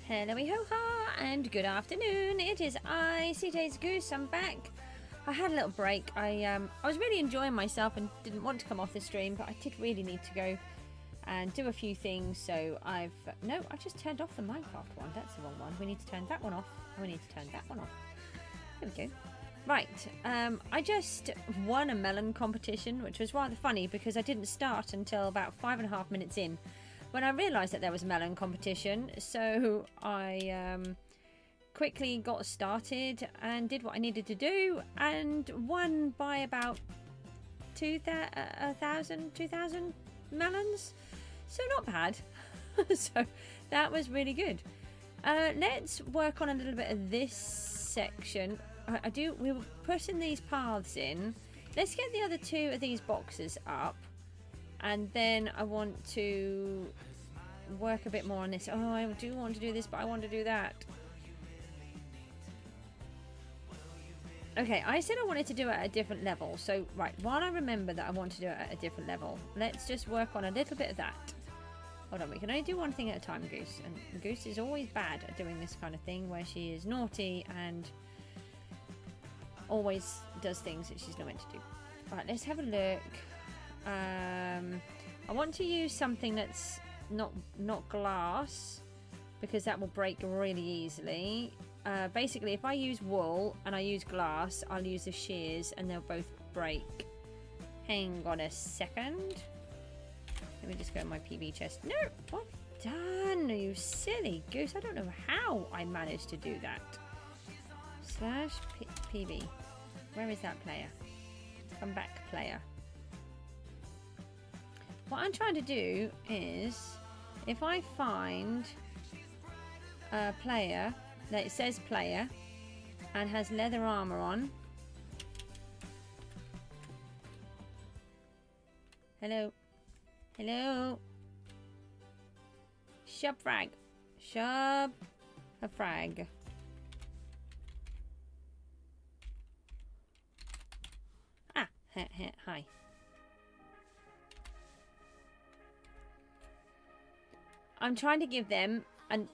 Hello-y ho-ha, and good afternoon. It is I, Cjsgoose. I'm back. I had a little break. I was really enjoying myself and didn't want to come off the stream, but I did really need to go and do a few things. So I just turned off the Minecraft one. That's the wrong one. We need to turn that one off, and we need to turn that one off. There we go. Right. I just won a melon competition, which was rather funny because I didn't start until about 5.5 minutes in when I realised that there was a melon competition. So I quickly got started and did what I needed to do and won by about 2,000 melons. So not bad. So that was really good. Let's work on a little bit of this section. We were putting these paths in. Let's get the other two of these boxes up. And then I want to work a bit more on this. Oh, I do want to do this, but I want to do that. Okay, I said I wanted to do it at a different level. So, right, while I remember that I want to do it at a different level, let's just work on a little bit of that. Hold on, we can only do one thing at a time, Goose. And Goose is always bad at doing this kind of thing where she is naughty and always does things that she's not meant to do. Right, let's have a look. I want to use something that's not glass because that will break really easily. Basically, if I use wool and I use glass, I'll use the shears and they'll both break. Hang on a second. Let me just go in my PB chest. No, what done? You silly goose. I don't know how I managed to do that. Slash PB. Where is that player? Come back, player. What I'm trying to do is, if I find a player that it says player and has leather armor on. Hello. Hello. Shub frag. Shub a frag. Ah, hi. I'm trying to give them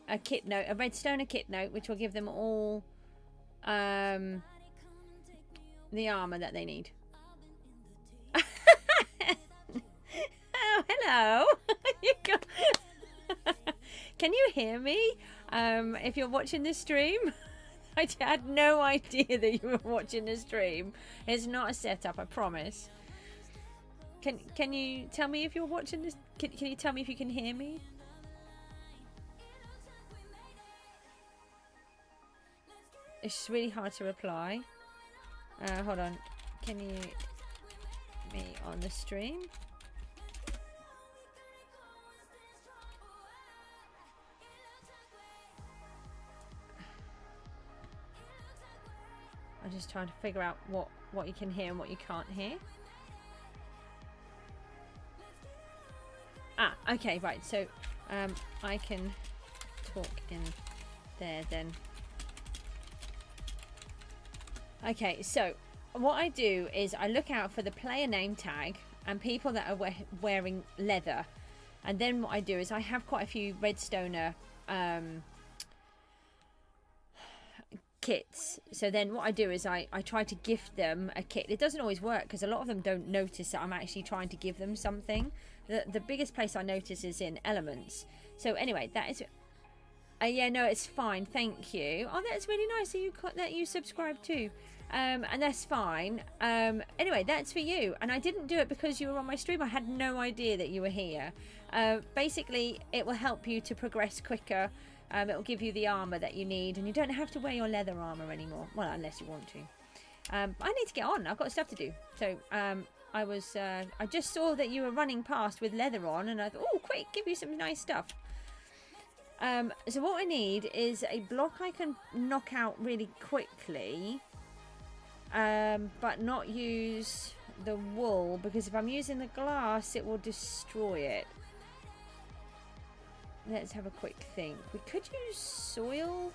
a kit note, a redstone kit note, which will give them all the armor that they need. Oh, hello. Can you hear me? If you're watching this stream, I had no idea that you were watching the stream. It's not a setup, I promise. Can you tell me if you're watching this? Can you tell me if you can hear me? It's just really hard to reply. Hold on. Can you me on the stream? I'm just trying to figure out what you can hear and what you can't hear. Ah, okay, right. So I can talk in there then. Okay, so what I do is I look out for the player name tag and people that are wearing leather. And then what I do is I have quite a few redstoner kits. So then what I do is I try to gift them a kit. It doesn't always work because a lot of them don't notice that I'm actually trying to give them something. The biggest place I notice is in elements. So anyway, that is... yeah, no, it's fine. Thank you. Oh, that's really nice that you subscribe too. And that's fine. Anyway, that's for you. And I didn't do it because you were on my stream. I had no idea that you were here. Basically, it will help you to progress quicker. It will give you the armor that you need. And you don't have to wear your leather armor anymore. Well, unless you want to. I need to get on. I've got stuff to do. So I just saw that you were running past with leather on. And I thought, oh, quick, give you some nice stuff. So what I need is a block I can knock out really quickly, but not use the wool, because if I'm using the glass it will destroy it. Let's have a quick think. We could use soil.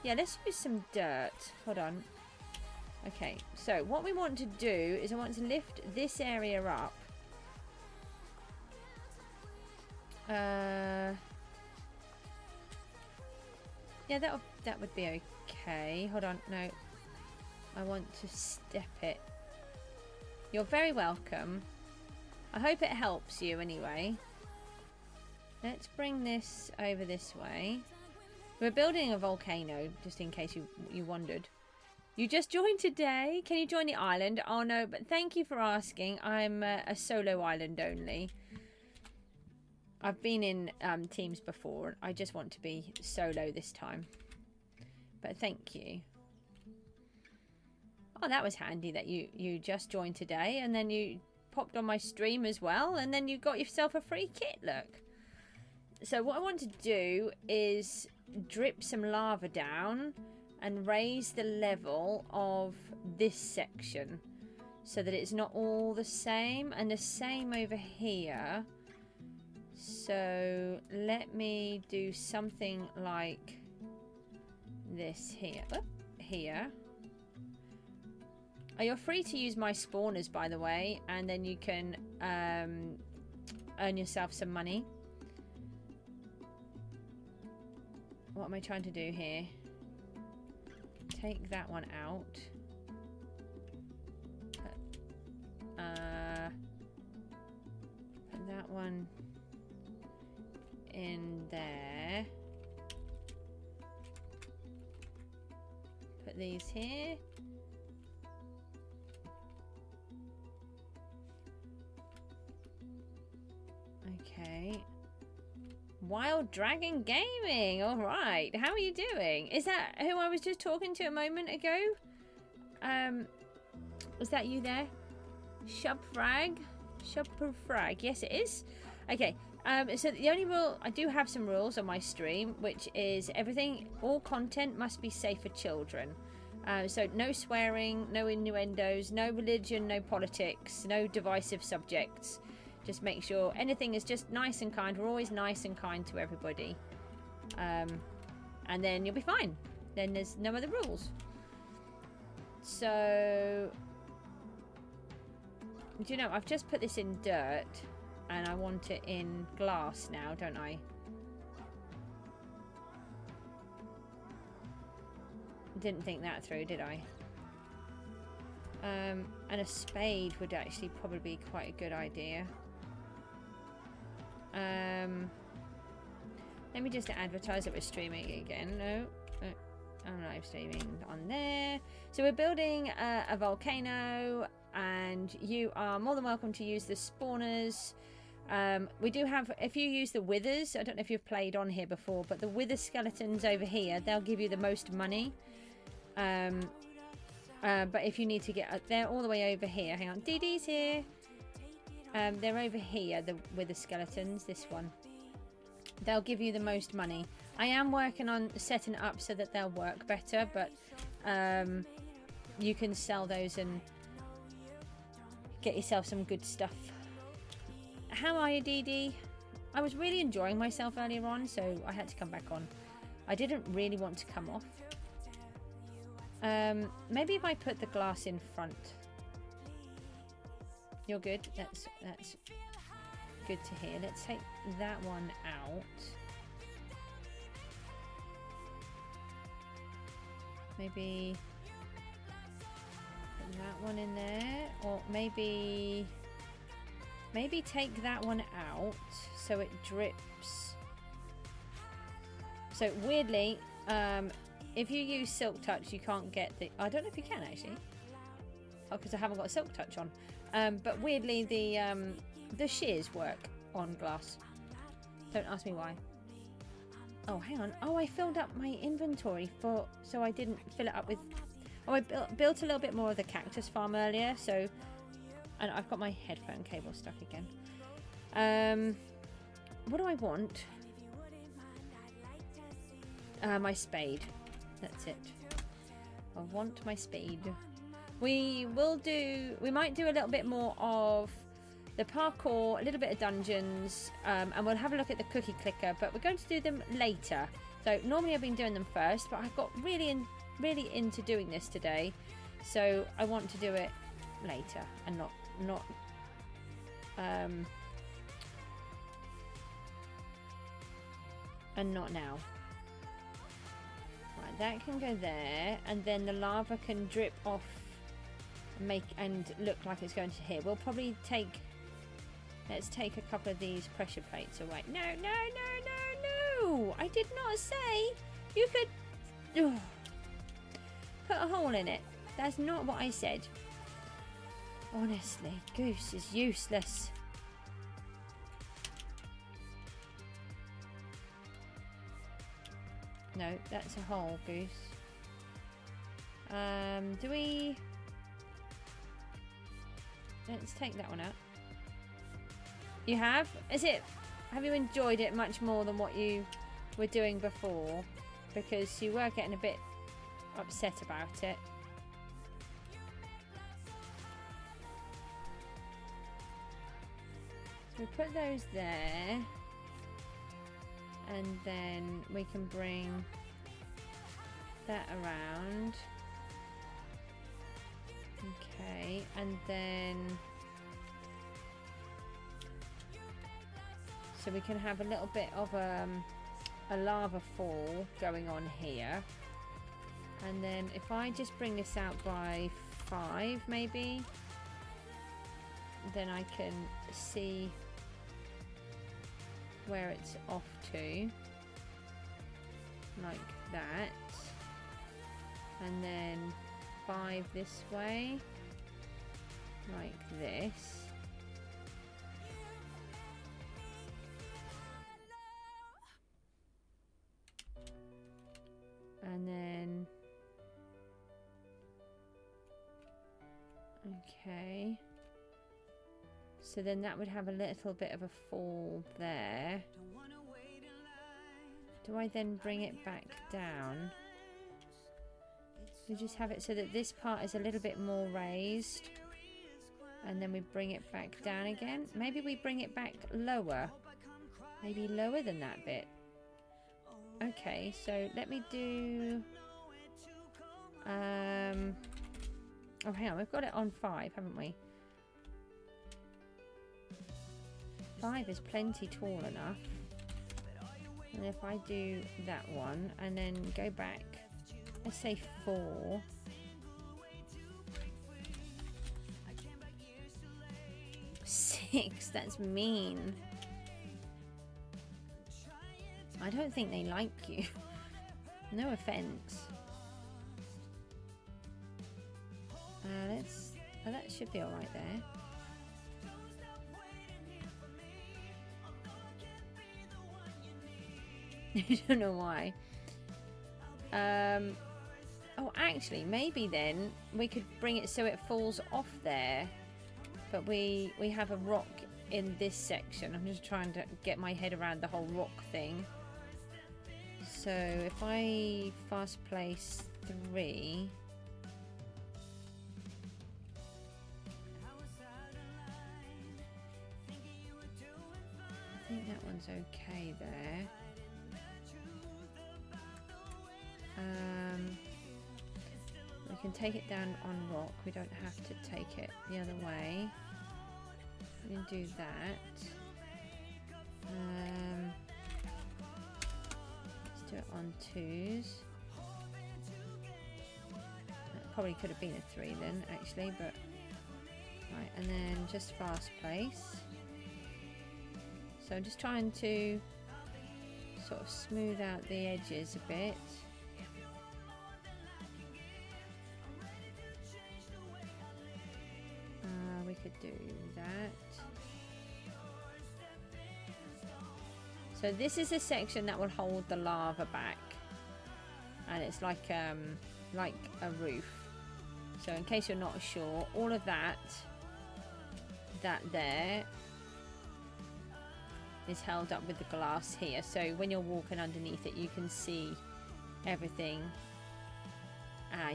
Yeah, let's use some dirt. Hold on. Okay, so what we want to do is I want to lift this area up. Yeah, that would be okay. Hold on, no. I want to step it. You're very welcome. I hope it helps you anyway. Let's bring this over this way. We're building a volcano, just in case you wondered. You just joined today. Can you join the island? Oh no, but thank you for asking. I'm a solo island only. I've been in teams before. I just want to be solo this time. But thank you. Oh, that was handy that you just joined today. And then you popped on my stream as well. And then you got yourself a free kit, look. So what I want to do is drip some lava down and raise the level of this section so that it's not all the same, and the same over here. So let me do something like this here. Oh, here. Oh, you're free to use my spawners, by the way, and then you can earn yourself some money. What am I trying to do here? Take that one out. Put that one in there. Put these here. Okay. Wild Dragon Gaming. All right. How are you doing? Is that who I was just talking to a moment ago? Was that you there? Shubfrag? Shubfrag. Yes, it is. Okay. So the only rule, I do have some rules on my stream, which is everything, all content must be safe for children. So no swearing, no innuendos, no religion, no politics, no divisive subjects. Just make sure anything is just nice and kind. We're always nice and kind to everybody. And then you'll be fine. Then there's no other rules. So, do you know, I've just put this in dirt. And I want it in glass now, don't I? Didn't think that through, did I? And a spade would actually probably be quite a good idea. Let me just advertise that we're streaming again. No, I'm live streaming on there. So we're building a volcano, and you are more than welcome to use the spawners. We do have, if you use the withers, I don't know if you've played on here before, but the wither skeletons over here, they'll give you the most money. But if you need to get, they're all the way over here. Hang on, DD's here. They're over here, the wither skeletons, this one. They'll give you the most money. I am working on setting it up so that they'll work better, but you can sell those and get yourself some good stuff. How are you, DD? I was really enjoying myself earlier on, so I had to come back on. I didn't really want to come off. Maybe if I put the glass in front. You're good. That's good to hear. Let's take that one out. Maybe put that one in there, or maybe take that one out so it drips. So weirdly, if you use Silk Touch, you can't get the... I don't know if you can actually. Oh, because I haven't got Silk Touch on. But weirdly, the shears work on glass. Don't ask me why. Oh, hang on. Oh, I filled up my inventory so I didn't fill it up with... Oh, I built a little bit more of the cactus farm earlier, so... And I've got my headphone cable stuck again. What do I want? My spade. That's it. I want my spade. We might do a little bit more of the parkour, a little bit of dungeons, and we'll have a look at the cookie clicker, but we're going to do them later. So normally I've been doing them first, but I got really into doing this today, so I want to do it later and not now. that can go there, and then the lava can drip off and look like it's going to here. We'll probably let's take a couple of these pressure plates away. No, no, no, no, no! I did not say you could put a hole in it. That's not what I said. Honestly, Goose is useless. No, that's a hole, Goose. Do we... Let's take that one out. You have? Have you enjoyed it much more than what you were doing before? Because you were getting a bit upset about it. So we put those there. And then we can bring that around. Okay, and then so we can have a little bit of a lava fall going on here. And then if I just bring this out by 5 maybe, then I can see where it's off to, like that, and then 5 this way, like this. And then okay, so then that would have a little bit of a fall there. Do I then bring it back down? We just have it so that this part is a little bit more raised, and then we bring it back down again. Maybe we bring it back lower, maybe lower than that bit. Okay, so let me do oh hang on, we've got it on 5, haven't we? 5 is plenty tall enough. And if I do that one and then go back, let's say 4. Six, that's mean. I don't think they like you. No offense. That should be alright there. I don't know why. Oh, actually, maybe then we could bring it so it falls off there. But we have a rock in this section. I'm just trying to get my head around the whole rock thing. So if I fast place 3... I think that one's okay there. We can take it down on rock. We don't have to take it the other way. We can do that. Let's do it on 2s. That probably could have been a 3 then, actually, but right. And then just fast place. So I'm just trying to sort of smooth out the edges a bit. We could do that. So this is a section that will hold the lava back, and it's like a roof. So in case you're not sure, all of that there is held up with the glass here, so when you're walking underneath it you can see everything.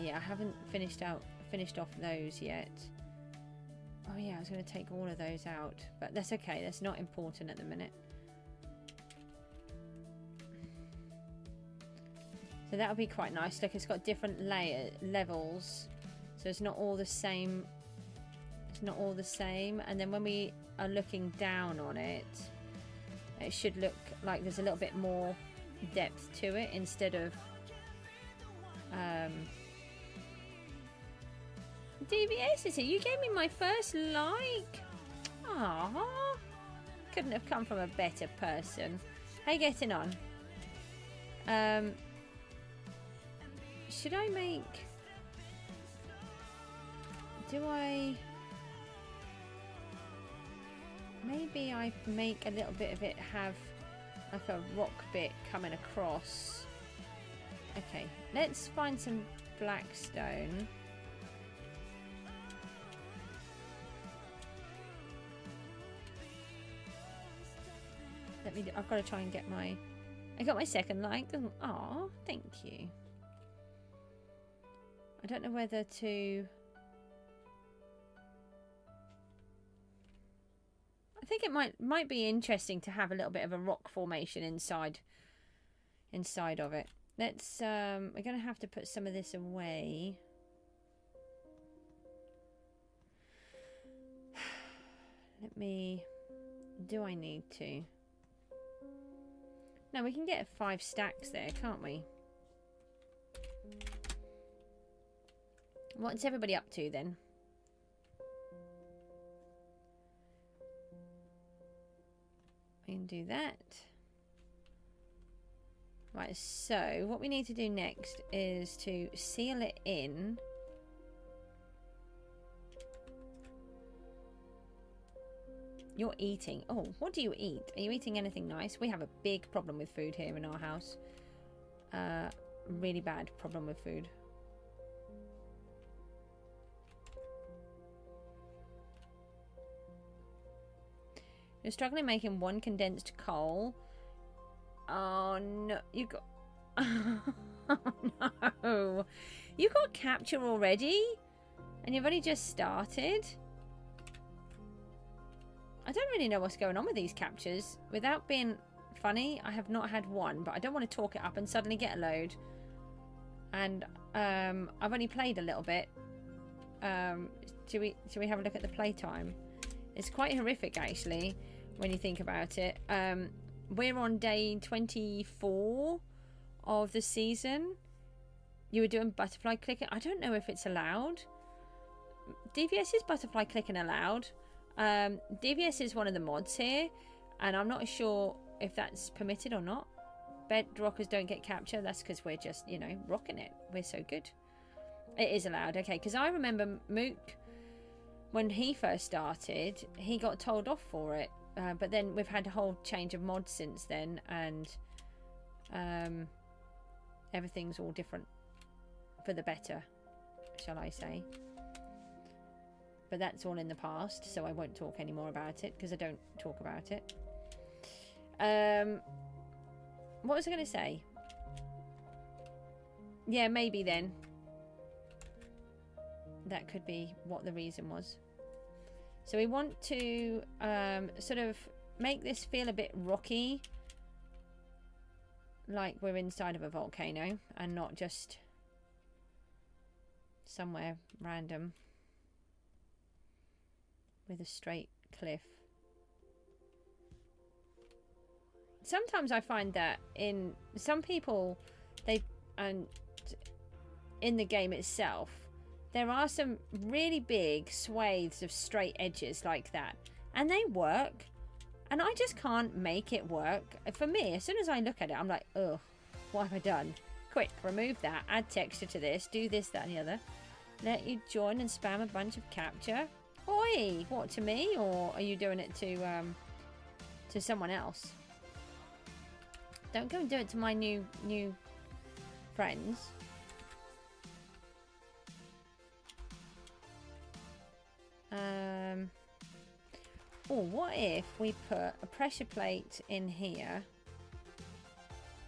Yeah, I haven't finished off those yet. Oh yeah, I was going to take all of those out, but that's okay, that's not important at the minute. So that'll be quite nice. Look, it's got different levels, so it's not all the same. It's not all the same, and then when we are looking down on it, it should look like there's a little bit more depth to it instead of DVS is here. You gave me my first like. Aww. Couldn't have come from a better person. How you getting on? Should I make... Do I... Maybe I make a little bit of it have like a rock bit coming across. Okay, let's find some black stone. Let me. I've got to try and get my. I got my second like. Oh, thank you. I don't know whether to. I think it might be interesting to have a little bit of a rock formation inside of it. Let's. We're going to have to put some of this away. Let me. Do I need to? No, we can get 5 stacks there, can't we? What's everybody up to then? We can do that. Right, so what we need to do next is to seal it in. You're eating. Oh, what do you eat? Are you eating anything nice? We have a big problem with food here in our house. Really bad problem with food. You're struggling making 1 condensed coal. Oh no, you got... Oh no. You got capture already? And you've only just started? I don't really know what's going on with these captures. Without being funny, I have not had one, but I don't want to talk it up and suddenly get a load. And I've only played a little bit. Should we have a look at the playtime? It's quite horrific, actually, when you think about it. We're on day 24 of the season. You were doing butterfly clicking. I don't know if it's allowed. DVS is butterfly clicking allowed. DVS is one of the mods here, and I'm not sure if that's permitted or not. Bedrockers don't get capture. That's because we're just, you know, rocking it. We're so good. It is allowed. Okay, because I remember Mook, when he first started, he got told off for it. But then we've had a whole change of mods since then, and everything's all different for the better, shall I say. But that's all in the past, so I won't talk any more about it, because I don't talk about it. What was I going to say? Yeah, maybe then. That could be what the reason was. So we want to sort of make this feel a bit rocky, like we're inside of a volcano and not just somewhere random with a straight cliff. Sometimes I find that in some people, and in the game itself, there are some really big swathes of straight edges like that, and they work, and I just can't make it work. For me, as soon as I look at it, I'm like, ugh, what have I done? Quick, remove that, add texture to this, do this, that, and the other. Let you join and spam a bunch of capture. Oi, what, to me, or are you doing it to someone else? Don't go and do it to my new friends. Oh, what if we put a pressure plate in here,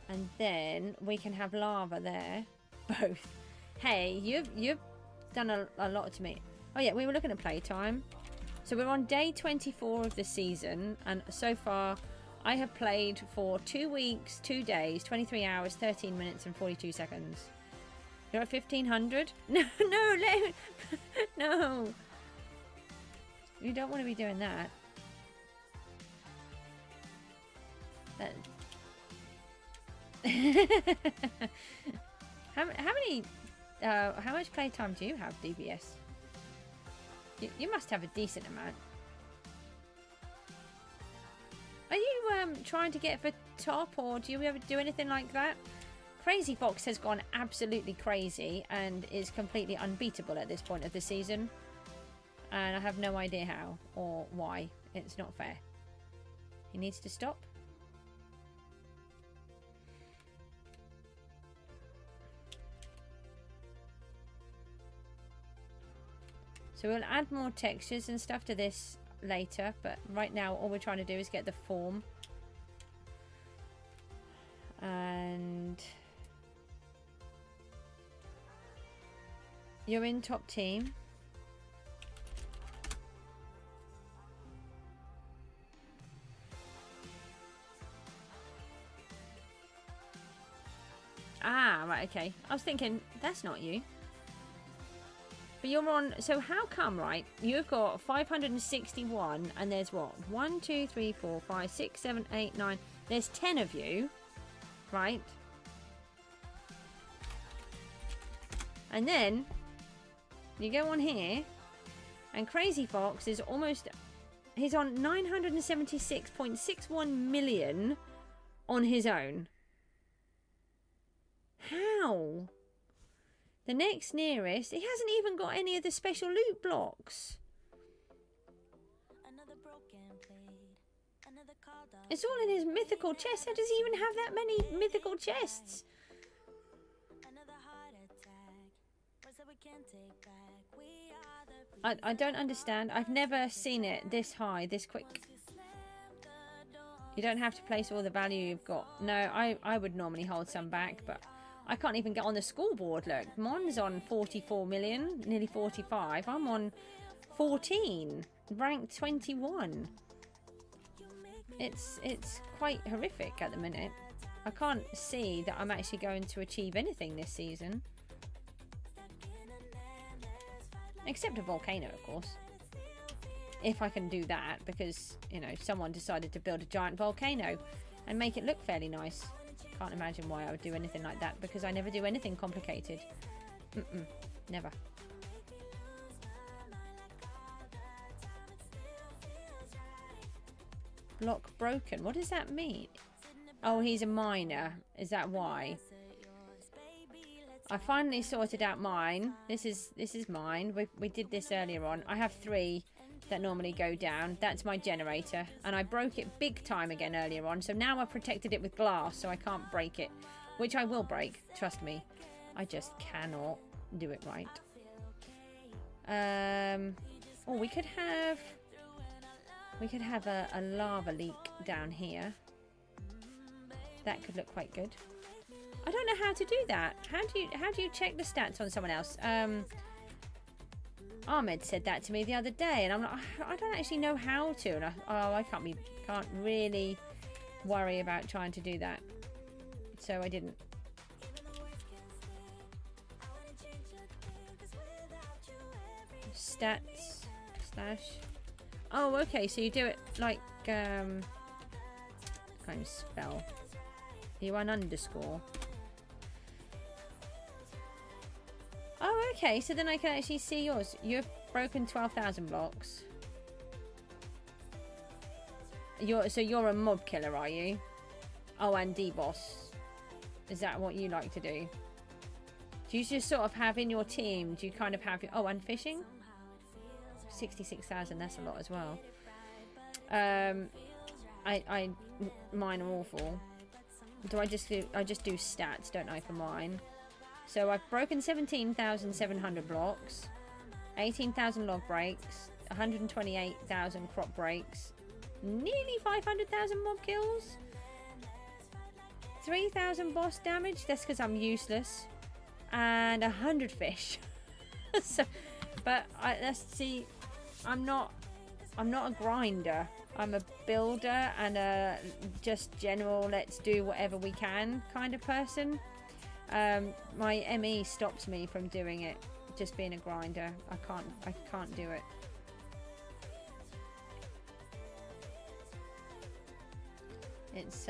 and then we can have lava there? Both. Hey, you've done a lot to me. Oh yeah, we were looking at playtime. So we're on day 24 of the season, and so far I have played for 2 weeks, 2 days, 23 hours, 13 minutes, and 42 seconds. You're at 1500? No, no, no. You don't want to be doing that. How much playtime do you have, DBS? You must have a decent amount. Are you trying to get for top, or do you ever do anything like that? Crazy Fox has gone absolutely crazy and is completely unbeatable at this point of the season. And I have no idea how or why. It's not fair. He needs to stop. So we'll add more textures and stuff to this later, but right now all we're trying to do is get the form. And you're in top team. Ah, right, okay. I was thinking, that's not you. But you're on, so how come, right? You've got 561, and there's what? 1, 2, 3, 4, 5, 6, 7, 8, 9. There's 10 of you, right? And then you go on here, and Crazy Fox is almost, he's on 976.61 million on his own. How? The next nearest, he hasn't even got any of the special loot blocks. It's all in his mythical chest. How does he even have that many mythical chests? I don't understand. I've never seen it this high, this quick. You don't have to place all the value you've got. No, I would normally hold some back, but I can't even get on the scoreboard. Look, Mon's on 44 million, nearly 45. I'm on 14, ranked 21. It's quite horrific at the minute. I can't see that I'm actually going to achieve anything this season. Except a volcano, of course. If I can do that, because, you know, someone decided to build a giant volcano and make it look fairly nice. Can't imagine why I would do anything like that, because I never do anything complicated. Never. Block broken. What does that mean? Oh, he's a miner. Is that why? I finally sorted out mine. This is mine. We did this earlier on. I have 3 that normally go down. That's my generator, and I broke it big time again earlier on, so now I've protected it with glass so I can't break it, which I will break, trust me. I just cannot do it right. Oh, we could have a lava leak down here. That could look quite good. I don't know how to do that. How do you check the stats on someone else? Ahmed said that to me the other day, and I'm like, I don't actually know how to. And I can't really worry about trying to do that, so I didn't. Stats slash. Oh, okay. So you do it like can't even spell. You an underscore. Oh, okay, so then I can actually see yours. You've broken 12,000 blocks. So you're a mob killer, are you? Oh, and D-boss. Is that what you like to do? Do you just sort of have in your team, do you kind of have... Oh, and fishing? 66,000, that's a lot as well. Mine are awful. I just do stats, don't I, for mine? So I've broken 17,700 blocks, 18,000 log breaks, 128,000 crop breaks, nearly 500,000 mob kills, 3,000 boss damage. That's because I'm useless, and 100 fish. So, but let's see. I'm not a grinder. I'm a builder and a just general let's do whatever we can kind of person. My ME stops me from doing it, just being a grinder. I can't do it. It's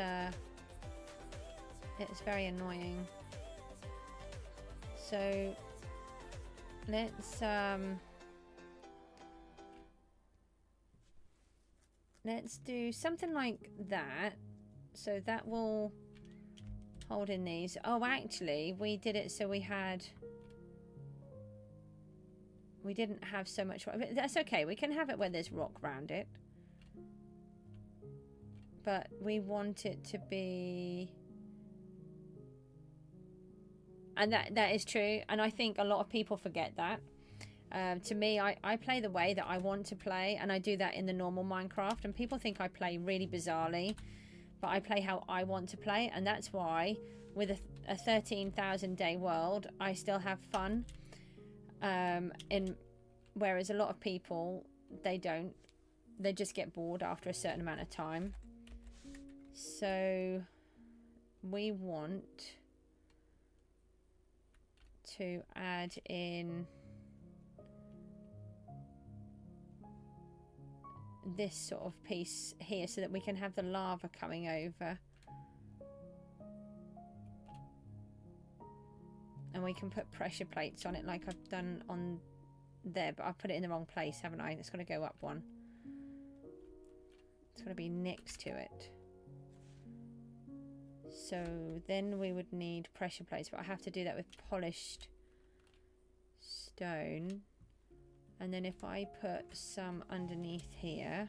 very annoying. So let's do something like that. So that will hold in these. Oh, actually, we did it so we didn't have so much. That's okay. We can have it where there's rock around it. But we want it to be... And that is true. And I think a lot of people forget that. To me, I play the way that I want to play. And I do that in the normal Minecraft. And people think I play really bizarrely. But I play how I want to play. And that's why with a 13,000 day world, I still have fun. Whereas a lot of people, they don't. They just get bored after a certain amount of time. So we want to add in this sort of piece here so that we can have the lava coming over. And we can put pressure plates on it like I've done on there, but I've put it in the wrong place, haven't I? It's got to go up one. It's got to be next to it. So then we would need pressure plates, but I have to do that with polished stone. And then if I put some underneath here,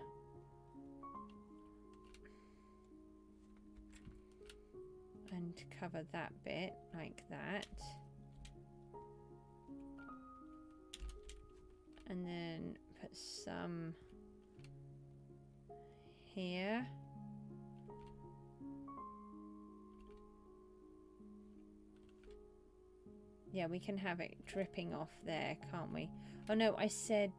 and cover that bit like that, and then put some here. Yeah, we can have it dripping off there, can't we? Oh no, I said...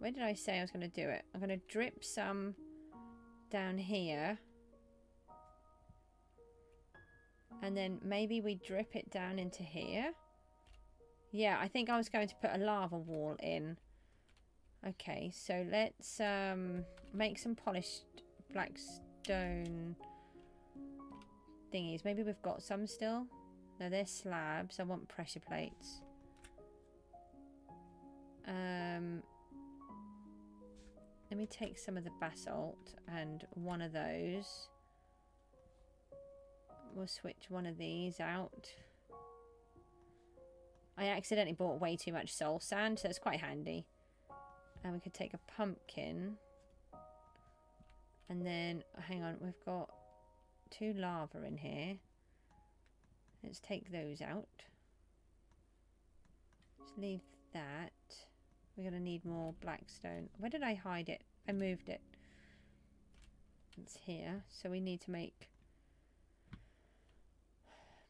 Where did I say I was going to do it? I'm going to drip some down here. And then maybe we drip it down into here. Yeah, I think I was going to put a lava wall in. Okay, so let's make some polished black stone thingies. Maybe we've got some still. No, they're slabs. I want pressure plates. Let me take some of the basalt and one of those. We'll switch one of these out. I accidentally bought way too much soul sand, so it's quite handy. And we could take a pumpkin. And then, hang on, we've got 2 lava in here. Let's take those out. Just leave that. We're going to need more black stone. Where did I hide it? I moved it. It's here. So we need to make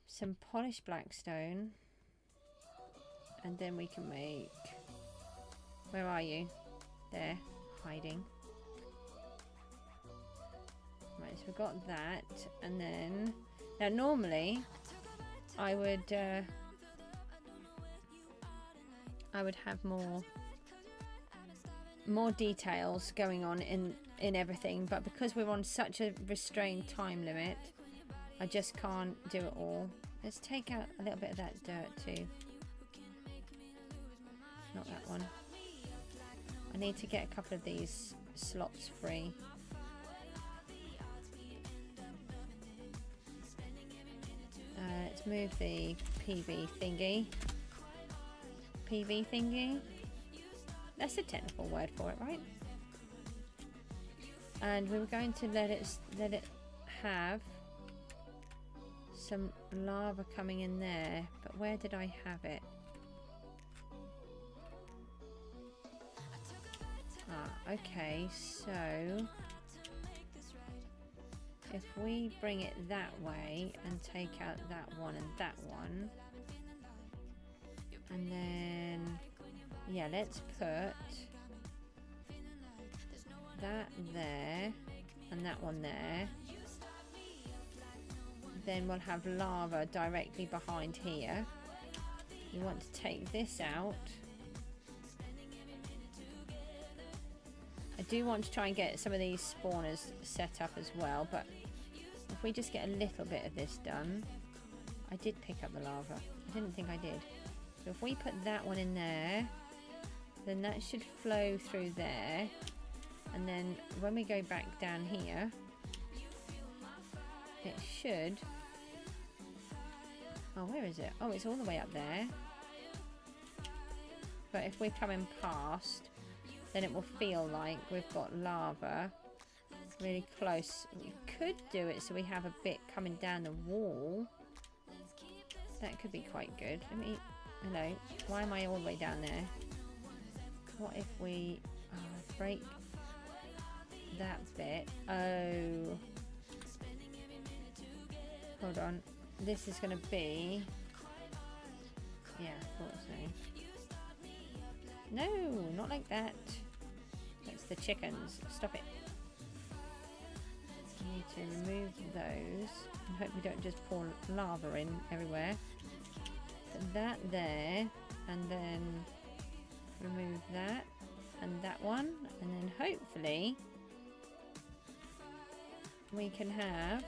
some polished black stone. And then we can make... Where are you? There. Hiding. Right, so we've got that. And then... Now normally... I would have more details going on in everything, but because we're on such a restrained time limit, I just can't do it all. Let's take out a little bit of that dirt too. Not that one. I need to get a couple of these slots free. Let's move the PV thingy. That's a technical word for it, right? And we were going to let it have some lava coming in there, but where did I have it? Okay, so if we bring it that way and take out that one and that one, and then yeah, let's put that there and that one there, then we'll have lava directly behind here. You want to take this out. I do want to try and get some of these spawners set up as well, but if we just get a little bit of this done, I did pick up the lava. I didn't think I did. So if we put that one in there, then that should flow through there. And then when we go back down here, it should... Oh, where is it? Oh, it's all the way up there. But if we're coming past, then it will feel like we've got lava really close. We could do it so we have a bit coming down the wall. That could be quite good. Let me... Hello. Why am I all the way down there? What if we break that bit? Oh. Hold on. This is going to be... Yeah, I thought so. No, not like that. That's the chickens. Stop it. I need to remove those. I hope we don't just pour lava in everywhere. Put that there. And then remove that. And that one. And then hopefully we can have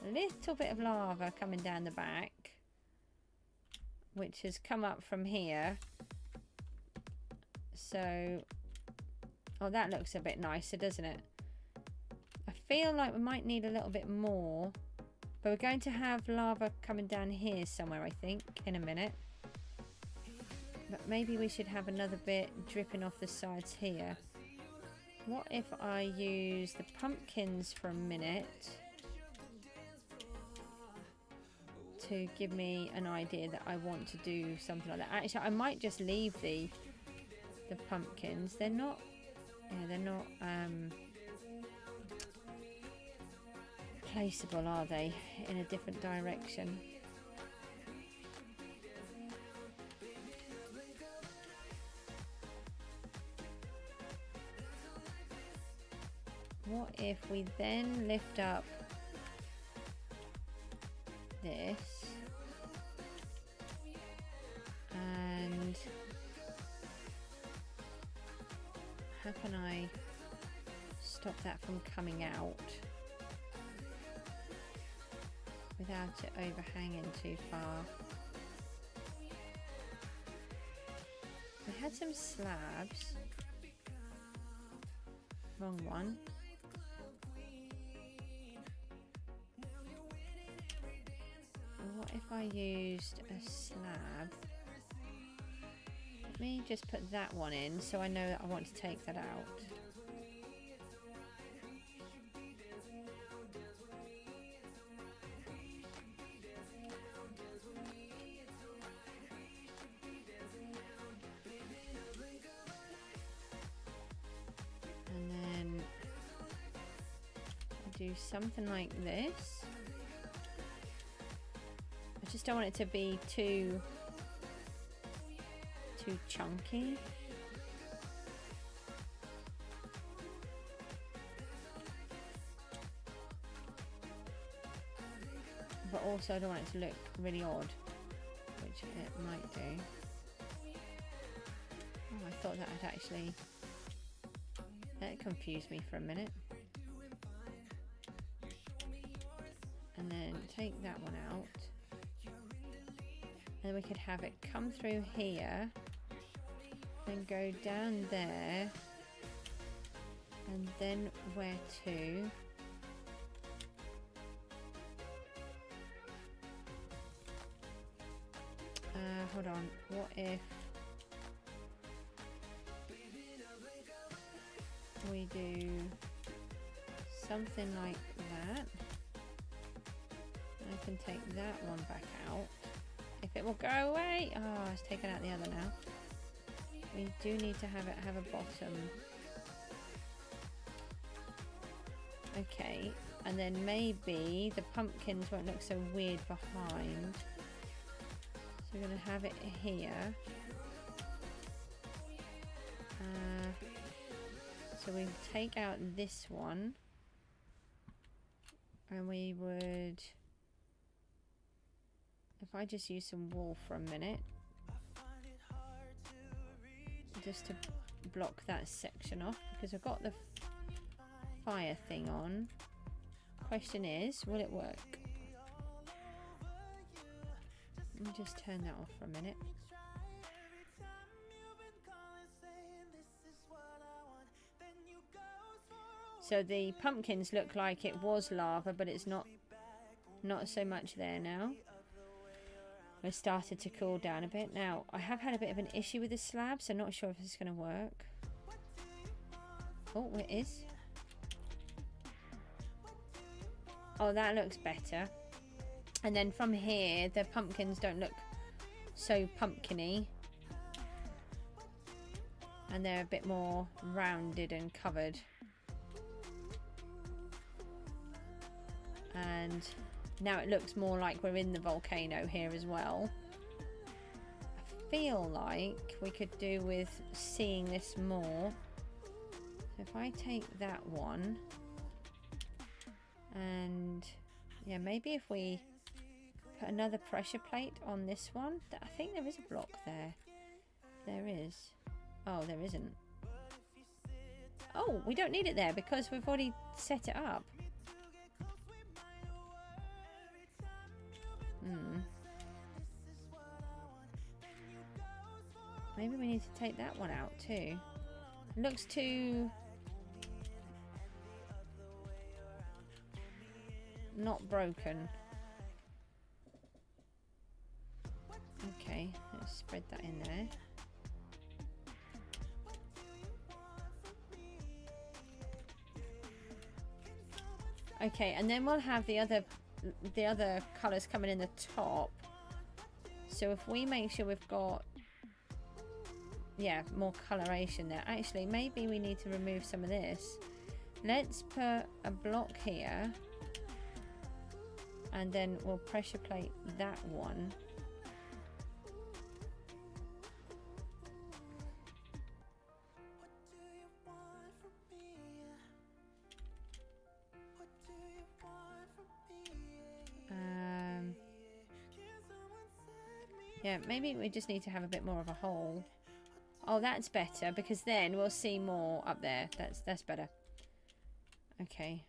a little bit of lava coming down the back, which has come up from here. So, oh, that looks a bit nicer, doesn't it? I feel like we might need a little bit more, but we're going to have lava coming down here somewhere, I think, in a minute. But maybe we should have another bit dripping off the sides here. What if I use the pumpkins for a minute to give me an idea that I want to do something like that? Actually, I might just leave the pumpkins. They're not, yeah, they're not placeable, are they, in a different direction? What if we then lift up this and how can I stop that from coming out without it overhanging too far? We had some slabs. Wrong one. What if I used a slab? Let me just put that one in so I know that I want to take that out. And then do something like this. I just don't want it to be too chunky. But also I don't want it to look really odd, which it might do. Oh, I thought that had actually... That confused me for a minute. And then take that one out. And then we could have it come through here, then go down there, and then where to? Hold on, what if we do something like that? I can take that one back out. If it will go away. Oh, it's taken out the other now. We do need to have it have a bottom. Okay, and then maybe the pumpkins won't look so weird behind. So we're going to have it here. So we take out this one. And we would... If I just use some wool for a minute, just to block that section off, because I've got the fire thing on. Question is, will it work? me just turn that off for a minute. So the pumpkins look like it was lava, but it's not so much there now. It started to cool down a bit. Now, I have had a bit of an issue with the slab, so I'm not sure if this is going to work. Oh, it is. Oh, that looks better. And then from here, the pumpkins don't look so pumpkin-y. And they're a bit more rounded and covered. And now it looks more like we're in the volcano here as well. I feel like we could do with seeing this more. So if I take that one, and yeah, maybe if we put another pressure plate on this one. I think there is a block there. There is. Oh, there isn't. Oh, we don't need it there because we've already set it up. Maybe we need to take that one out too. It looks too... not broken. Okay, let's spread that in there. Okay, and then we'll have the other colours coming in the top. So if we make sure we've got, yeah, more coloration there. Actually, maybe we need to remove some of this. Let's put a block here, and then we'll pressure plate that one. Yeah, maybe we just need to have a bit more of a hole. Oh, that's better, because then we'll see more up there. That's better. Okay.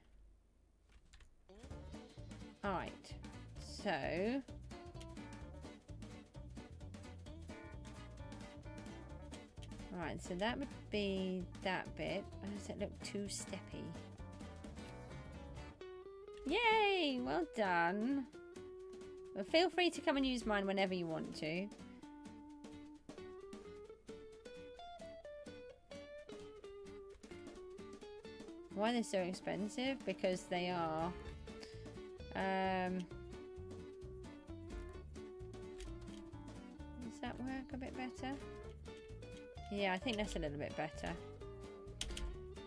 Alright. So... Alright, so that would be that bit. Or does it look too steppy? Yay! Well done. Well, feel free to come and use mine whenever you want to. Why they're so expensive? Because they are. Does that work a bit better? Yeah, I think that's a little bit better.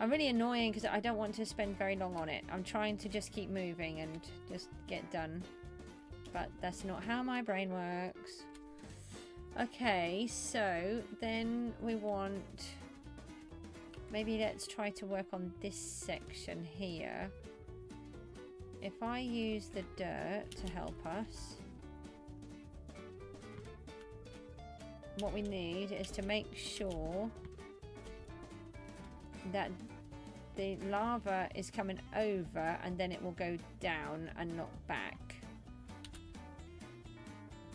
I'm really annoying because I don't want to spend very long on it. I'm trying to just keep moving and just get done. But that's not how my brain works. Okay, so then we want... Maybe let's try to work on this section here. If I use the dirt to help us, what we need is to make sure that the lava is coming over and then it will go down and not back.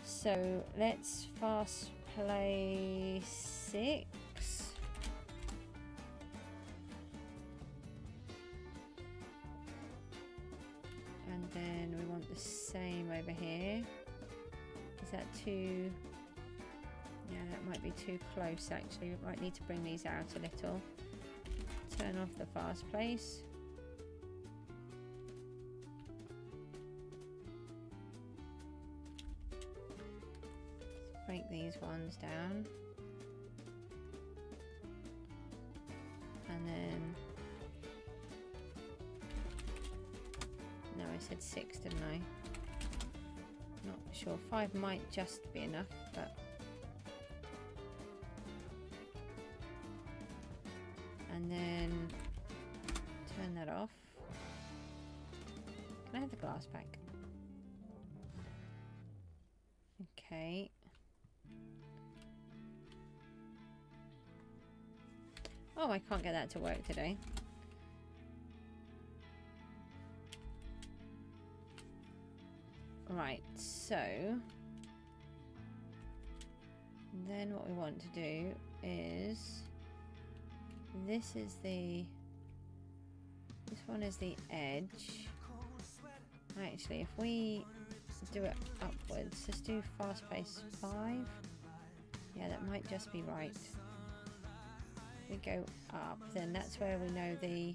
So let's fast play 6. And then we want the same over here. Is that too... Yeah, that might be too close actually. We might need to bring these out a little. Turn off the fast place. Break these ones down. And then... No, I said 6, didn't I? Not sure. 5 might just be enough, but... And then... turn that off. Can I have the glass back? Okay. Oh, I can't get that to work today. Right, so And then what we want to do is, this one is the edge. Actually, if we do it upwards, let's do fast pace 5. Yeah, that might just be right. If we go up, then that's where we know the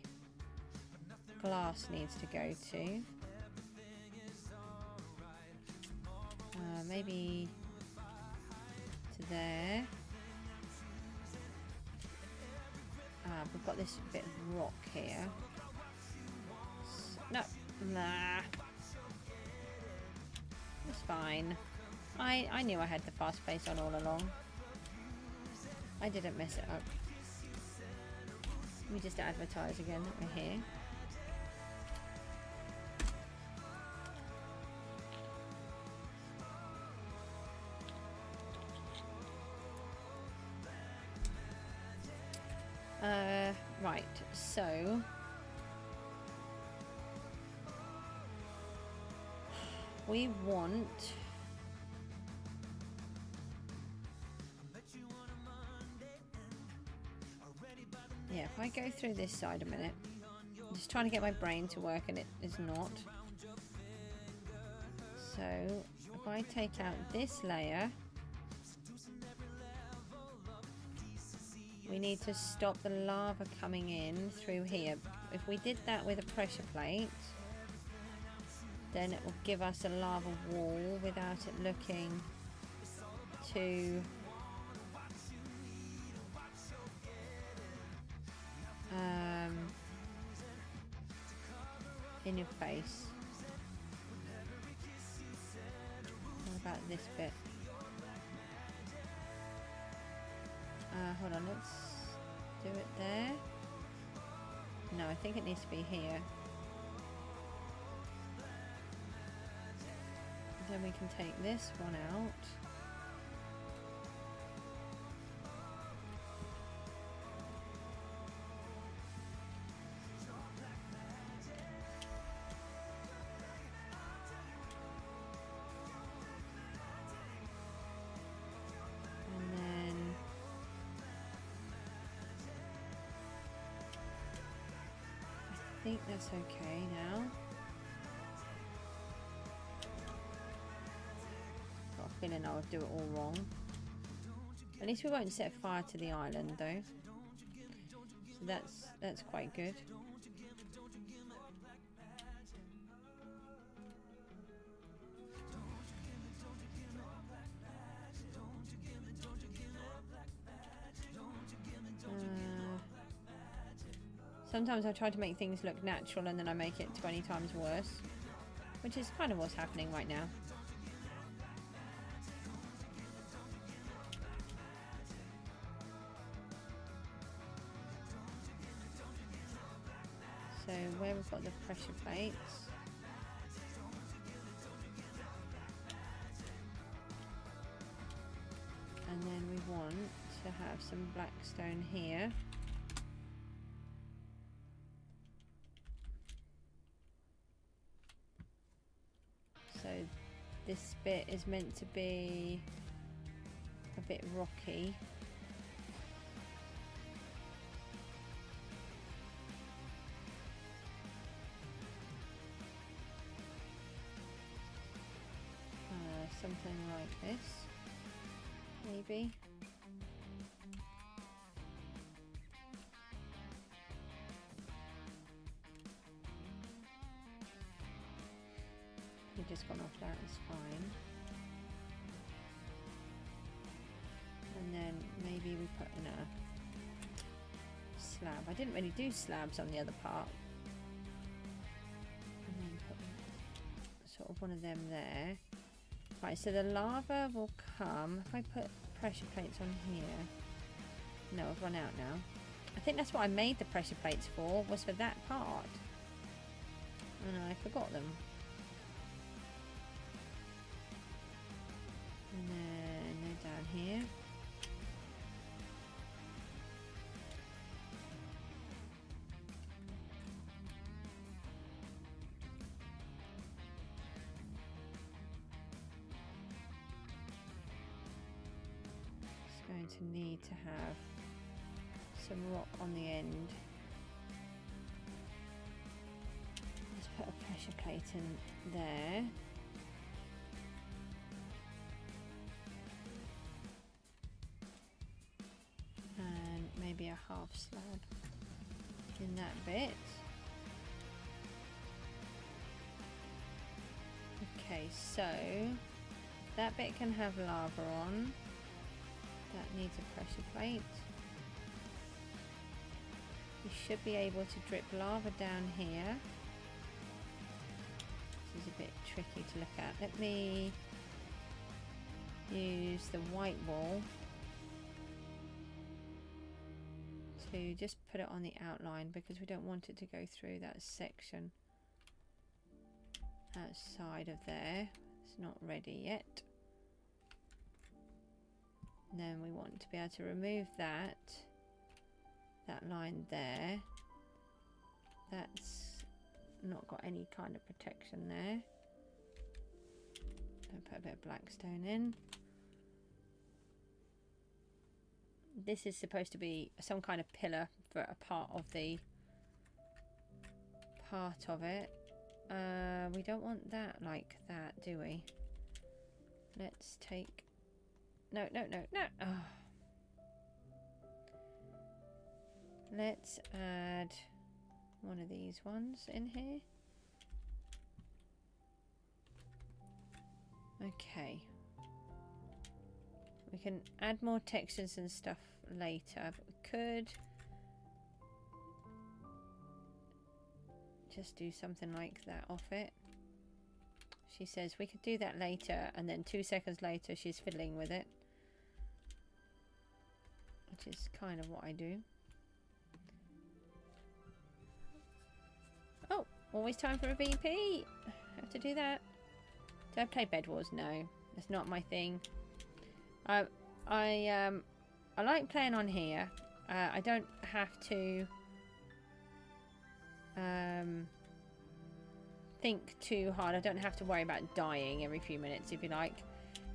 glass needs to go to. Maybe to there. We've got this bit of rock here. No, nah. It's fine. I knew I had the fast pace on all along. I didn't mess it up. We just advertise again that we're here. Right, so we want if I go through this side a minute, I'm just trying to get my brain to work and it is not. So if I take out this layer, we need to stop the lava coming in through here. If we did that with a pressure plate, then it will give us a lava wall without it looking too in your face. What about this bit? Hold on, let's do it there. No, I think it needs to be here. Then we can take this one out. I think that's okay now. Got a feeling I'll do it all wrong. At least we won't set fire to the island though. So that's quite good. Sometimes I try to make things look natural and then I make it 20 times worse, which is kind of what's happening right now. So where we've got the pressure plates, and then we want to have some black stone here. So this bit is meant to be a bit rocky. Something like this, maybe. You've just gone off that, it's fine. And then maybe we put in a slab. I didn't really do slabs on the other part. And then put sort of one of them there. Right, so the lava will come. If I put pressure plates on here. No, I've run out now. I think that's what I made the pressure plates for, was for that part. And I forgot them. And then they're down here. going to need to have some rock on the end. Let's put a pressure plate in there. And maybe a half slab in that bit. Okay, so that bit can have lava on. That needs a pressure plate. You should be able to drip lava down here. This is a bit tricky to look at. Let me use the white wall to just put it on the outline because we don't want it to go through that section outside of there. It's not ready yet. And then we want to be able to remove that line there. That's not got any kind of protection there. I'll put a bit of blackstone in. This is supposed to be some kind of pillar for a part of it. We don't want that like that, do we? Let's take... No. Oh. Let's add one of these ones in here. Okay. We can add more textures and stuff later, but we could just do something like that off it. She says we could do that later, and then 2 seconds later she's fiddling with it, which is kind of what I do. Oh, always time for a VP. I have to do that. Do I play Bed Wars? No, that's not my thing. I like playing on here. I don't have to think too hard. I don't have to worry about dying every few minutes, if you like.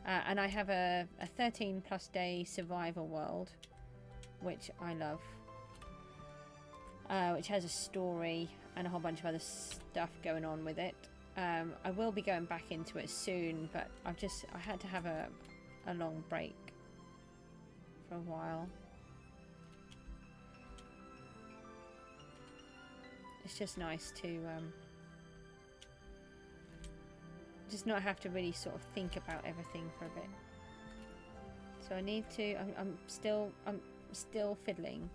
And I have a 13+ day survival world, which I love, which has a story and a whole bunch of other stuff going on with it. I will be going back into it soon, but I had to have a long break for a while. It's just nice to just not have to really sort of think about everything for a bit. So I need to, I'm still fiddling.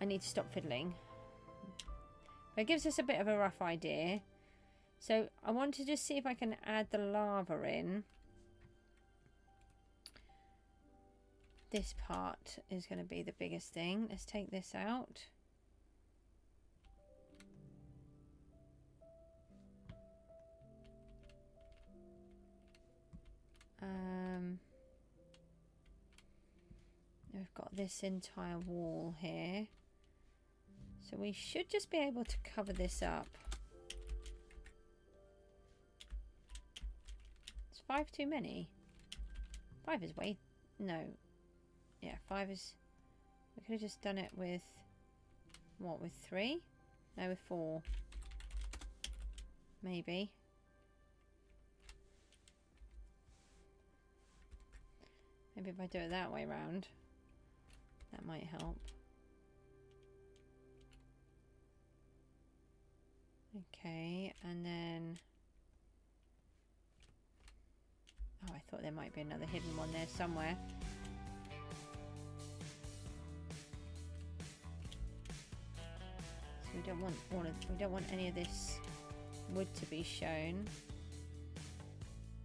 I need to stop fiddling. But it gives us a bit of a rough idea. So I want to just see if I can add the lava in. This part is going to be the biggest thing. Let's take this out. We've got this entire wall here. So we should just be able to cover this up. Is 5 too many? 5 is way... No. Yeah, 5 is... We could have just done it with... What, with 3? No, with 4. Maybe. Maybe if I do it that way round, that might help. Okay, and then... Oh, I thought there might be another hidden one there somewhere. So we don't want we don't want any of this wood to be shown.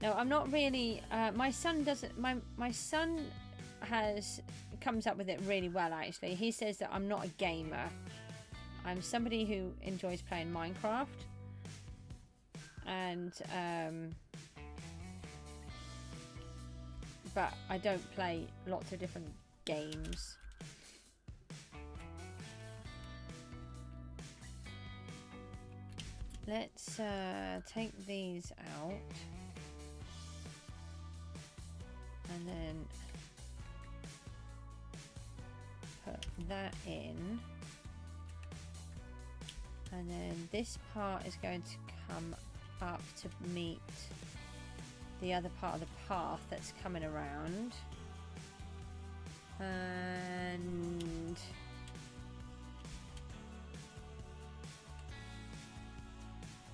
No, I'm not really. My son doesn't. My son comes up with it really well. Actually, he says that I'm not a gamer. I'm somebody who enjoys playing Minecraft, and but I don't play lots of different games. Let's take these out. And then that in. And then this part is going to come up to meet the other part of the path that's coming around. And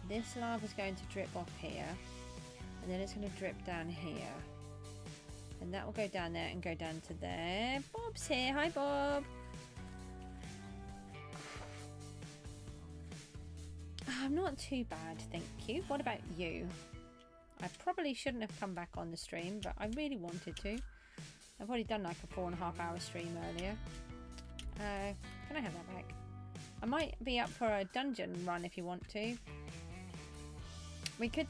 this lava is going to drip off here, and then it's going to drip down here, and that will go down there and go down to there. Bob's here. Hi, Bob. I'm not too bad, thank you. What about you? I probably shouldn't have come back on the stream, but I really wanted to. I've already done like a 4.5 hour stream earlier. Can I have that back? I might be up for a dungeon run if you want to. We could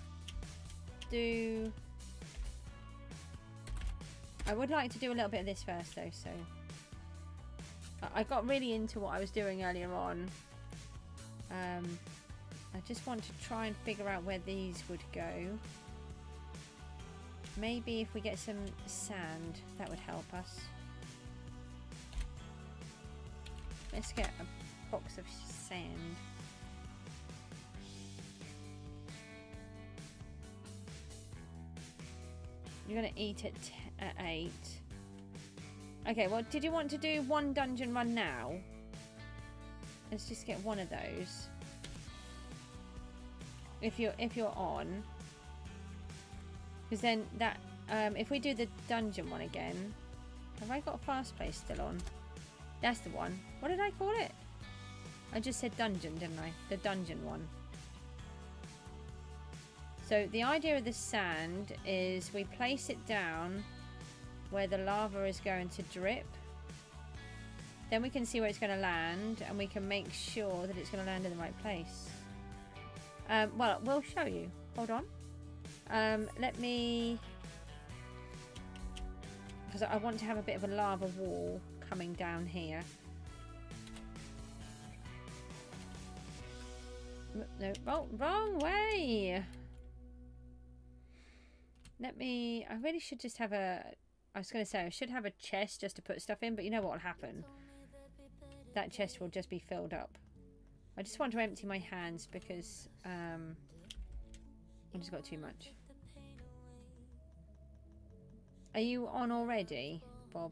do... I would like to do a little bit of this first though, so... I got really into what I was doing earlier on. I just want to try and figure out where these would go. Maybe if we get some sand, that would help us. Let's get a box of sand. You're going to eat at 8. Okay, well, did you want to do one dungeon run now? Let's just get one of those. If you're on, because then that if we do the dungeon one again, have I got fast play still on? That's the one. What did I call it? I just said dungeon, didn't I? The dungeon one. So the idea of the sand is we place it down where the lava is going to drip. Then we can see where it's going to land, and we can make sure that it's going to land in the right place. Well, we'll show you. Hold on. Let me... Because I want to have a bit of a lava wall coming down here. No, wrong way! Let me... I really should just have a... I was going to say, I should have a chest just to put stuff in, but you know what will happen? That chest will just be filled up. I just want to empty my hands because I just got too much. Are you on already, Bob?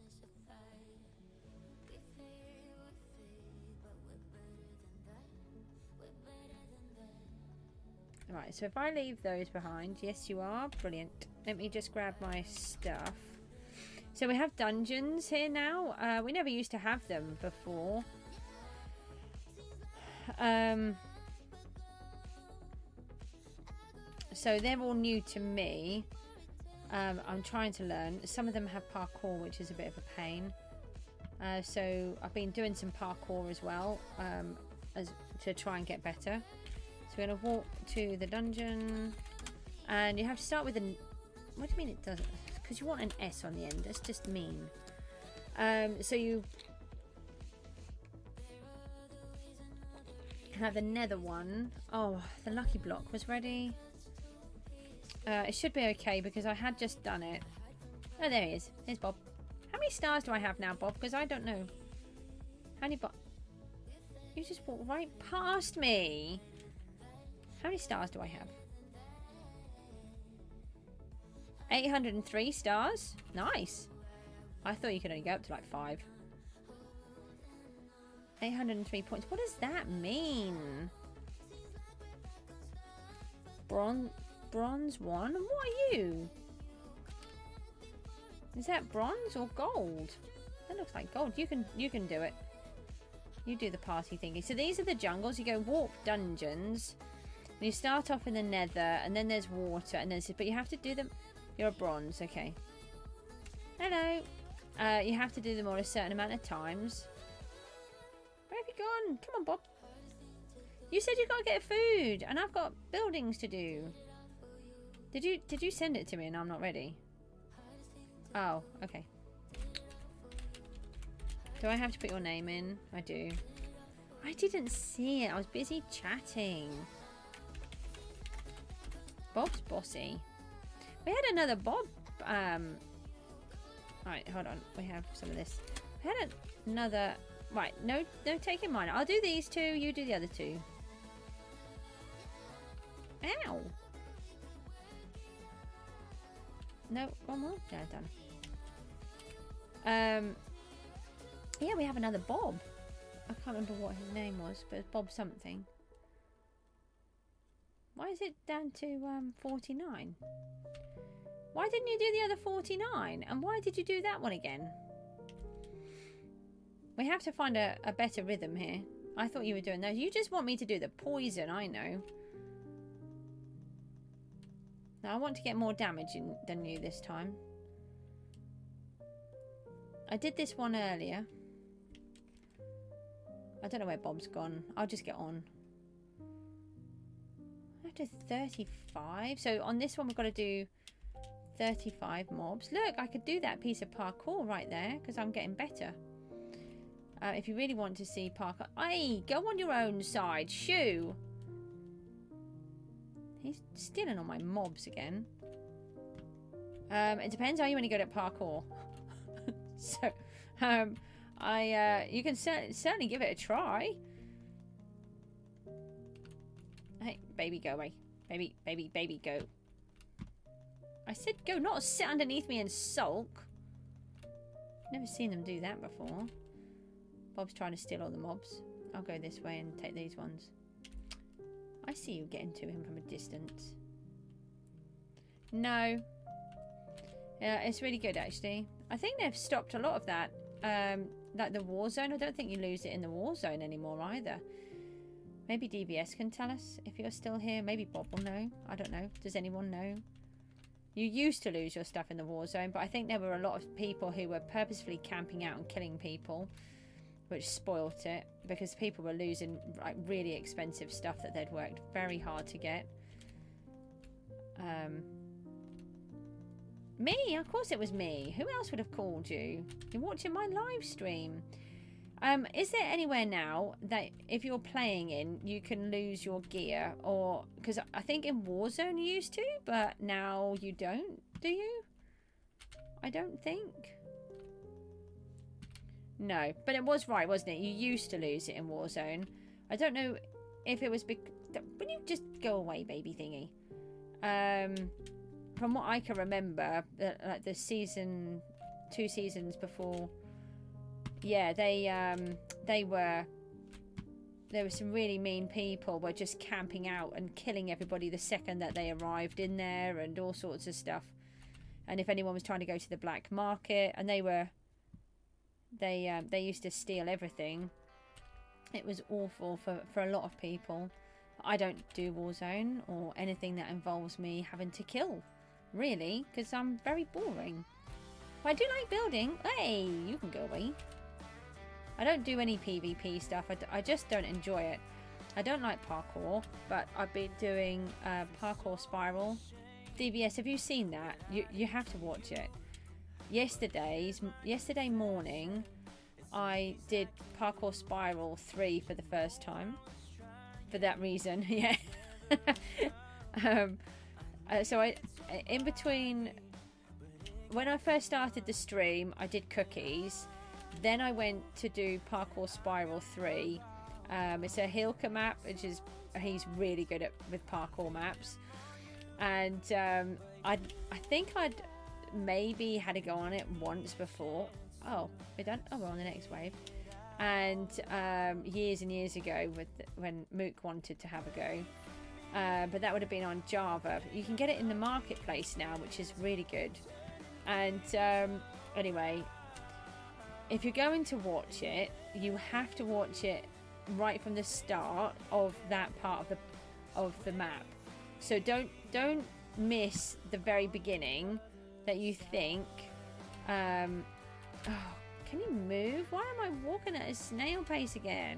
Right, so if I leave those behind, yes you are, brilliant. Let me just grab my stuff. So we have dungeons here now. We never used to have them before. So they're all new to me. I'm trying to learn. Some of them have parkour, which is a bit of a pain. So I've been doing some parkour as well, to try and get better. So we're going to walk to the dungeon, and you have to start with an... What do you mean it doesn't? Because you want an S on the end. That's just mean. So you have the nether one. Oh, the lucky block was ready. It should be okay because I had just done it. Oh, there he is. Here's Bob. How many stars do I have now, Bob? Because I don't know. How many... You just walked right past me. How many stars do I have? 803 stars? Nice. I thought you could only go up to like 5. 803 points. What does that mean? Bronze 1? And what are you? Is that bronze or gold? That looks like gold. You can do it. You do the party thingy. So these are the jungles. You go walk dungeons. And you start off in the nether, and then there's water, and there's... But you have to do them... You're a bronze, okay. Hello. You have to do them all a certain amount of times. Where have you gone? Come on, Bob. You said you got to get food, and I've got buildings to do. Did you send it to me and I'm not ready? Oh, okay. Do I have to put your name in? I do. I didn't see it. I was busy chatting. Bob's bossy. We had another Bob. Alright, hold on. We have some of this. We had another Right, no taking mine. I'll do these two, you do the other two. Ow! No, one more? Yeah, done. Yeah, we have another Bob. I can't remember what his name was, but it's Bob something. Why is it down to 49? Why didn't you do the other 49? And why did you do that one again? We have to find a better rhythm here. I thought you were doing those. You just want me to do the poison, I know. Now, I want to get more damage than you this time. I did this one earlier. I don't know where Bob's gone. I'll just get on. I have to 35. So on this one, we've got to do 35 mobs. Look, I could do that piece of parkour right there because I'm getting better. If you really want to see parkour... Aye, go on your own side. Shoo! He's stealing all my mobs again. It depends. Are you any good at parkour? So, you can certainly give it a try. Hey, baby, go away. Baby, go. I said go, not sit underneath me and sulk. Never seen them do that before. Bob's trying to steal all the mobs. I'll go this way and take these ones. I see you getting to him from a distance. No. Yeah, it's really good, actually. I think they've stopped a lot of that. Like the war zone. I don't think you lose it in the war zone anymore either. Maybe DBS can tell us if you're still here. Maybe Bob will know. I don't know. Does anyone know? You used to lose your stuff in the war zone, but I think there were a lot of people who were purposefully camping out and killing people, which spoilt it because people were losing like really expensive stuff that they'd worked very hard to get. Me? Of course it was me. Who else would have called you? You're watching my live stream. Is there anywhere now that if you're playing in, you can lose your gear? Or because I think in Warzone you used to, but now you don't, do you? I don't think. No, but it was right, wasn't it? You used to lose it in Warzone. I don't know if it was because... Will you just go away, baby thingy? From what I can remember, like the season, 2 seasons before, yeah, there were some really mean people were just camping out and killing everybody the second that they arrived in there and all sorts of stuff. And if anyone was trying to go to the black market, and they used to steal everything. It was awful for a lot of people. I don't do Warzone or anything that involves me having to kill, really, because I'm very boring. But I do like building. Hey, you can go away. I don't do any PvP stuff. I just don't enjoy it. I don't like parkour, but I've been doing parkour spiral. DBS, have you seen that? You have to watch it. Yesterday morning, I did Parkour Spiral 3 for the first time. For that reason, yeah. So in between, when I first started the stream, I did cookies. Then I went to do Parkour Spiral 3. It's a Hilka map, which is he's really good with parkour maps. And I think I'd maybe had a go on it once before. Oh, we're done. Oh, we're on the next wave. And years and years ago, when Mook wanted to have a go, but that would have been on Java. You can get it in the marketplace now, which is really good. And anyway, if you're going to watch it, you have to watch it right from the start of that part of the map. So don't miss the very beginning that you think. Oh, can you move? Why am I walking at a snail pace again?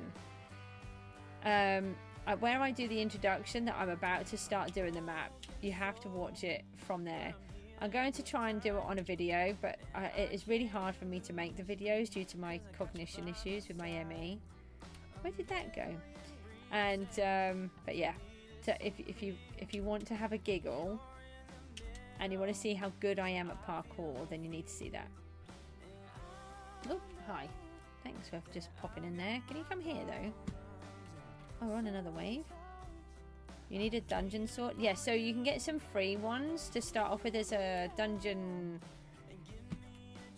Where I do the introduction that I'm about to start doing the map, you have to watch it from there. I'm going to try and do it on a video, but it is really hard for me to make the videos due to my cognition issues with my ME. Where did that go? And but yeah, so if you want to have a giggle and you want to see how good I am at parkour, then you need to see that. Oh, hi. Thanks for just popping in there. Can you come here, though? Oh, we're on another wave. You need a dungeon sword? Yeah, so you can get some free ones to start off with. There's a dungeon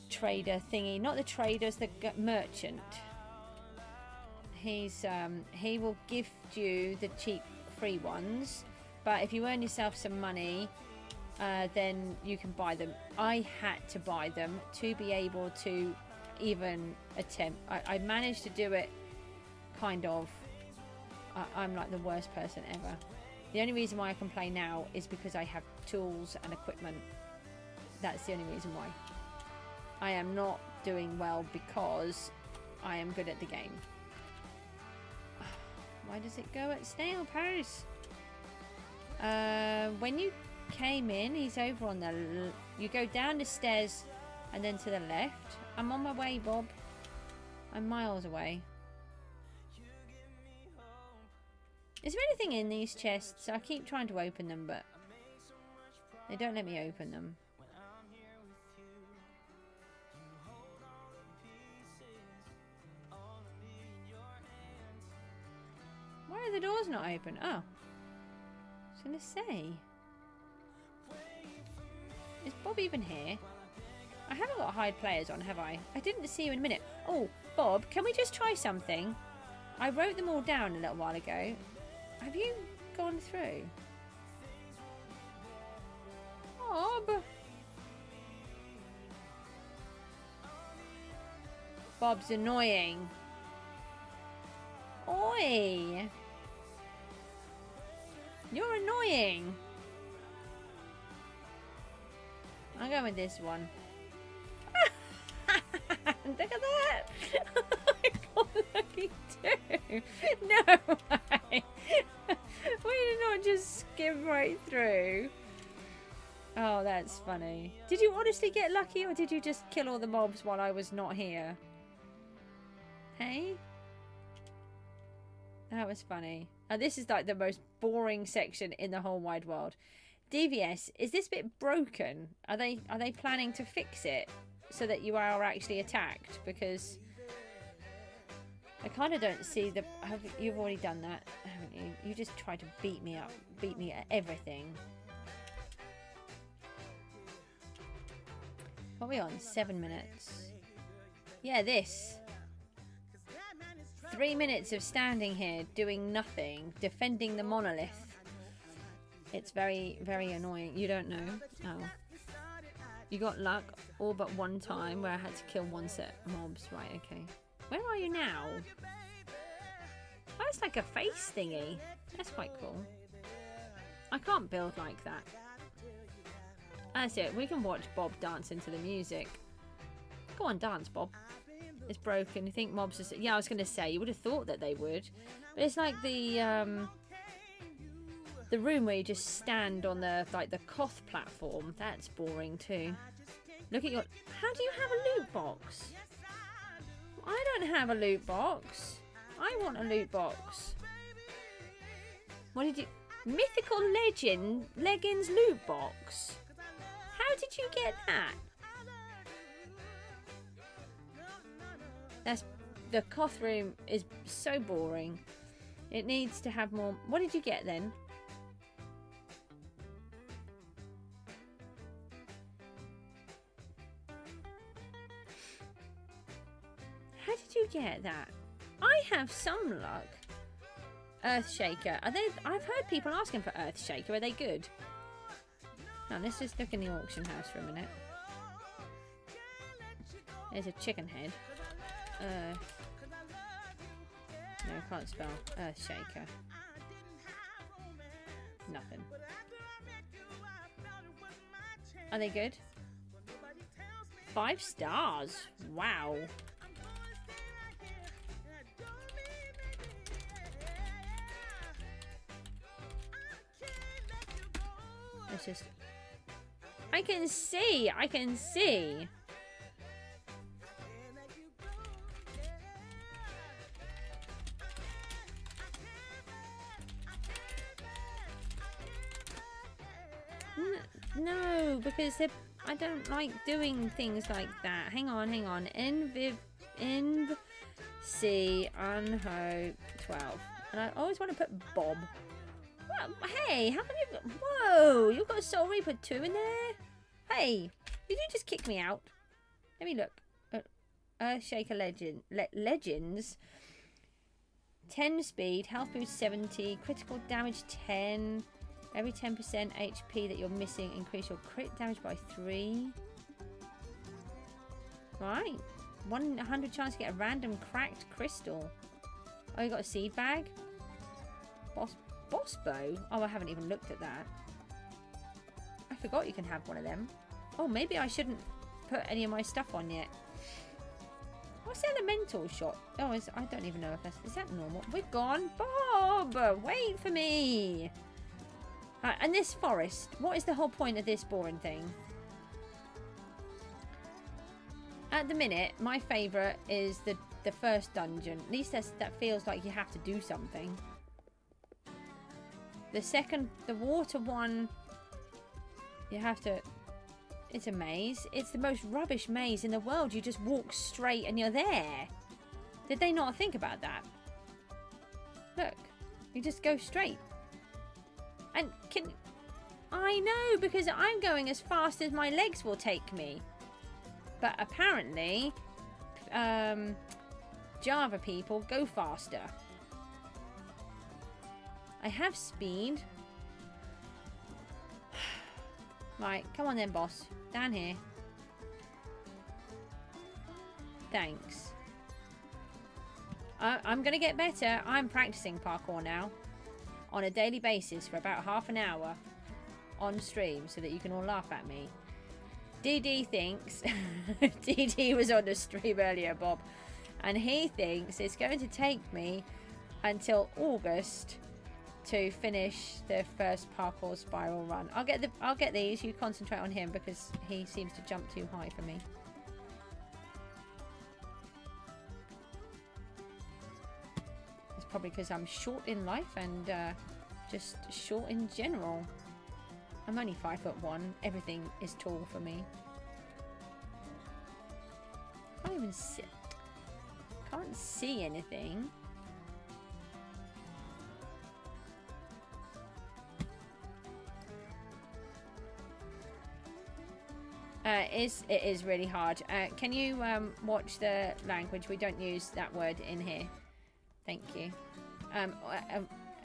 trader thingy. Not the trader, it's the merchant. He will gift you the cheap free ones. But if you earn yourself some money, then you can buy them. I had to buy them to be able to even attempt. I managed to do it, kind of. I'm like the worst person ever. The only reason why I can play now is because I have tools and equipment. That's the only reason why. I am not doing well because I am good at the game. Why does it go at snail pace? When you came in, he's over on the... You go down the stairs and then to the left. I'm on my way, Bob. I'm miles away. Is there anything in these chests? I keep trying to open them, but they don't let me open them. Why are the doors not open? Oh. I was going to say. Is Bob even here? I haven't got hide players on, have I? I didn't see you in a minute. Oh, Bob, can we just try something? I wrote them all down a little while ago. Have you gone through? Bob. Bob's annoying. Oi. You're annoying. I'll go with this one. Look at that. I got lucky too. No way. We did not just skim right through. Oh, that's funny. Did you honestly get lucky, or did you just kill all the mobs while I was not here? Hey? That was funny. This is like the most boring section in the whole wide world. DVS, is this bit broken? Are they planning to fix it so that you are actually attacked? Because I kind of don't see the... You've already done that, haven't you? You just tried to beat me up. Beat me at everything. What are we on? 7 minutes. Yeah, this. 3 minutes of standing here, doing nothing, defending the monolith. It's very, very annoying. You don't know. Oh. You got luck all but one time where I had to kill one set of mobs. Right, okay. Where are you now? Oh, it's like a face thingy. That's quite cool. I can't build like that. That's it. We can watch Bob dance into the music. Go on, dance, Bob. It's broken. You think mobs are... Yeah, I was going to say, you would have thought that they would. But it's like the room where you just stand on the, like, the Koth platform. That's boring too. Look at your... How do you have a loot box? I don't have a loot box. I want a loot box. What did you... Mythical Leggings loot box? How did you get that? That's... The Koth room is so boring. It needs to have more... What did you get then? How did you get that? I have some luck. Earthshaker. Are they... I've heard people asking for Earthshaker. Are they good? Now, let's just look in the auction house for a minute. There's a chicken head. No, I can't spell. Earthshaker. Nothing. Are they good? 5 stars. Wow. It's just... I can see! I can see! No, because I don't like doing things like that. Hang on, hang on. C, unho, 12. And I always want to put Bob. Well, hey, how come you've got... Whoa, you've got a Soul Reaper 2 in there? Hey, did you just kick me out? Let me look. Earthshaker Legends. 10 speed, health boost 70, critical damage 10. Every 10% HP that you're missing, increase your crit damage by 3. Right. 100 chance to get a random cracked crystal. Oh, you got a seed bag? Boss bow? Oh, I haven't even looked at that. I forgot you can have one of them. Oh, maybe I shouldn't put any of my stuff on yet. What's the elemental shot? Oh, I don't even know if that's... Is that normal? We're gone. Bob! Wait for me! And this forest. What is the whole point of this boring thing? At the minute, my favourite is the first dungeon. At least that feels like you have to do something. The second... The water one... You have to... It's a maze. It's the most rubbish maze in the world. You just walk straight and you're there. Did they not think about that? Look. You just go straight. And can... I know, because I'm going as fast as my legs will take me. But apparently, Java people go faster. I have speed. Right, come on then, boss. Down here. Thanks. I'm going to get better. I'm practicing parkour now. On a daily basis for about half an hour. On stream, so that you can all laugh at me. DD thinks... DD was on the stream earlier, Bob. And he thinks it's going to take me until August to finish the first parkour spiral run. I'll get these. You concentrate on him because he seems to jump too high for me. It's probably because I'm short in life and just short in general. I'm only 5'1". Everything is tall for me. Can't even see. Can't see anything. It is really hard. Can you watch the language? We don't use that word in here. Thank you.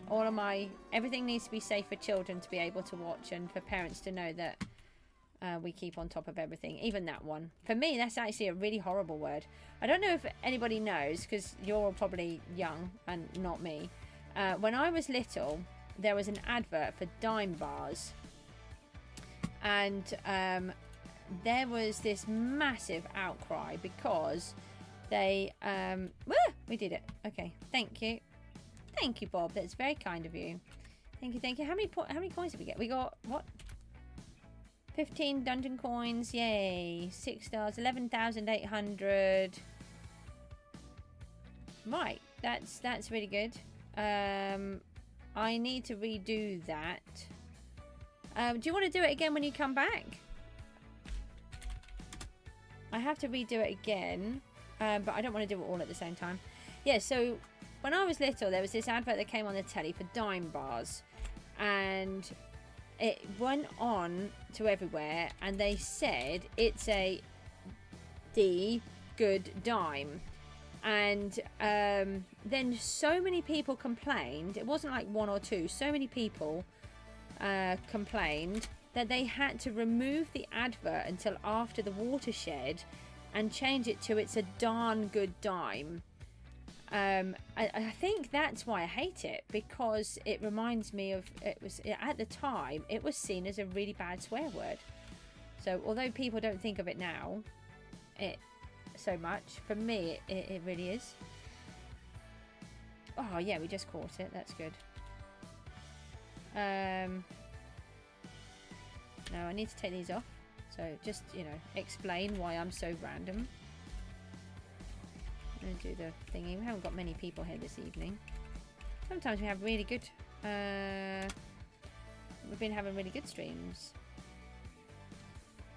All of everything needs to be safe for children to be able to watch, and for parents to know that we keep on top of everything, even that one. For me, that's actually a really horrible word. I don't know if anybody knows, because you're all probably young and not me. When I was little, there was an advert for dime bars, and there was this massive outcry because they we did it. Okay, thank you. Thank you, Bob. That's very kind of you. Thank you, thank you. How many coins did we get? We got, what? 15 dungeon coins. Yay. 6 stars. 11,800. Right. That's really good. I need to redo that. Do you want to do it again when you come back? I have to redo it again. But I don't want to do it all at the same time. Yeah, so... When I was little, there was this advert that came on the telly for dime bars, and it went on to everywhere, and they said it's the good dime. And then so many people complained. It wasn't like one or two. So many people complained that they had to remove the advert until after the watershed and change it to it's a darn good dime. I think that's why I hate it, because it reminds me of, at the time it was seen as a really bad swear word. So although people don't think of it now so much, for me it really is. Oh yeah, we just caught it. That's good. No, I need to take these off. So just, explain why I'm so random. Do the thingy. We haven't got many people here this evening. Sometimes we have really good we've been having really good streams.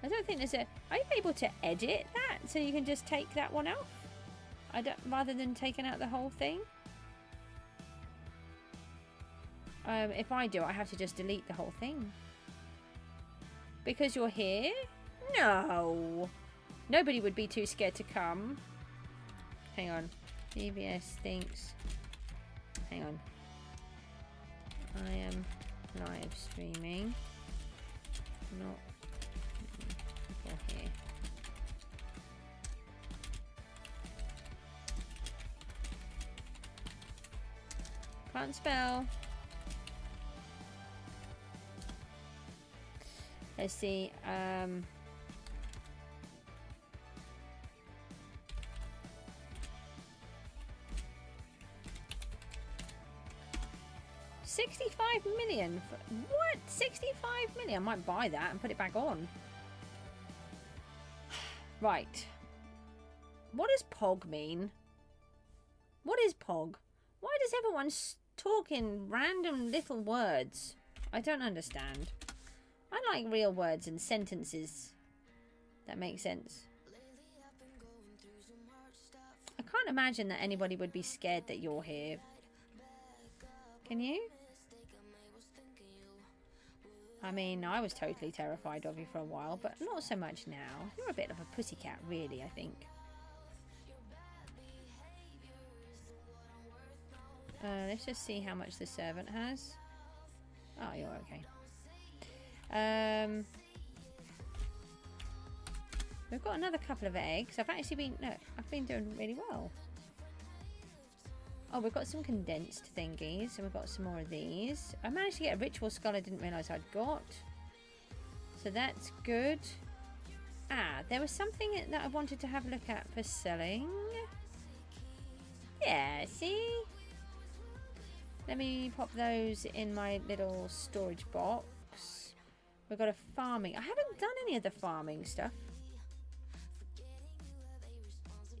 I don't think there's are you able to edit that so you can just take that one off? I don't, rather than taking out the whole thing. If I do, I have to just delete the whole thing. Because you're here? No. Nobody would be too scared to come. Hang on. DBS thinks. Hang on. I am live streaming. Not for here. Can't spell. Let's see. 65 million? What? 65 million? I might buy that and put it back on. Right. What does POG mean? What is POG? Why does everyone talk in random little words? I don't understand. I like real words and sentences that make sense. I can't imagine that anybody would be scared that you're here. Can you? I mean, I was totally terrified of you for a while, but not so much now. You're a bit of a pussycat, really, I think. Let's just see how much the servant has. Oh, you're okay. We've got another couple of eggs. I've been doing really well. Oh, we've got some condensed thingies, and we've got some more of these. I managed to get a ritual skull I didn't realise I'd got. So that's good. Ah, there was something that I wanted to have a look at for selling. Yeah, see? Let me pop those in my little storage box. We've got a farming. I haven't done any of the farming stuff.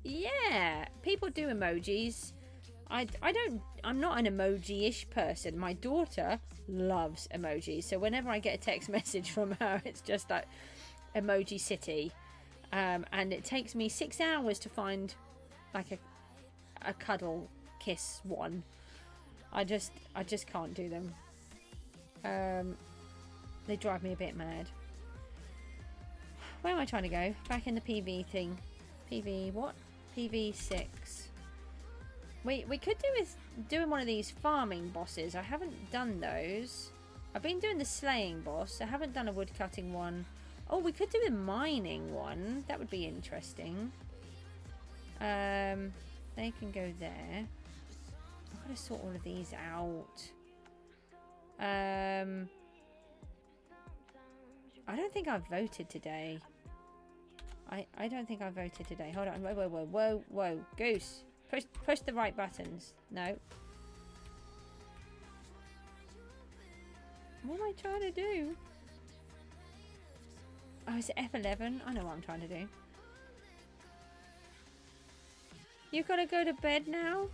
Yeah, people do emojis. I'm not an emoji-ish person. My daughter loves emojis. So whenever I get a text message from her, it's just like emoji city. And it takes me 6 hours to find like a cuddle kiss one. I just can't do them. They drive me a bit mad. Where am I trying to go? Back in the PV thing. PV what? PV6. We could do with doing one of these farming bosses. I haven't done those. I've been doing the slaying boss. I haven't done a wood cutting one. Oh, we could do a mining one. That would be interesting. They can go there. I've got to sort all of these out. I don't think I've voted today. I don't think I voted today. Hold on. Whoa. Goose. Push the right buttons. No. What am I trying to do? Oh, is it F11? I know what I'm trying to do. You've got to go to bed now?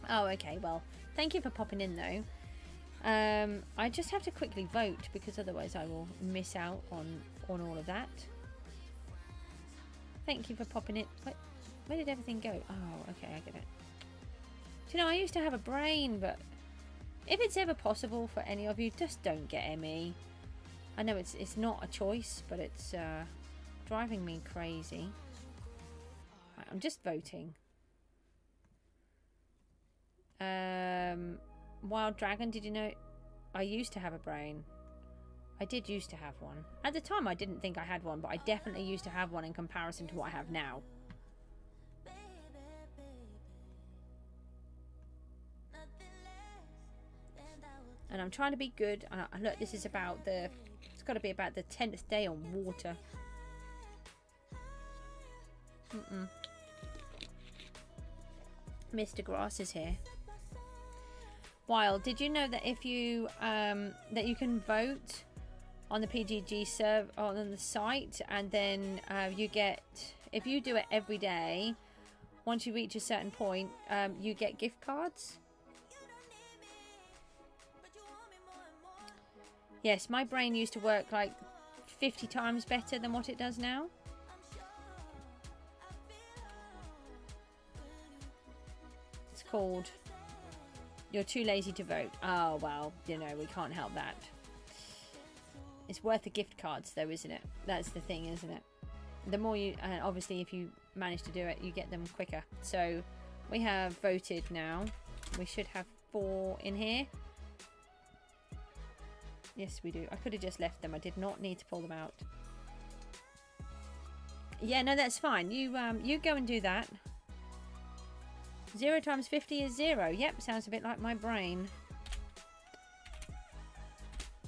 Oh, okay. Well, thank you for popping in, though. I just have to quickly vote because otherwise I will miss out on all of that. Thank you for popping in. Where did everything go? Oh, okay, I get it. Do you know, I used to have a brain, but if it's ever possible for any of you, just don't get ME. I know it's not a choice, but it's driving me crazy. Right, I'm just voting. Wild Dragon, did you know? I used to have a brain. I did used to have one. At the time, I didn't think I had one, but I definitely used to have one in comparison to what I have now. And I'm trying to be good. And look, this is about the... It's got to be about the 10th day on water. Mr. Grass is here. Wild, did you know that if you that you can vote on the PGG server on the site, and then you get, if you do it every day, once you reach a certain point, you get gift cards. Yes, my brain used to work like 50 times better than what it does now. called "You're Too Lazy to Vote." Oh, well, you know, we can't help that. It's worth the gift cards, though, isn't it? That's the thing, isn't it? The more you... obviously, if you manage to do it, you get them quicker. So, we have voted now. We should have 4 in here. Yes, we do. I could have just left them. I did not need to pull them out. Yeah, no, that's fine. You go and do that. 0 times 50 is 0. Yep, sounds a bit like my brain.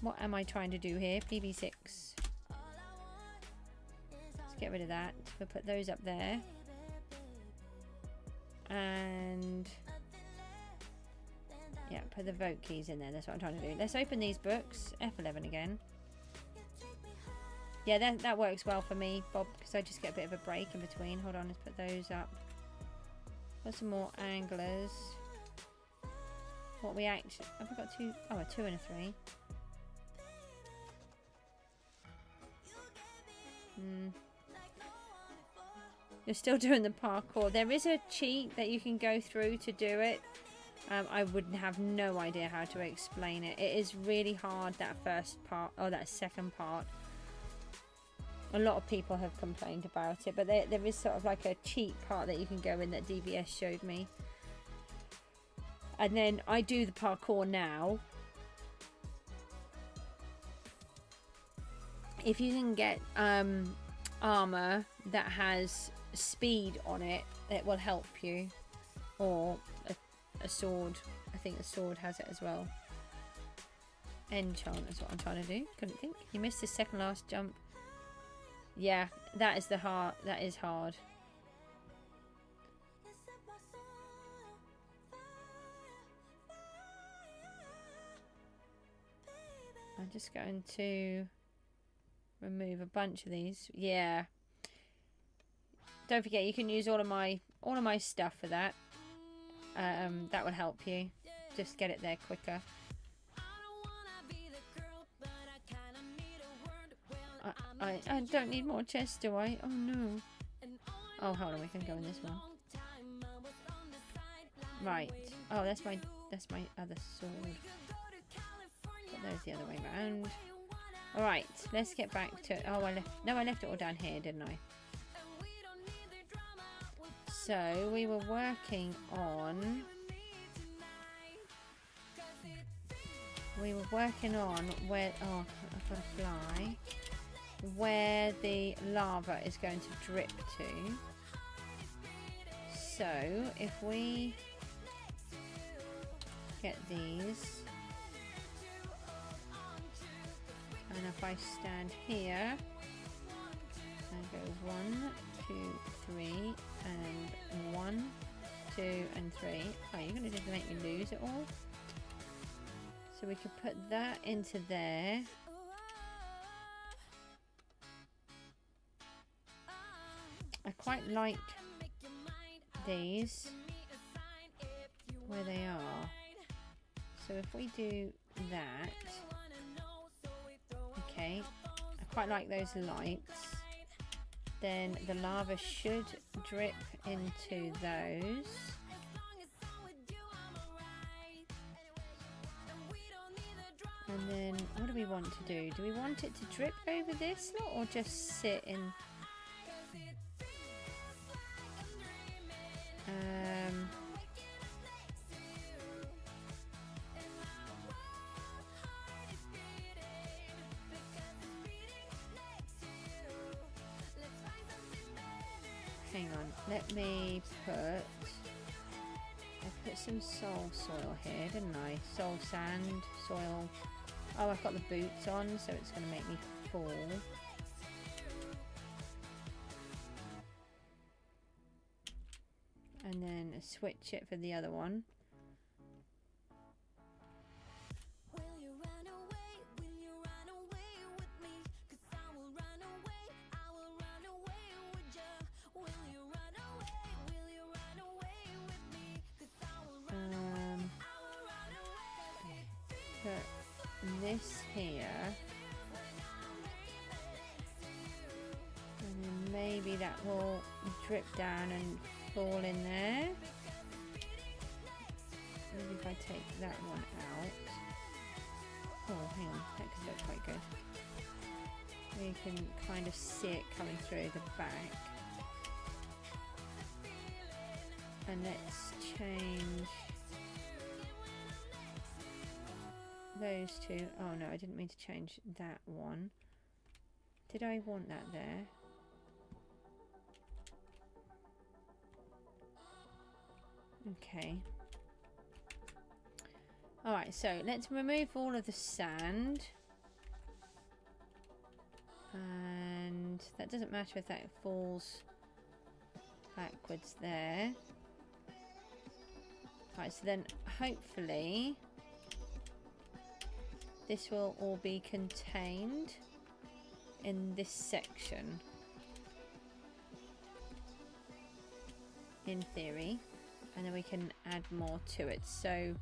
What am I trying to do here? PB6. Let's get rid of that. We'll put those up there. And... yeah, put the vote keys in there. That's what I'm trying to do. Let's open these books. F11 again. Yeah, that works well for me, Bob, because I just get a bit of a break in between. Hold on, let's put those up. Got some more anglers. What we actually... have we got 2? Oh, a 2 and a 3. You're still doing the parkour. There is a cheat that you can go through to do it. I would have no idea how to explain it. It is really hard, that first part, or that second part. A lot of people have complained about it, but there is sort of like a cheat part that you can go in that DVS showed me. And then I do the parkour now. If you can get armor that has speed on it, it will help you. Or a sword. I think the sword has it as well. Enchant is what I'm trying to do. Couldn't think. You missed the second last jump. Yeah, that is hard. That is hard. I'm just going to remove a bunch of these. Yeah. Don't forget, you can use all of my stuff for that. That would help you. Just get it there quicker. I don't need more chests, do I? Oh no. Oh, hold on, we can go in this one. Right. Oh, that's my other sword. Put those the other way around. Alright, let's get back to... oh, I left it all down here, didn't I? So, we were working on... where... oh, I've got to fly. Where the lava is going to drip to. So, if we get these... and if I stand here and go 1, 2, 3, and 1, 2, and 3. Oh, you're going to just make me lose it all? So we could put that into there. I quite like these where they are. So if we do that... okay, I quite like those lights. Then the lava should drip into those. And then what do we want to do? Do we want it to drip over this lot or just sit in? Hang on, let me put... I put some soul soil here, didn't I? Soul sand, soil... oh, I've got the boots on, so it's going to make me fall. And then switch it for the other one. Put this here. And then maybe that will drip down and fall in there. maybe if I take that one out. Oh, hang on, that could look quite good. We can kind of see it coming through the back. And let's change those two. Oh no, I didn't mean to change that one. Did I want that there? Okay. Alright, so let's remove all of the sand. And that doesn't matter if that falls backwards there. Right, so then hopefully this will all be contained in this section, in theory, and then we can add more to it. So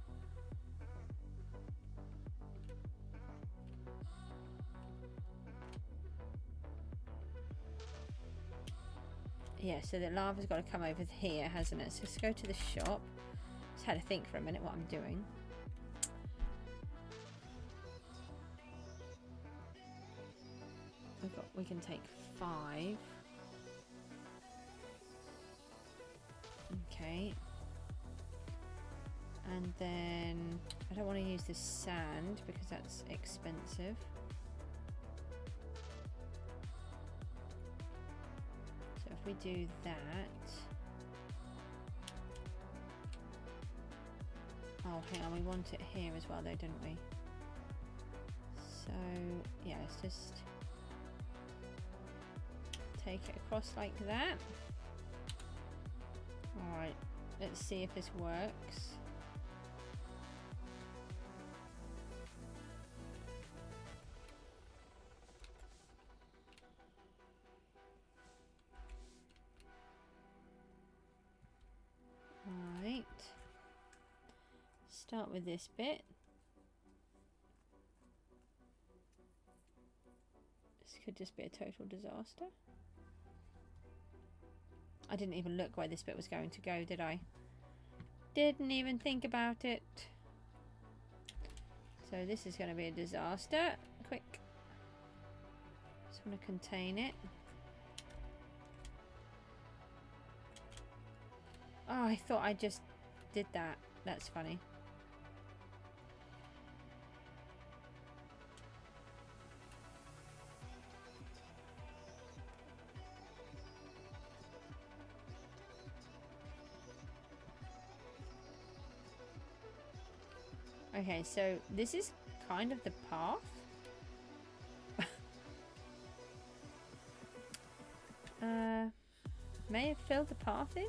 yeah, so the lava's got to come over here, hasn't it? So let's go to the shop. Just had to think for a minute what I'm doing. We can take 5. Okay. And then I don't want to use this sand because that's expensive. So if we do that. Oh, hang on, we want it here as well though, don't we? So yeah, let's just take it across like that. Alright, let's see if this works. Alright, start with this bit. This could just be a total disaster. I didn't even look where this bit was going to go, did I? Didn't even think about it. So this is going to be a disaster. Quick. Just want to contain it. Oh, I thought I just did that. That's funny. Okay, so this is kind of the path. May have filled the path in?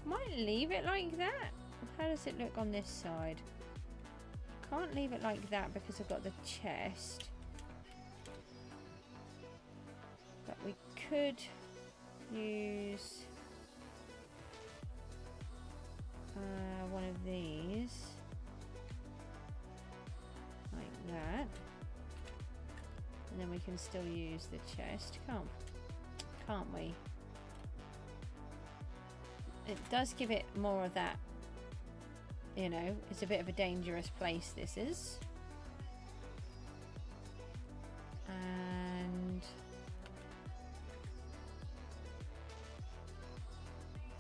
Might leave it like that. How does it look on this side? Can't leave it like that because I've got the chest. But we could use one of these like that, and then we can still use the chest, can't we? It does give it more of that, you know, it's a bit of a dangerous place this is. And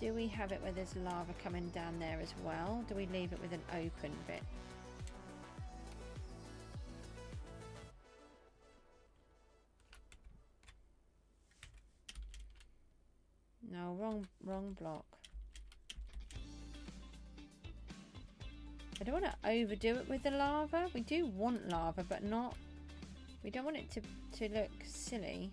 do we have it where there's lava coming down there as well? Do we leave it with an open bit? No, wrong block. I don't want to overdo it with the lava. We do want lava, but not... We don't want it to look silly.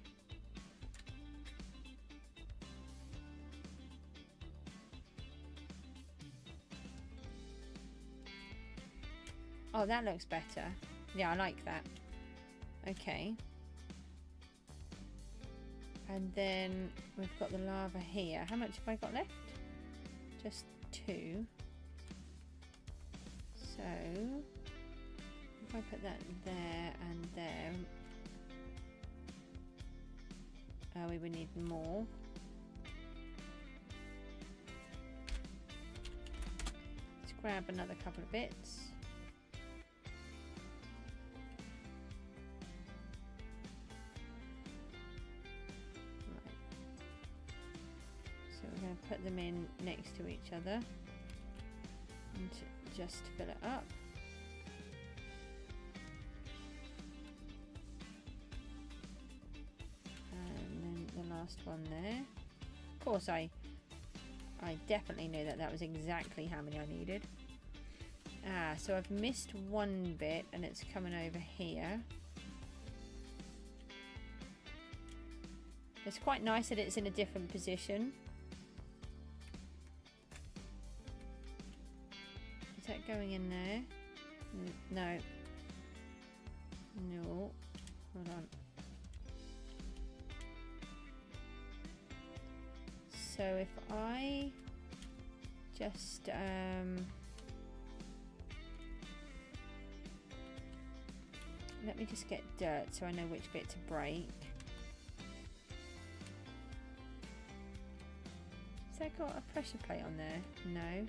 Oh, that looks better. Yeah, I like that. Okay. And then we've got the lava here. How much have I got left? Just 2. So if I put that there and there. We would need more. Let's grab another couple of bits. Right. So we're going to put them in next to each other and just fill it up. Last one there. Of course, I definitely knew that was exactly how many I needed. So I've missed one bit and it's coming over here. It's quite nice that it's in a different position. Is that going in there? No. No. Hold on. So if I just let me just get dirt so I know which bit to break. Has that got a pressure plate on there? No.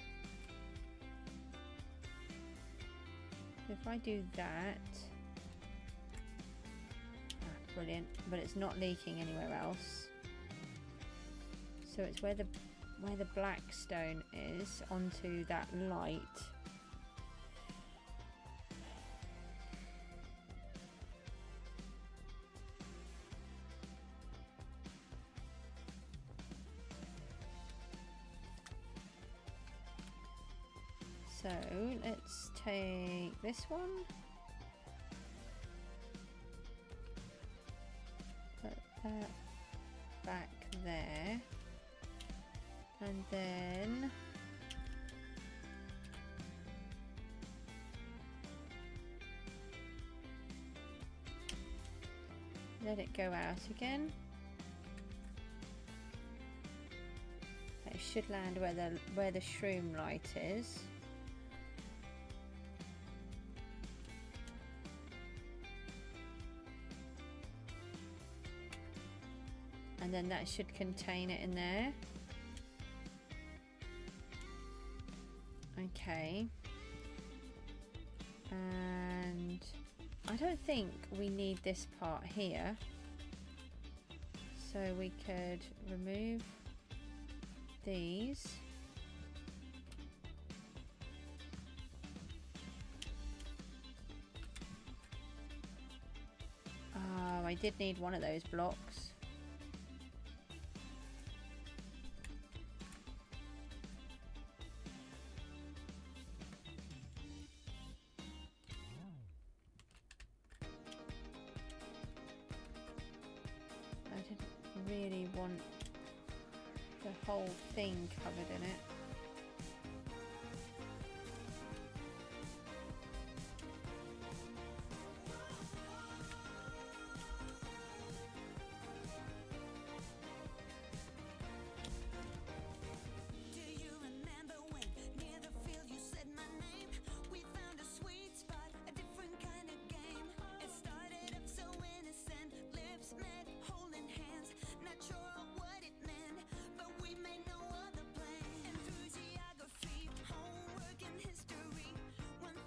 If I do that, brilliant, but it's not leaking anywhere else. So it's where the black stone is onto that light. So let's take this one. Put that back there. And then let it go out again. It should land where the shroom light is. And then that should contain it in there. Okay, and I don't think we need this part here, so we could remove these. Oh, I did need one of those blocks. Really want the whole thing covered in it.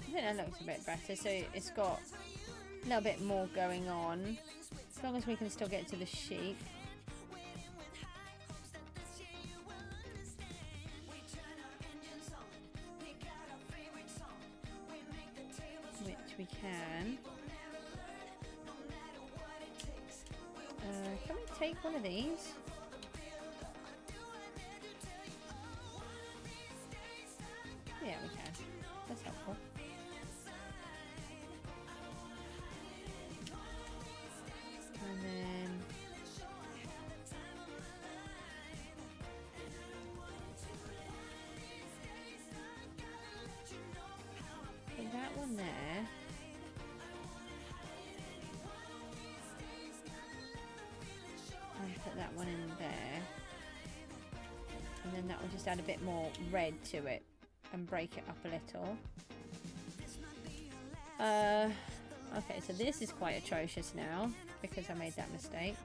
I think that looks a bit better, so it's got a little bit more going on, as long as we can still get to the sheep. Which we can. Can we take one of these? Yeah, we can. That's helpful. And then put that one there. And put that one in there. And then that will just add a bit more red to it and break it up a little. Okay, so this is quite atrocious now because I made that mistake.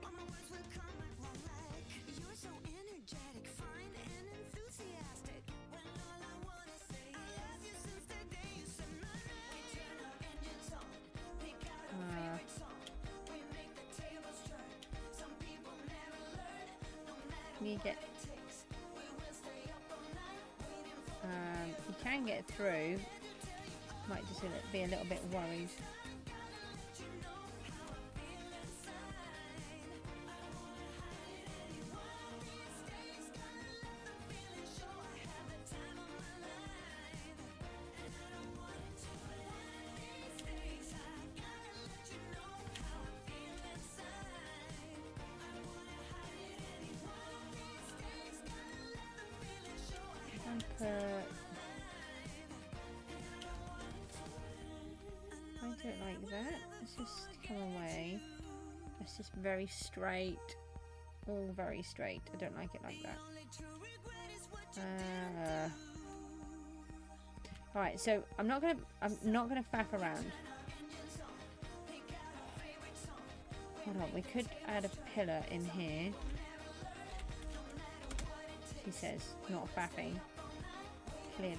You get you can get through. Might just be a little bit worried. I do it like that. Let's just come away. It's just very straight. All very straight. I don't like it like that. Alright, so I'm not gonna faff around. Hold on, we could add a pillar in here. She says, not faffing. Clearly.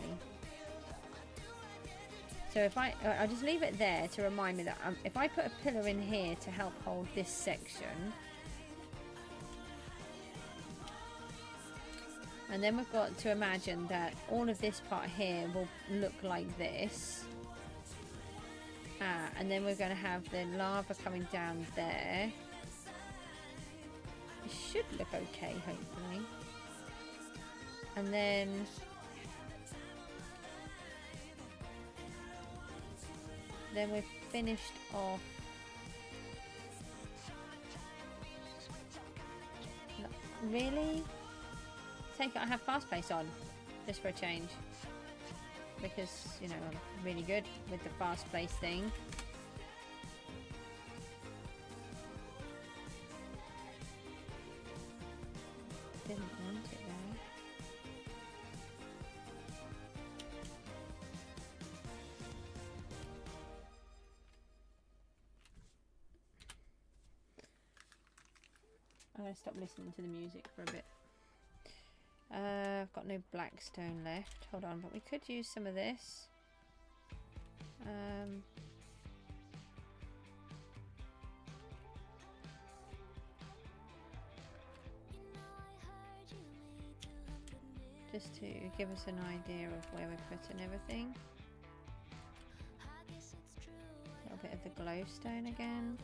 So if I'll just leave it there to remind me that if I put a pillar in here to help hold this section, and then we've got to imagine that all of this part here will look like this, and then we're going to have the lava coming down there. It should look okay, hopefully. And then we've finished off. Really? Take it, I have fast pace on, just for a change. Because, you know, I'm really good with the fast pace thing. Didn't want it there. I'm going to stop listening to the music for a bit. I've got no black stone left. Hold on, but we could use some of this. Just to give us an idea of where we're putting everything. A little bit of the glowstone again.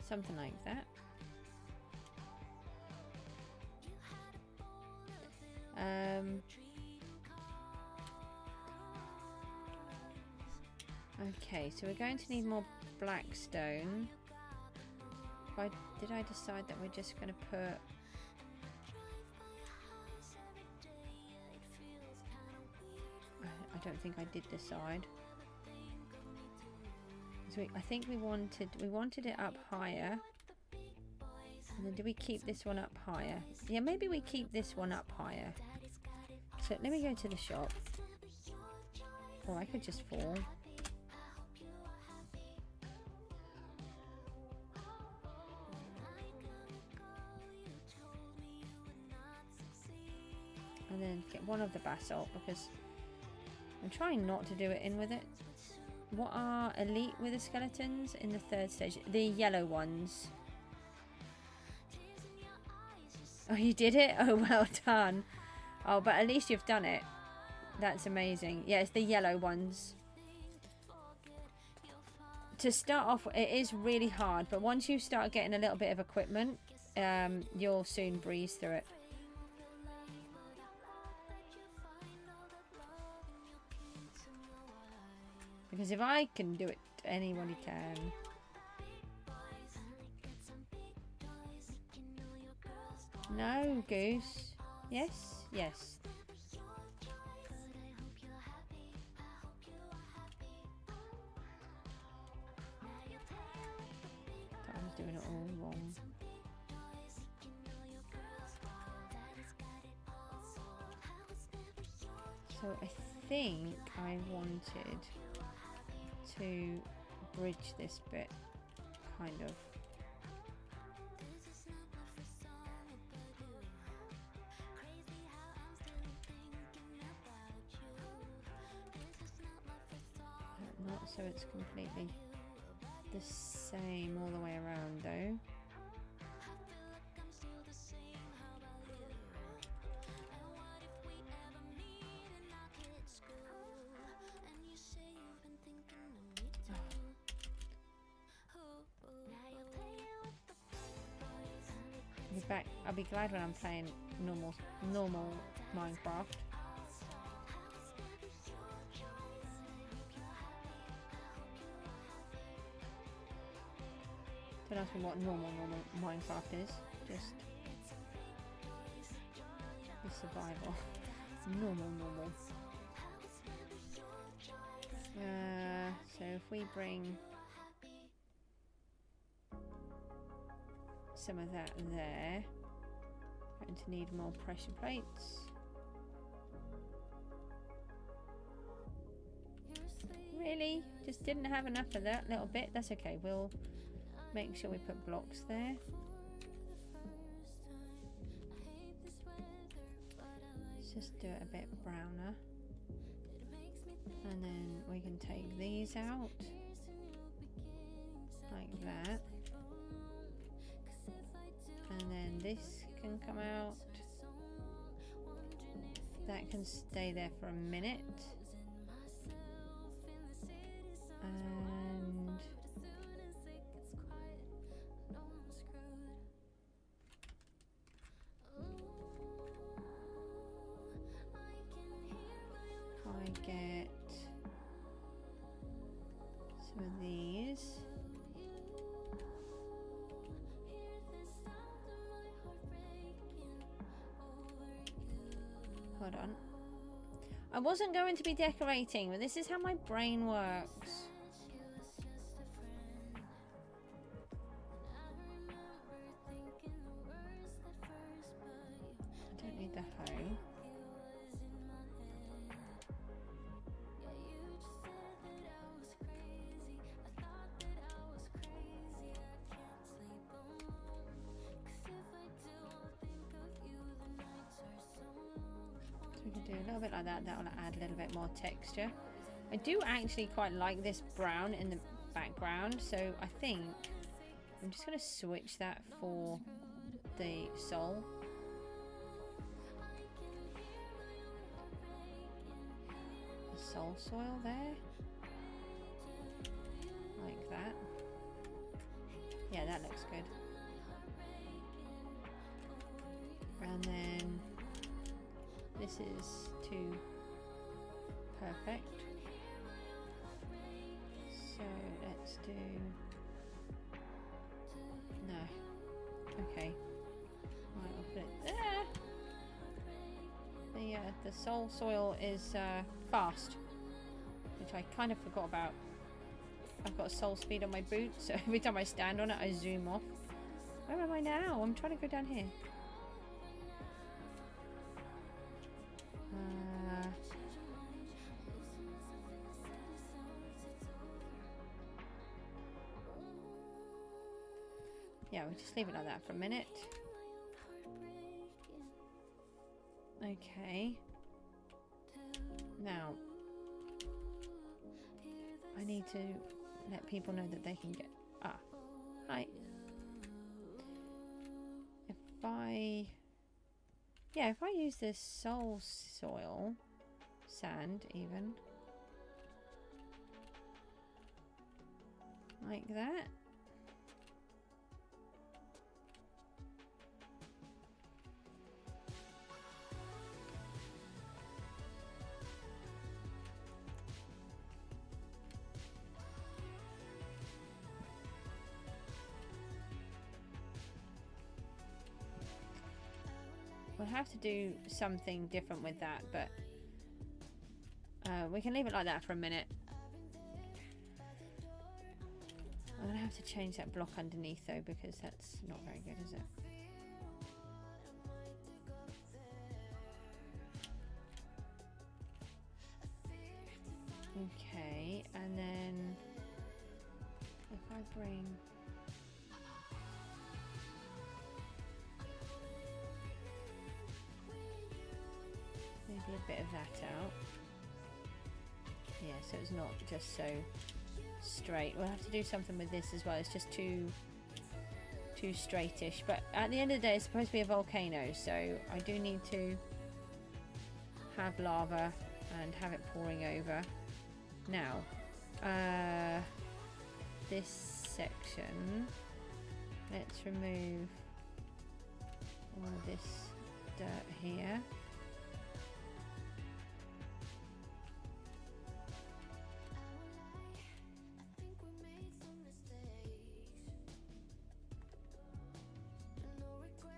Something like that. Okay, so we're going to need more black stone. Did I decide that we're just going to put... I don't think I did decide. So I think we wanted it up higher. And then do we keep this one up higher? Yeah, maybe we keep this one up higher. So let me go to the shop. Oh, I could just fall. And then get one of the basalt because I'm trying not to do it in with it. What are elite wither skeletons in the third stage? The yellow ones. Oh, you did it? Oh, well done. Oh, but at least you've done it. That's amazing. Yeah, it's the yellow ones. To start off, it is really hard, but once you start getting a little bit of equipment, you'll soon breeze through it. Because if I can do it, anybody can. No, Goose. Yes? Yes. I was doing it all So I think I wanted to bridge this bit, kind of. Not so it's completely the same all the way around though. I'll be glad when I'm playing normal Minecraft. Don't ask me what normal Minecraft is. Just the survival. Normal. So if we bring some of that there, going to need more pressure plates. Really? Just didn't have enough of that little bit? That's okay. We'll make sure we put blocks there. Let's just do it a bit browner. And then we can take these out. Like that. And then this can come out. That can stay there for a minute. And I get some of these. Hold on. I wasn't going to be decorating, but this is how my brain works. I don't need the hoe. We can do a little bit like that. That will add a little bit more texture. I do actually quite like this brown in the background, so I think I'm just going to switch that for the soul. The soul soil there. Like that. Yeah, that looks good. And then this is too perfect. So let's do no. Okay. Right, I'll put it there. The soul soil is fast, which I kind of forgot about. I've got soul speed on my boot, so every time I stand on it, I zoom off. Where am I now? I'm trying to go down here. Yeah, we'll just leave it like that for a minute. Okay. Now, I need to let people know that they can get... Ah, hi. If I use this soul soil, sand even, like that. We'll have to do something different with that, but we can leave it like that for a minute. I'm going to have to change that block underneath though, because that's not very good, is it? Okay, and then if I bring maybe a bit of that out. Yeah, so it's not just so straight. We'll have to do something with this as well. It's just too straightish. But at the end of the day, it's supposed to be a volcano, so I do need to have lava and have it pouring over. Now, this section, let's remove all of this dirt here.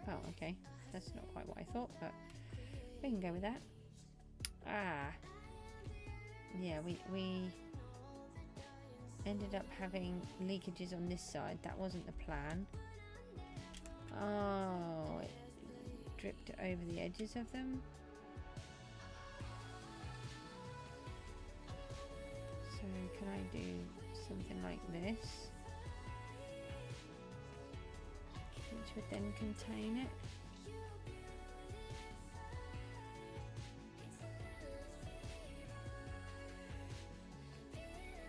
Oh, okay. That's not quite what I thought, but we can go with that. Ah. Yeah, we ended up having leakages on this side. That wasn't the plan. Oh, it dripped over the edges of them. So can I do something like this? Which would then contain it.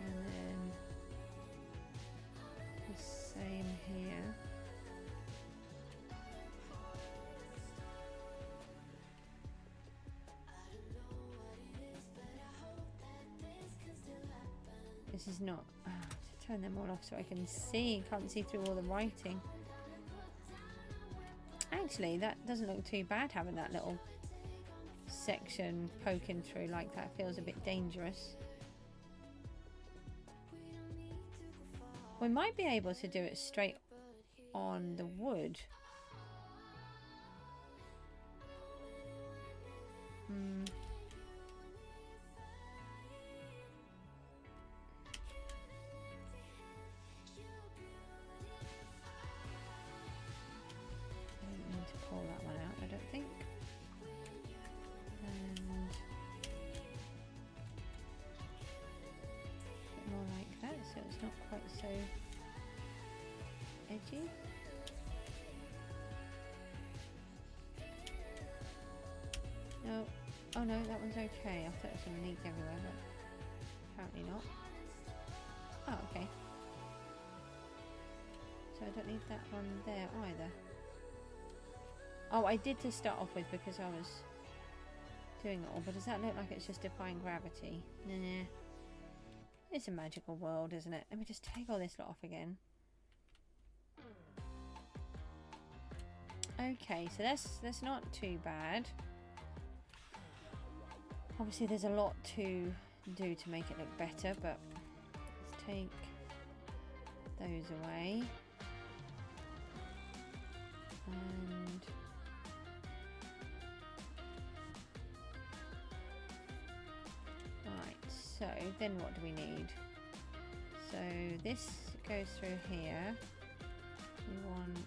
And then the same here. This is not... to turn them all off so I can see. Can't see through all the writing. Actually, that doesn't look too bad, having that little section poking through like that. Feels a bit dangerous. We might be able to do it straight on the wood. Pull that one out, I don't think. And a bit more like that, so it's not quite so edgy. No, oh no, that one's okay. I thought it was going to leak everywhere, but apparently not. Oh, okay. So I don't need that one there either. Oh, I did to start off with because I was doing it all, but does that look like it's just defying gravity? Nah. It's a magical world, isn't it? Let me just take all this lot off again. Okay, so that's not too bad. Obviously there's a lot to do to make it look better, but let's take those away. And right, so then what do we need? So this goes through here. We want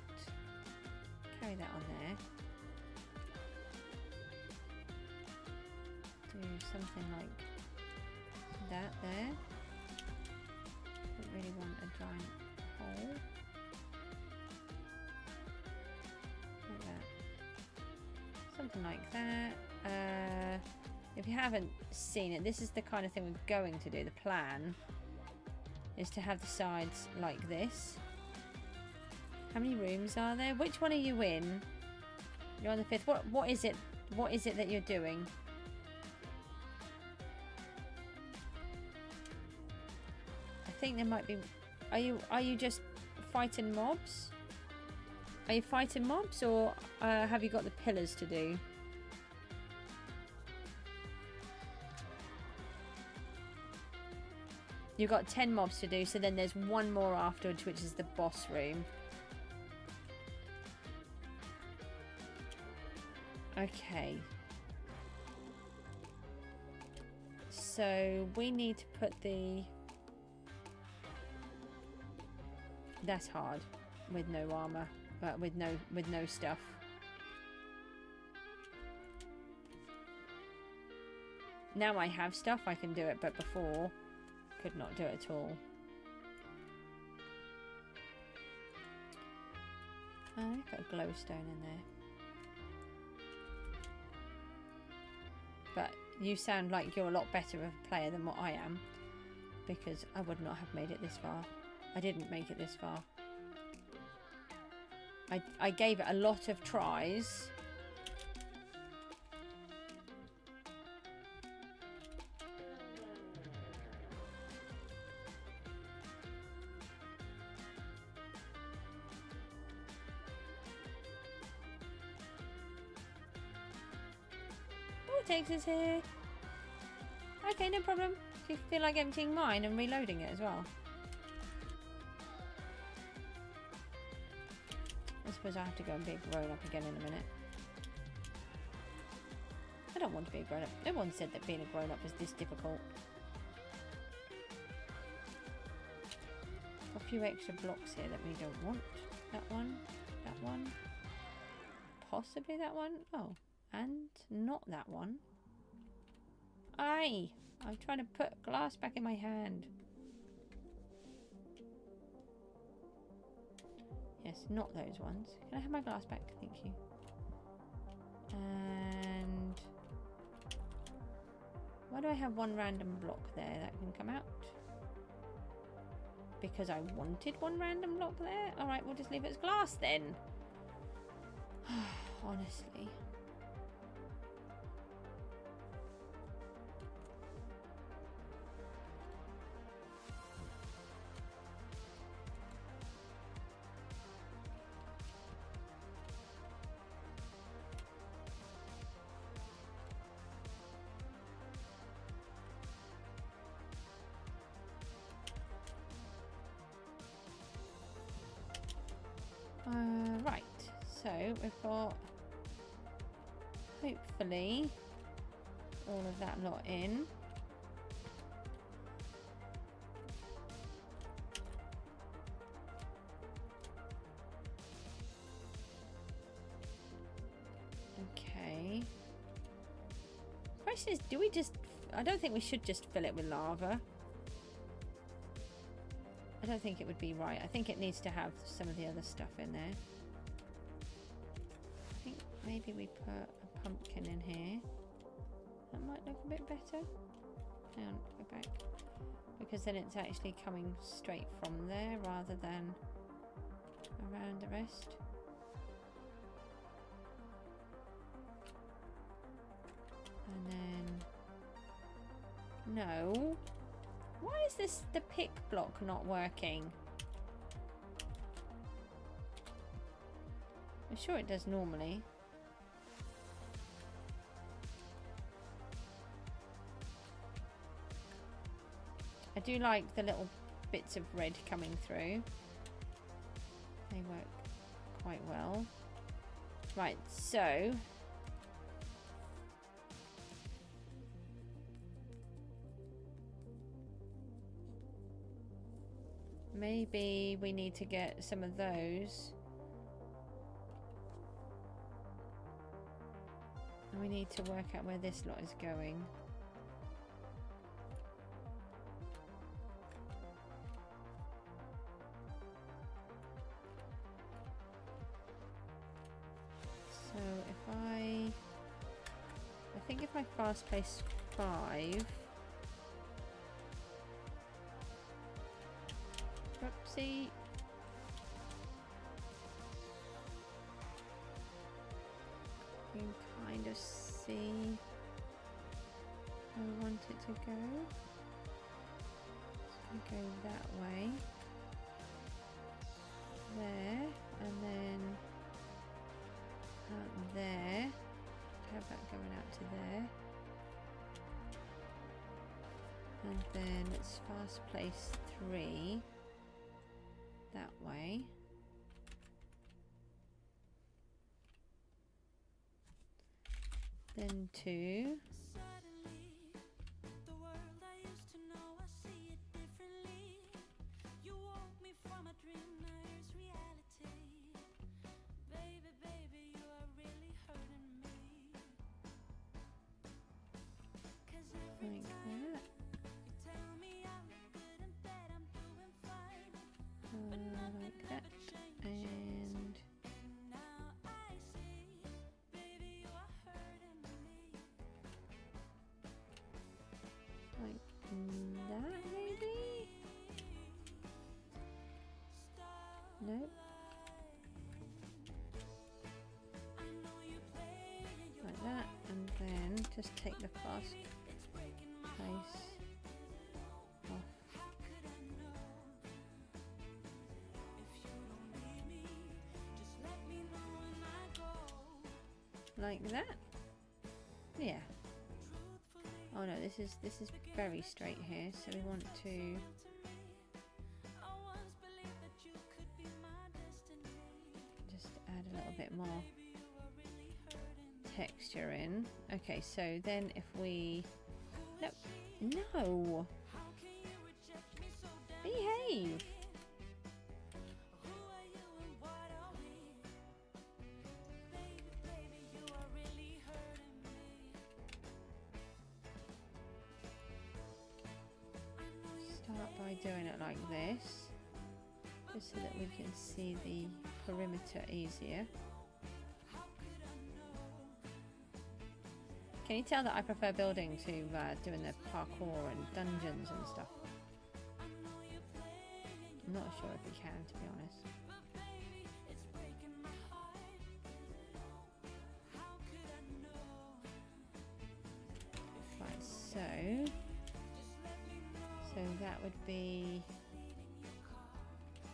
carry that on there. Do something like that there. Don't really want a giant hole. Like that. Something like that. If you haven't seen it, this is the kind of thing we're going to do. The plan is to have the sides like this. How many rooms are there? Which one are you in? You're on the 5th. What is it? What is it that you're doing? I think there might be... Are you just fighting mobs? Are you fighting mobs, or have you got the pillars to do? You've got 10 mobs to do, so then there's one more afterwards, which is the boss room. Okay. So we need to put the... That's hard with no armor, but with no stuff. Now I have stuff, I can do it, but before, could not do it at all. I've got a glowstone in there. But you sound like you're a lot better of a player than what I am, because I would not have made it this far. I didn't make it this far. I gave it a lot of tries. Takes us here. Okay, no problem. Do you feel like emptying mine and reloading it as well? I suppose I have to go and be a grown-up again in a minute. I don't want to be a grown-up. No one said that being a grown-up was this difficult. A few extra blocks here that we don't want. That one. That one. Possibly that one. Oh. And not that one. Aye! I'm trying to put glass back in my hand. Yes, not those ones. Can I have my glass back? Thank you. And why do I have one random block there that can come out? Because I wanted one random block there? Alright, we'll just leave it as glass then. Honestly. Right, so we've got hopefully all of that lot in. Okay. Question is, do we just... I don't think we should just fill it with lava. I don't think it would be right. I think it needs to have some of the other stuff in there. I think maybe we put a pumpkin in here. That might look a bit better. Hang on, go back. Because then it's actually coming straight from there rather than around the rest. And then... No. Why is this, the pick block not working? I'm sure it does normally. I do like the little bits of red coming through. They work quite well. Right, so... maybe we need to get some of those. And we need to work out where this lot is going. So if I think if I fast place 5. Oopsie. You can kind of see how I want it to go. So go that way. There. And then out there. Have that going out to there. And then let's fast place 3. That way. Then 2. that maybe? Nope. Like that, and then just take the fast place off. Like that? Yeah. Oh no, this is very straight here, so we want to just add a little bit more texture in. Okay, so then if we no, behave. Start by doing it like this, just so that we can see the perimeter easier. Can you tell that I prefer building to doing the parkour and dungeons and stuff? I'm not sure if we can, to be honest. Right, so that would be,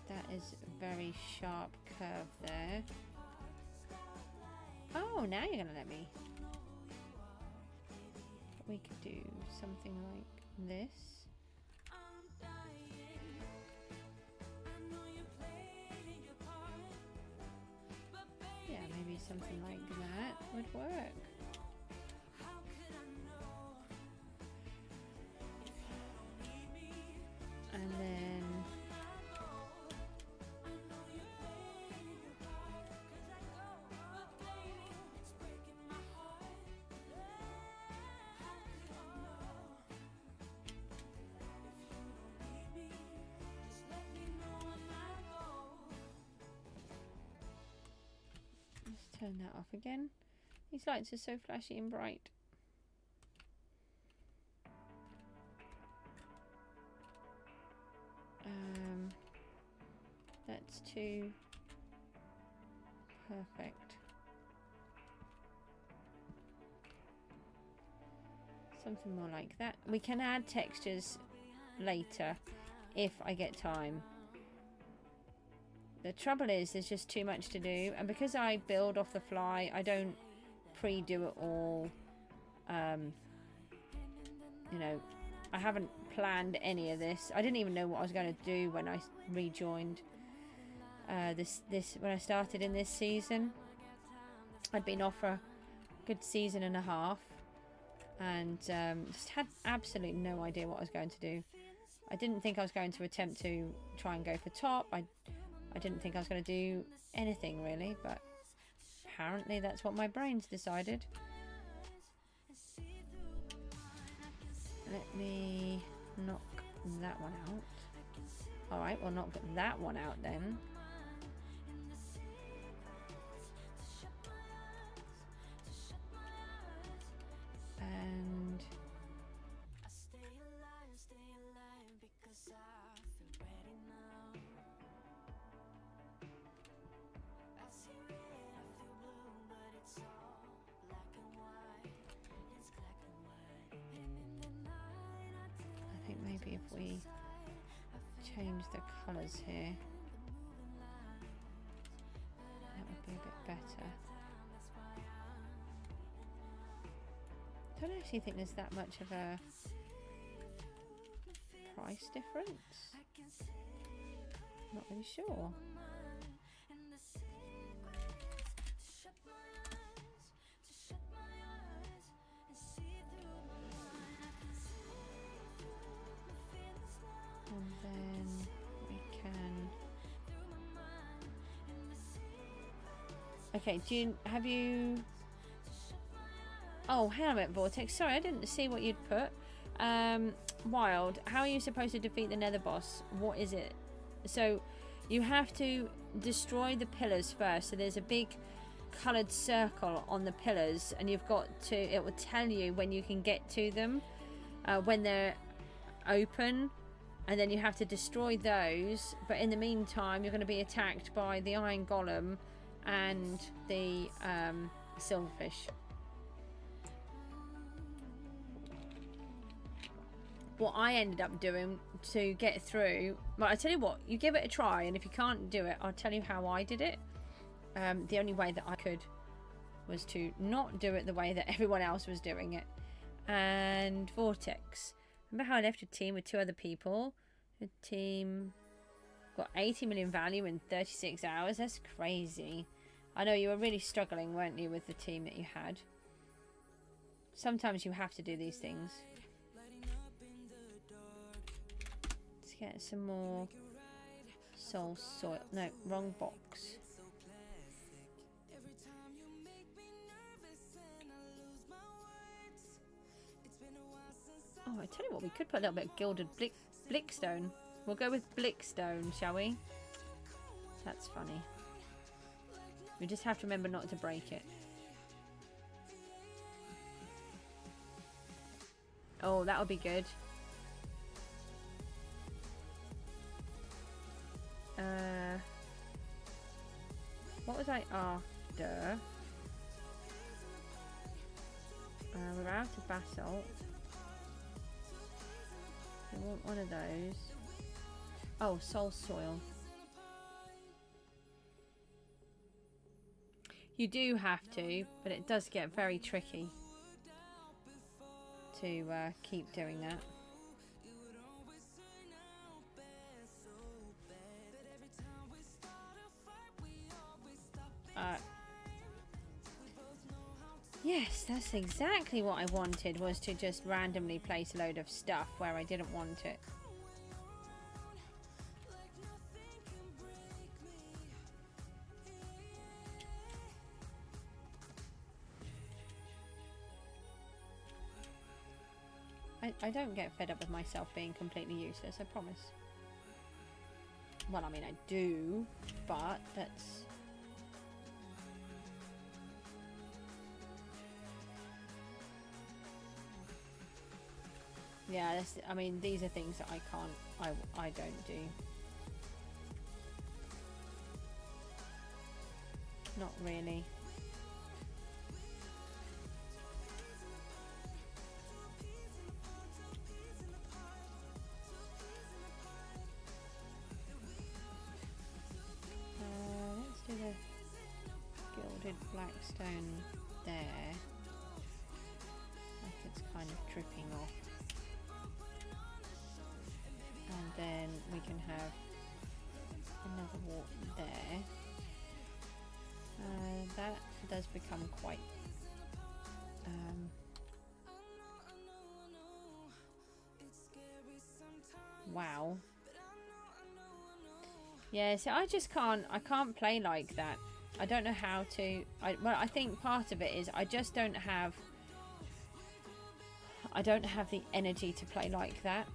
that is a very sharp curve there. Oh, now you're gonna let me. We could do something like this. Yeah, maybe something like that would work. And then let's turn that off again. These lights are so flashy and bright. That's too perfect. Something more like that. We can add textures later if I get time. The trouble is there's just too much to do, and because I build off the fly, I don't pre-do it all. You know, I haven't planned any of this. I didn't even know what I was going to do when I rejoined when I started in this season. I'd been off for a good season and a half, and just had absolutely no idea what I was going to do. I didn't think I was going to attempt to try and go for top. I didn't think I was going to do anything really, but apparently that's what my brain's decided. Let me knock that one out. Alright, we'll knock that one out then. And I think maybe if we change the colours here, that would be a bit better. I don't actually think there's that much of a price difference. Not really sure. And then we can. Okay, have you? Oh, hang on a minute, Vortex. Sorry, I didn't see what you'd put. Wild. How are you supposed to defeat the Nether boss? What is it? So, you have to destroy the pillars first. So there's a big coloured circle on the pillars, and you've got to. It will tell you when you can get to them. When they're open, and then you have to destroy those. But in the meantime, you're going to be attacked by the iron golem and the silverfish. What I ended up doing to get through, well, I tell you what, you give it a try, and if you can't do it, I'll tell you how I did it. The only way that I could was to not do it the way that everyone else was doing it. And Vortex. Remember how I left a team with 2 other people? A team got 80 million value in 36 hours. That's crazy. I know you were really struggling, weren't you, with the team that you had? Sometimes you have to do these things. Let's get some more soul soil. No, wrong box. Oh, I tell you what, we could put a little bit of gilded blickstone. We'll go with blickstone, shall we? That's funny. We just have to remember not to break it. Oh, that'll be good. What was I after? We're out of basalt. I want one of those. Oh, soul soil. You do have to, but it does get very tricky to keep doing that. Yes, that's exactly what I wanted, was to just randomly place a load of stuff where I didn't want it. I don't get fed up with myself being completely useless, I promise. Well, I mean, I do, but that's... Yeah, that's, I mean, these are things that I can't, I don't do. Not really. Let's do the gilded blackstone there. Like it's kind of dripping off. And then we can have another wall there. That does become quite wow. Yeah, so I just can't play like that. I don't know how to. Well, I think part of it is I just don't have the energy to play like that.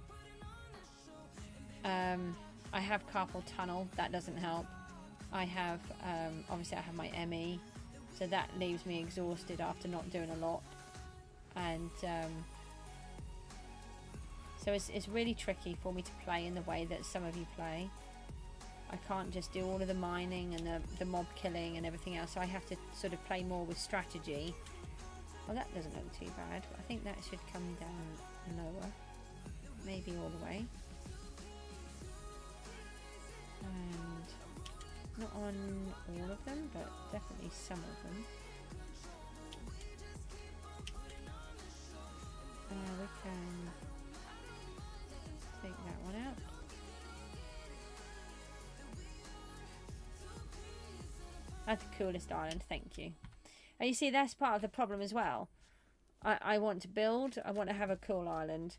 I have carpal tunnel, that doesn't help. I have obviously I have my ME, so that leaves me exhausted after not doing a lot, and so it's really tricky for me to play in the way that some of you play. I can't just do all of the mining and the mob killing and everything else, so I have to sort of play more with strategy. Well, that doesn't look too bad. I think that should come down lower, maybe all the way. And not on all of them, but definitely some of them. We can take that one out. That's the coolest island, thank you. And you see, that's part of the problem as well. I want to build, I want to have a cool island.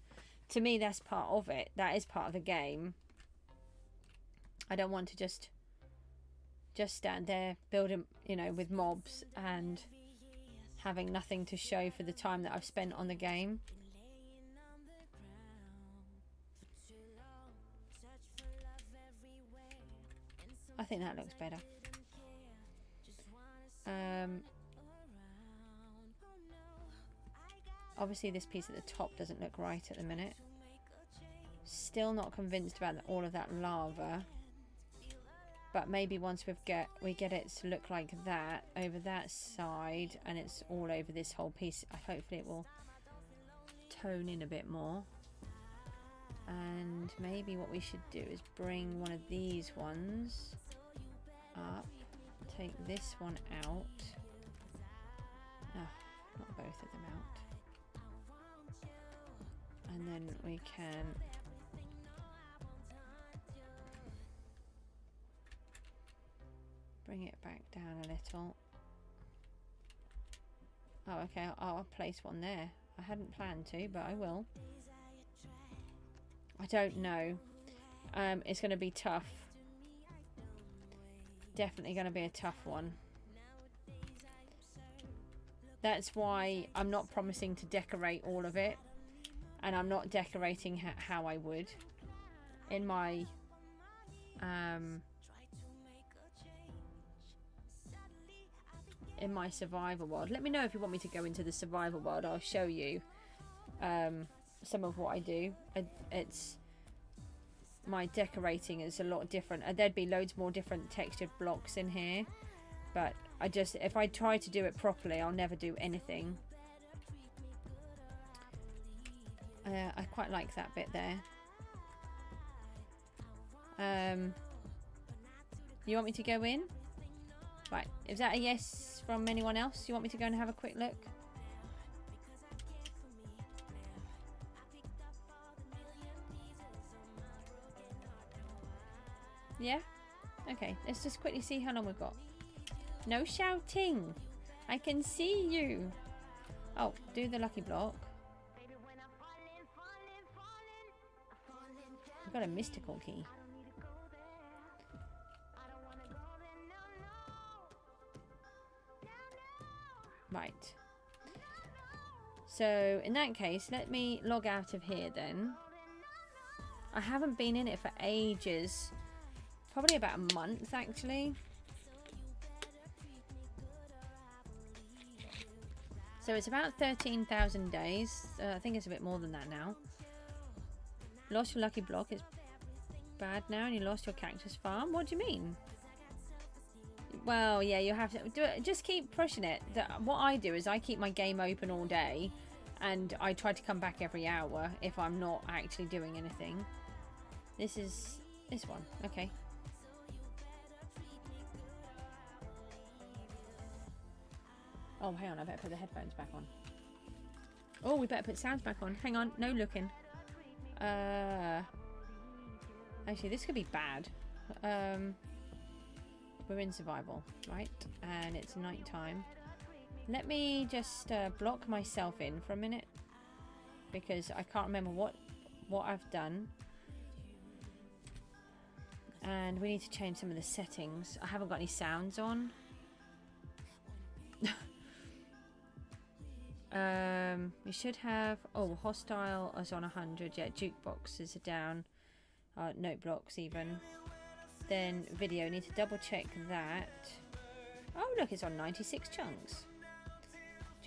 To me, that's part of it. That is part of the game. I don't want to just stand there building, you know, with mobs and having nothing to show for the time that I've spent on the game. I think that looks better. Obviously this piece at the top doesn't look right at the minute. Still not convinced about all of that lava. But maybe once we get it to look like that over that side, and it's all over this whole piece, hopefully it will tone in a bit more. And maybe what we should do is bring one of these ones up, take this one out. Oh, not both of them out. And then we can bring it back down a little. Oh, okay, I'll place one there. I hadn't planned to, but I will. I don't know. It's going to be tough. Definitely going to be a tough one. That's why I'm not promising to decorate all of it. And I'm not decorating how I would in my survival world. Let me know if you want me to go into the survival world. I'll show you some of what I do. It's my decorating is a lot different. There'd be loads more different textured blocks in here, but if I try to do it properly, I'll never do anything. I quite like that bit there. You want me to go in? Right, is that a yes from anyone else? You want me to go and have a quick look? Yeah? Okay, let's just quickly see how long we've got. No shouting! I can see you! Oh, do the lucky block. I've got a mystical key. Right. So, in that case, let me log out of here then. I haven't been in it for ages. Probably about a month, actually. So, it's about 13,000 days. I think it's a bit more than that now. Lost your lucky block. It's bad now, and you lost your cactus farm. What do you mean? Well, yeah, you have to do it. Just keep pushing it. What I do is I keep my game open all day, and I try to come back every hour if I'm not actually doing anything. This is this one. Okay. Oh, hang on. I better put the headphones back on. Oh, we better put sounds back on. Hang on. No looking. Actually, this could be bad. We're in survival, right? And it's night time. Let me just block myself in for a minute, because I can't remember what I've done. And we need to change some of the settings. I haven't got any sounds on. We should have... Oh, hostile is on 100. Yeah, jukeboxes are down. Note blocks even. Then video, need to double check that. Oh, look, it's on 96 chunks.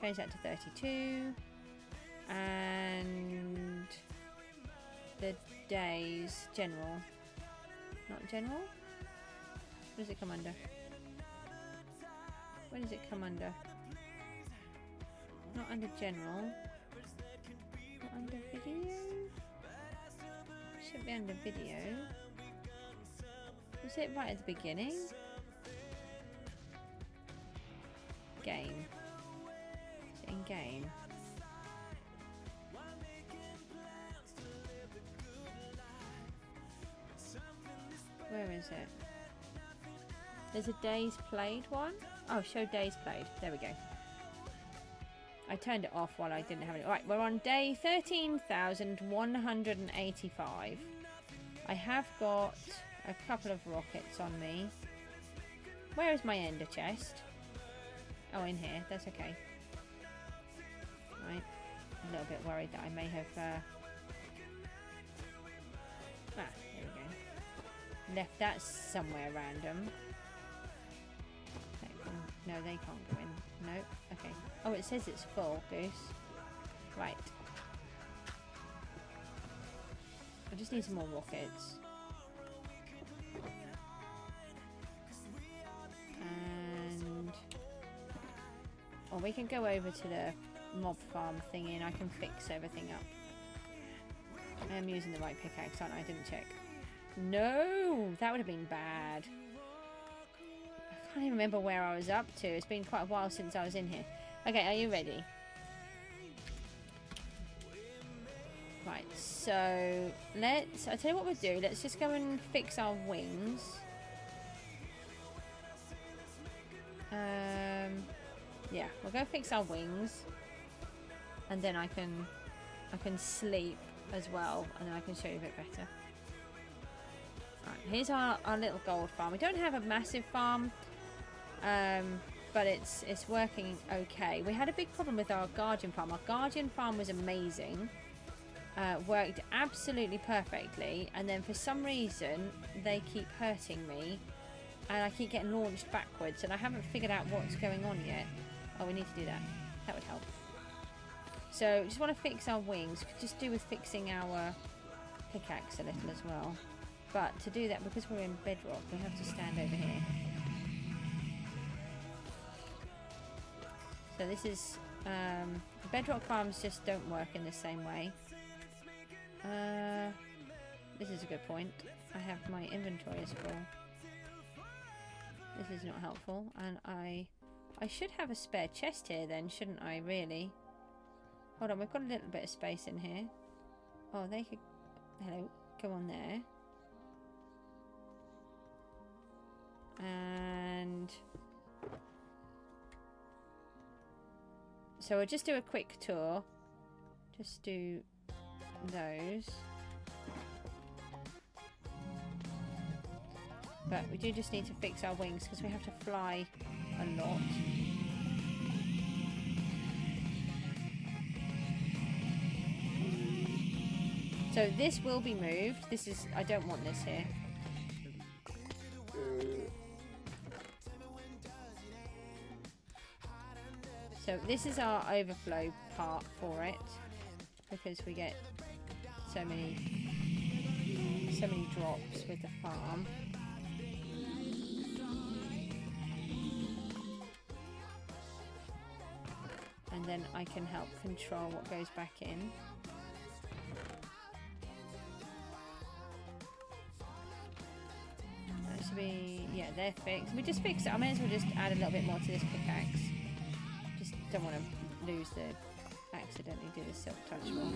Change that to 32. And the days, general. Not general? What does it come under? Where does it come under? Not under general. Not under video. Should be under video. Was it right at the beginning? Game. Is it in game? Where is it? There's a days played one. Oh, show days played. There we go. I turned it off while I didn't have it. Right, we're on day 13,185. I have got a couple of rockets on me. Where is my ender chest? Oh, in here. That's okay. Right. A little bit worried that I may have... there we go. Left that somewhere random. No, they can't go in. No. Okay. Oh, it says it's full, Goose. Right. I just need some more rockets. And... or we can go over to the mob farm thingy and I can fix everything up. I am using the right pickaxe, aren't I? I didn't check. No! That would have been bad. I can't even remember where I was up to. It's been quite a while since I was in here. Okay, are you ready? Right, so let's... I'll tell you what we'll do. Let's just go and fix our wings. Yeah, we'll go fix our wings. And then I can sleep as well. And then I can show you a bit better. Right, here's our little gold farm. We don't have a massive farm. But it's working okay. We had a big problem with our guardian farm. Our guardian farm was amazing. Worked absolutely perfectly. And then for some reason, they keep hurting me. And I keep getting launched backwards. And I haven't figured out what's going on yet. Oh, we need to do that. That would help. So, just want to fix our wings. Could just do with fixing our pickaxe a little as well. But to do that, because we're in bedrock, we have to stand over here. So this is... bedrock farms just don't work in the same way. This is a good point. I have my inventory is full. This is not helpful. And I should have a spare chest here then, shouldn't I, really? Hold on, we've got a little bit of space in here. Oh, they could... hello, go on there. And... so we'll just do a quick tour. Just do those. But we do just need to fix our wings because we have to fly a lot. So this will be moved. This is... I don't want this here. So this is our overflow part for it, because we get so many drops with the farm. And then I can help control what goes back in. That should be... yeah, they're fixed. We just fixed it. I may as well just add a little bit more to this pickaxe. Don't want to lose the... accidentally do the silk touch one.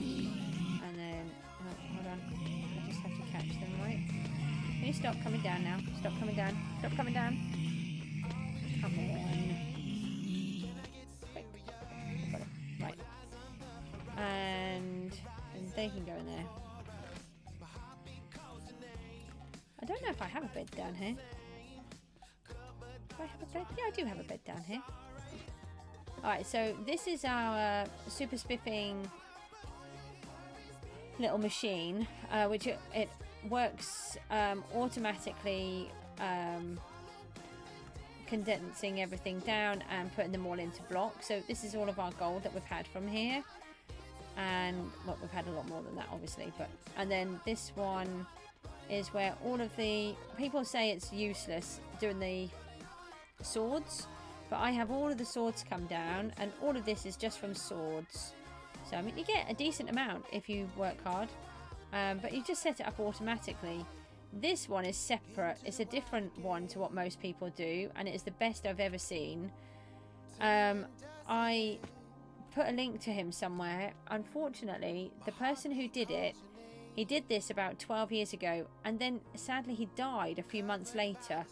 And then... oh, hold on. I just have to catch them, right? Can you stop coming down now? Stop coming down. Stop coming down. Come on. Quick. Got it. Right. And they can go in there. I don't know if I have a bed down here. Do I have a bed? Yeah, I do have a bed down here. Alright, so this is our super spiffing little machine, which it works automatically, condensing everything down and putting them all into blocks. So this is all of our gold that we've had from here, and well, we've had a lot more than that, obviously. But and then this one is where all of the people say it's useless doing the swords. But I have all of the swords come down, and all of this is just from swords. So, I mean, you get a decent amount if you work hard. But you just set it up automatically. This one is separate. It's a different one to what most people do, and it is the best I've ever seen. I put a link to him somewhere. Unfortunately, the person who did it, he did this about 12 years ago, and then sadly he died a few months later.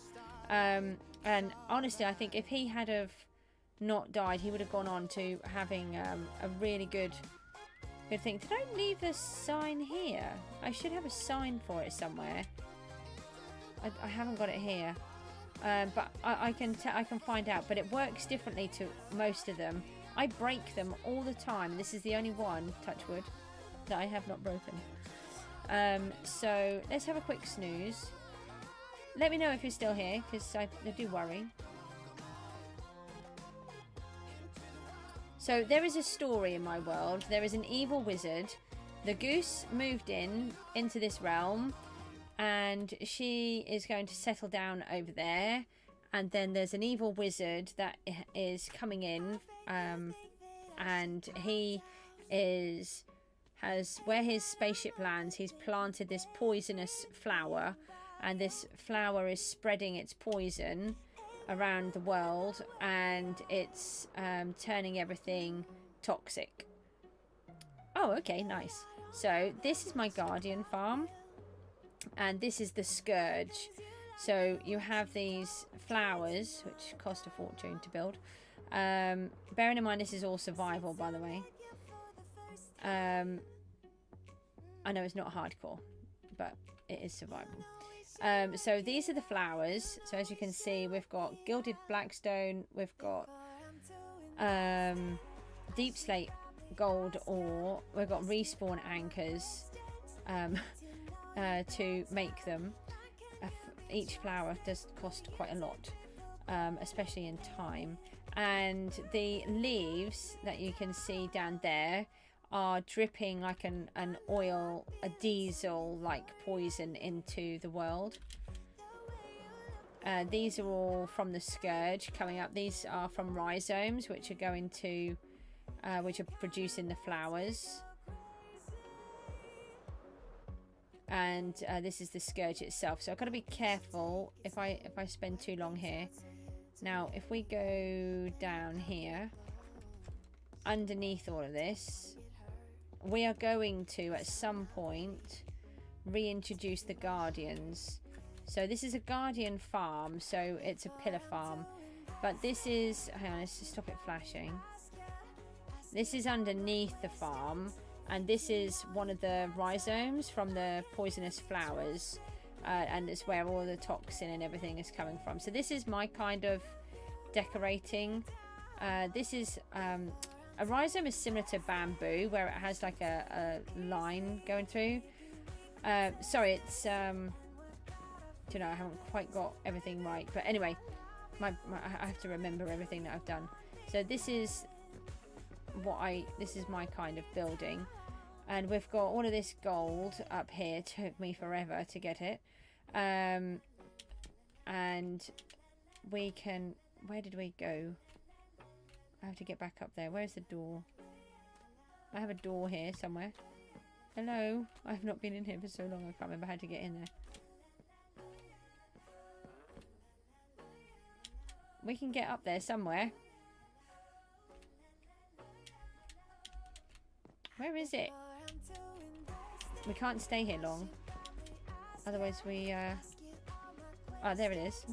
And honestly, I think if he had have not died, he would have gone on to having a really good thing. Did I leave a sign here? I should have a sign for it somewhere. I haven't got it here, but I can find out. But it works differently to most of them. I break them all the time. This is the only one, touch wood, that I have not broken. So let's have a quick snooze. Let me know if you're still here, because I do worry. So there is a story in my world. There is an evil wizard the goose moved into this realm, and she is going to settle down over there. And then there's an evil wizard that is coming in, and he has where his spaceship lands, he's planted this poisonous flower, and this flower is spreading its poison around the world, and it's turning everything toxic. Oh, okay, nice. So this is my guardian farm, and this is the scourge. So you have these flowers, which cost a fortune to build. Bearing in mind this is all survival, by the way. I know it's not hardcore, but it is survival. So these are the flowers. So as you can see, we've got gilded blackstone, we've got deep slate gold ore, we've got respawn anchors to make them. Each flower does cost quite a lot, especially in time. And the leaves that you can see down there are dripping like an oil, a diesel like poison into the world. These are all from the scourge coming up. These are from rhizomes, which are going to which are producing the flowers. And this is the scourge itself, so I've got to be careful if I spend too long here. Now if we go down here underneath all of this, we are going to at some point reintroduce the guardians. So this is a guardian farm, so it's a pillar farm, but this is, hang on, let's just stop it flashing. This is underneath the farm, and this is one of the rhizomes from the poisonous flowers, and it's where all the toxin and everything is coming from. So this is my kind of decorating. This is a rhizome is similar to bamboo, where it has like a line going through. Sorry, it's you know, I haven't quite got everything right, but anyway, I have to remember everything that I've done. So this is this is my kind of building, and we've got all of this gold up here. It took me forever to get it, and we can, where did we go? I have to get back up there. Where's the door? I have a door here somewhere. Hello, I've not been in here for so long I can't remember how to get in there. We can get up there somewhere. Where is it? We can't stay here long. Otherwise we... Oh, there it is.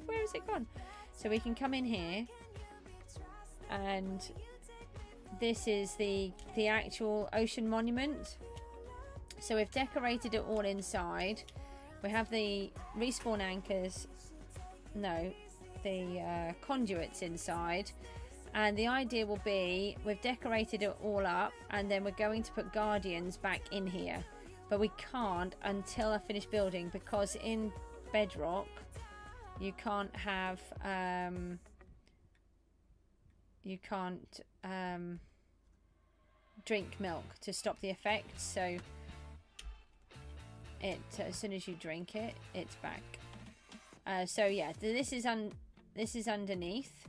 Where has it gone? So we can come in here. And this is the actual ocean monument. So we've decorated it all inside. We have the respawn anchors. No, the conduits inside. And the idea will be, we've decorated it all up, and then we're going to put guardians back in here. But we can't until I finish building, because in bedrock you can't have you can't drink milk to stop the effect. So it as soon as you drink it, it's back. So yeah, this is underneath.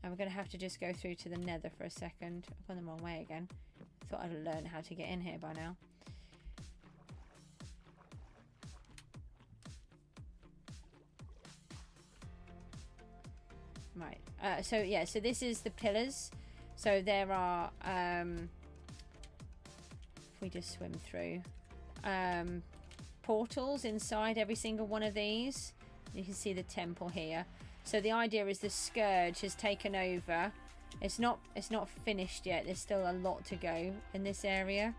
And we're going to have to just go through to the nether for a second. I've gone the wrong way again. Thought I'd have learned how to get in here by now. Right. So yeah, so this is the pillars. So there are, if we just swim through, portals inside every single one of these. You can see the temple here. So the idea is the scourge has taken over. It's not finished yet. There's still a lot to go in this area,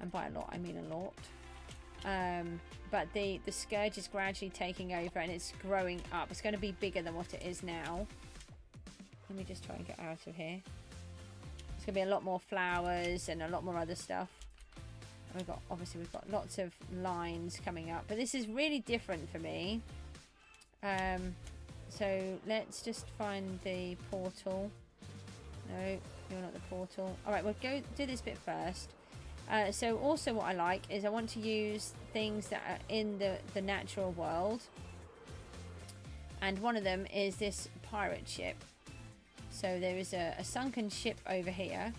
and by a lot I mean a lot. But the scourge is gradually taking over, and it's growing up. It's going to be bigger than what it is now. Let me just try and get out of here. There's going to be a lot more flowers and a lot more other stuff. And we've got lots of lines coming up, but this is really different for me. So let's just find the portal. No, You're not the portal. Alright, we'll go do this bit first. So also what I like is I want to use things that are in the natural world. And one of them is this pirate ship. So there is a sunken ship over here.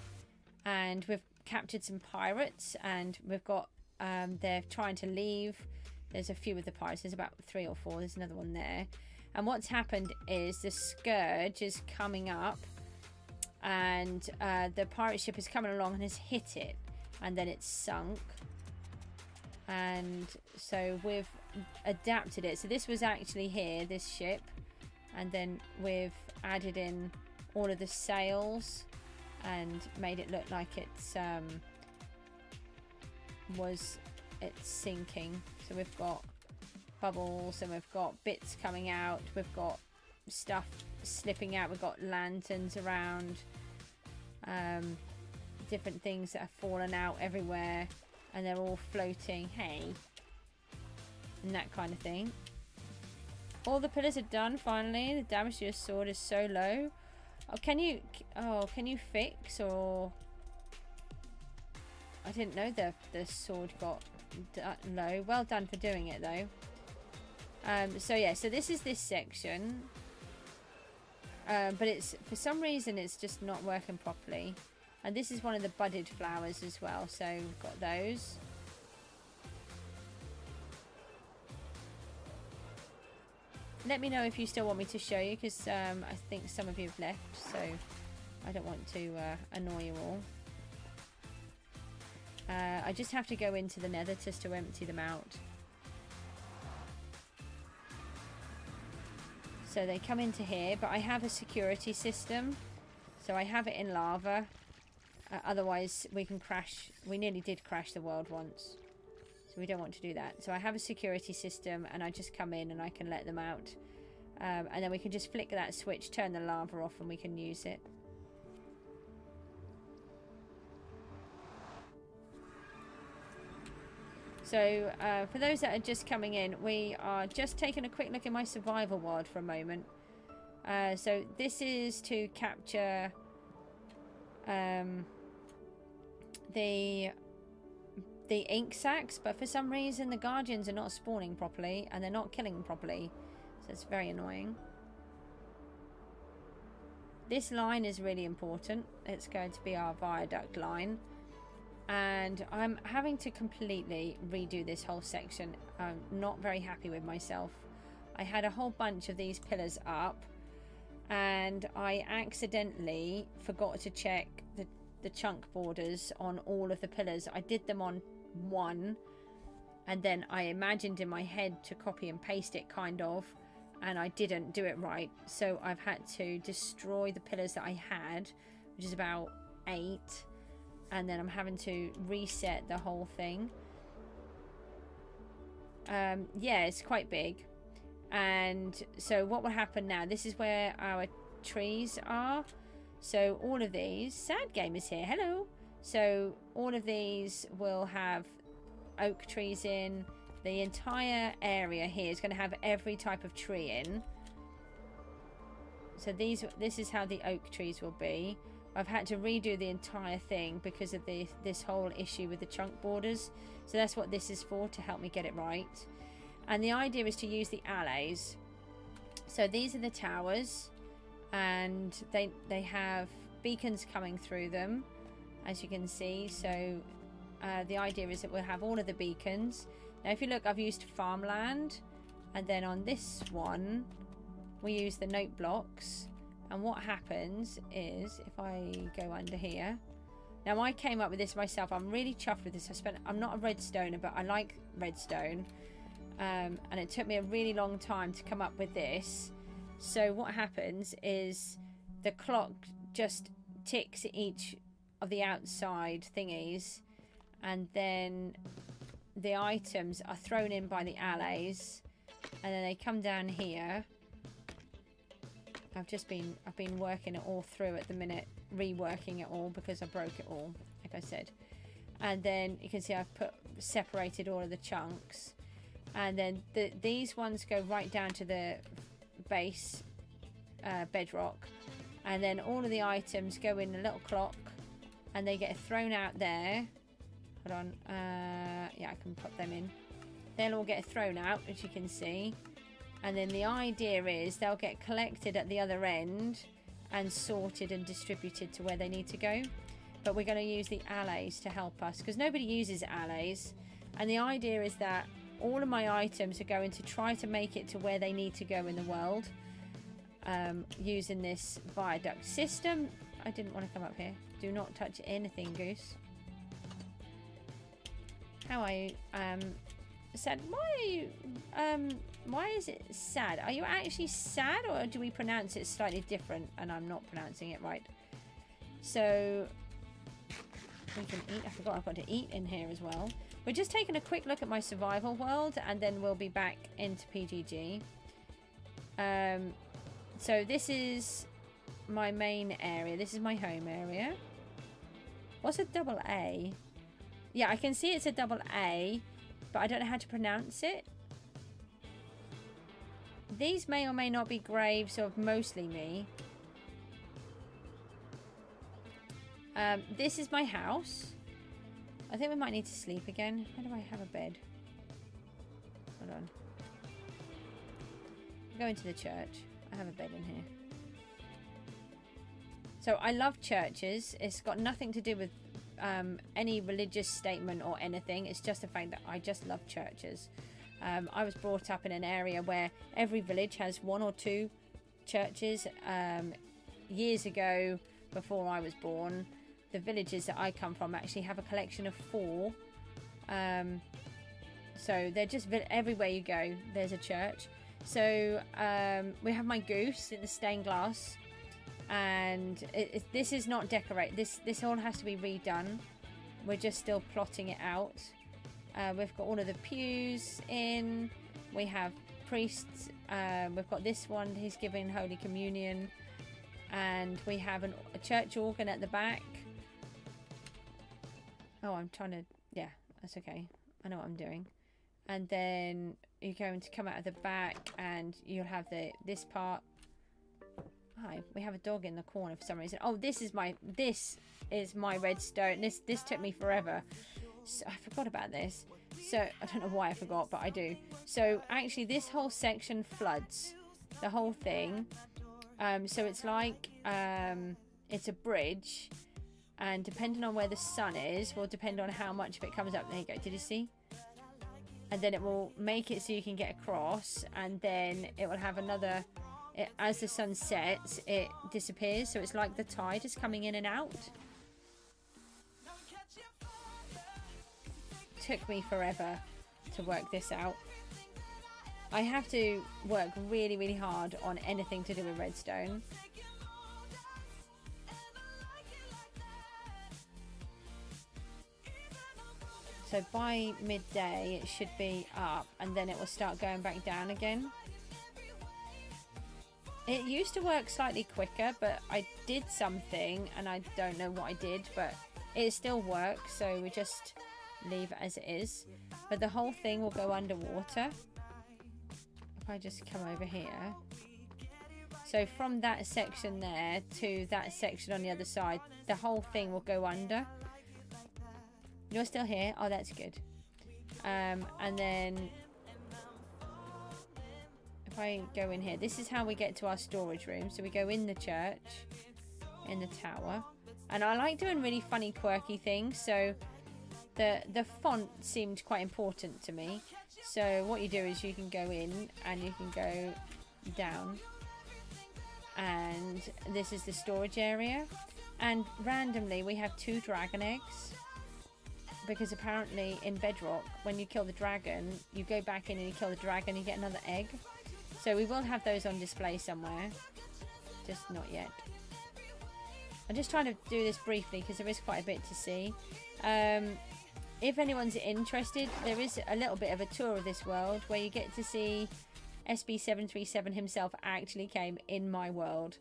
And we've captured some pirates. And we've got, they're trying to leave. There's a few of the pirates. There's about 3 or 4. There's another one there. And what's happened is the Scourge is coming up. And the pirate ship is coming along and has hit it. And then it's sunk. And so we've adapted it. So this was actually here, this ship. And then we've added in all of the sails. And made it look like it's sinking. So we've got bubbles and we've got bits coming out. We've got stuff slipping out. We've got lanterns around. Different things that have fallen out everywhere. And they're all floating. Hey. And that kind of thing. All the pillars are done finally. The damage to your sword is so low. Oh, can you fix or... I didn't know the sword got low. Well done for doing it though. So yeah, so this is this section. But it's, for some reason, it's just not working properly. And this is one of the budded flowers as well. So we've got those. Let me know if you still want me to show you, because I think some of you have left, so I don't want to annoy you all. I just have to go into the nether just to empty them out. So they come into here, but I have a security system. So I have it in lava. Otherwise we can crash. We nearly did crash the world once. So we don't want to do that. So I have a security system and I just come in and I can let them out. And then we can just flick that switch, turn the lava off and we can use it. So for those that are just coming in, we are just taking a quick look at my survival world for a moment. So this is to capture the ink sacs, but for some reason the guardians are not spawning properly and they're not killing properly, so it's very annoying. This line is really important. It's going to be our viaduct line, and I'm having to completely redo this whole section. I'm not very happy with myself. I had a whole bunch of these pillars up and I accidentally forgot to check the chunk borders on all of the pillars. I did them on one and then I imagined in my head to copy and paste it kind of, and I didn't do it right, so I've had to destroy the pillars that I had, which is about 8, and then I'm having to reset the whole thing. Yeah, it's quite big. And so what will happen now, this is where our trees are. So all of these, Sad Game is here, hello. So all of these will have oak trees in. The entire area here is going to have every type of tree in. So this is how the oak trees will be. I've had to redo the entire thing because of this whole issue with the chunk borders. So that's what this is for, to help me get it right. And the idea is to use the allays. So these are the towers, and they have beacons coming through them, as you can see. So the idea is that we'll have all of the beacons. Now if you look, I've used farmland, and then on this one we use the note blocks. And what happens is, if I go under here, now I came up with this myself. I'm really chuffed with this. I'm not a redstoner, but I like redstone, and it took me a really long time to come up with this. So what happens is the clock just ticks each of the outside thingies, and then the items are thrown in by the allays, and then they come down here. I've been working it all through at the minute, reworking it all because I broke it all, like I said. And then you can see I've separated all of the chunks, and then these ones go right down to the base bedrock, And then all of the items go in a little clock and they get thrown out there. Hold on. Yeah, I can put them in. They'll all get thrown out, as you can see. And then the idea is they'll get collected at the other end and sorted and distributed to where they need to go. But we're going to use the allays to help us because nobody uses allays. And the idea is that all of my items are going to try to make it to where they need to go in the world. Using this viaduct system. I didn't want to come up here. Do not touch anything, Goose. How are you? Sad. Why are you? Why is it sad? Are you actually sad, or do we pronounce it slightly different and I'm not pronouncing it right? So we can eat. I forgot I've got to eat in here as well. We're just taking a quick look at my survival world and then we'll be back into PGG. So this is my main area. This is my home area. What's a double A? Yeah, I can see it's a double A, but I don't know how to pronounce it. These may or may not be graves of mostly me. This is my house. I think we might need to sleep again. Where do I have a bed? Hold on. Go into the church. I have a bed in here. So I love churches. It's got nothing to do with any religious statement or anything. It's just the fact that I just love churches. I was brought up in an area where every village has 1 or 2 churches. Years ago, before I was born, the villages that I come from actually have a collection of 4. So they're just everywhere you go, there's a church. So we have my goose in the stained glass, and this is not decorate. This all has to be redone. We're just still plotting it out. We've got all of the pews in. We have priests. We've got this one. He's giving Holy Communion, and we have a church organ at the back. Oh, I'm trying to. Yeah, that's okay. I know what I'm doing. And then you're going to come out of the back and you'll have this part. Hi, we have a dog in the corner for some reason. Oh, this is my redstone. This took me forever. So I forgot about this. So I don't know why I forgot, but I do. So actually this whole section floods. The whole thing. So it's like it's a bridge, and depending on where the sun is will depend on how much of it comes up. There you go. Did you see? And then it will make it so you can get across, and then it will have another. As the sun sets, it disappears. So it's like the tide is coming in and out. Took me forever to work this out. I have to work really, really hard on anything to do with redstone. So by midday it should be up, and then it will start going back down again. It used to work slightly quicker, but I did something and I don't know what I did, but it still works, so we just leave it as it is. But the whole thing will go underwater. If I just come over here. So from that section there to that section on the other side, the whole thing will go under. You're still here? Oh, that's good. And then if I go in here, this is how we get to our storage room. So we go in the church, in the tower. And I like doing really funny, quirky things. So the font seemed quite important to me. So what you do is you can go in and you can go down. And this is the storage area. And randomly we have 2 dragon eggs. Because apparently in Bedrock, when you kill the dragon, you go back in and you kill the dragon, you get another egg. So we will have those on display somewhere. Just not yet. I'm just trying to do this briefly because there is quite a bit to see. If anyone's interested, there is a little bit of a tour of this world where you get to see SB737 himself actually came in my world.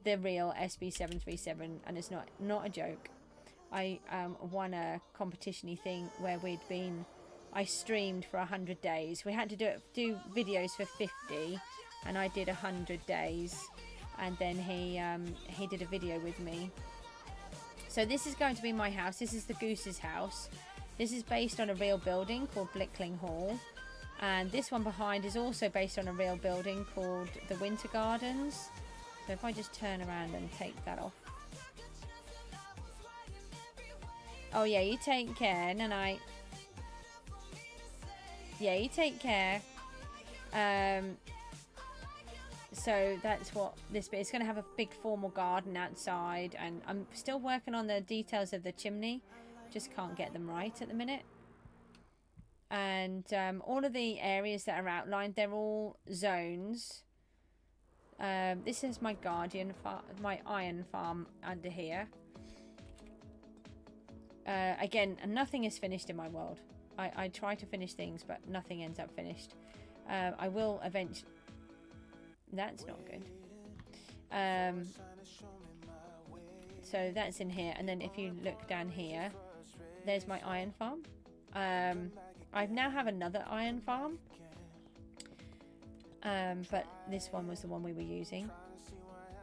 The real SB737, and it's not a joke. I won a competition-y thing where I streamed for 100 days. We had to do videos for 50, and I did 100 days. and then he did a video with me. So this is going to be my house. This is the Goose's house. This is based on a real building called Blickling Hall, and this one behind is also based on a real building called the Winter Gardens. So if I just turn around and take that off. Oh yeah, you take care, Nanite. Yeah, you take care. So that's what this bit is going to have, a big formal garden outside, and I'm still working on the details of the chimney. Just can't get them right at the minute. And all of the areas that are outlined, they're all zones. This is my my iron farm under here. Again, nothing is finished in my world. I try to finish things, but nothing ends up finished. I will eventually... That's not good. So that's in here. And then if you look down here, there's my iron farm. I now have another iron farm. But this one was the one we were using.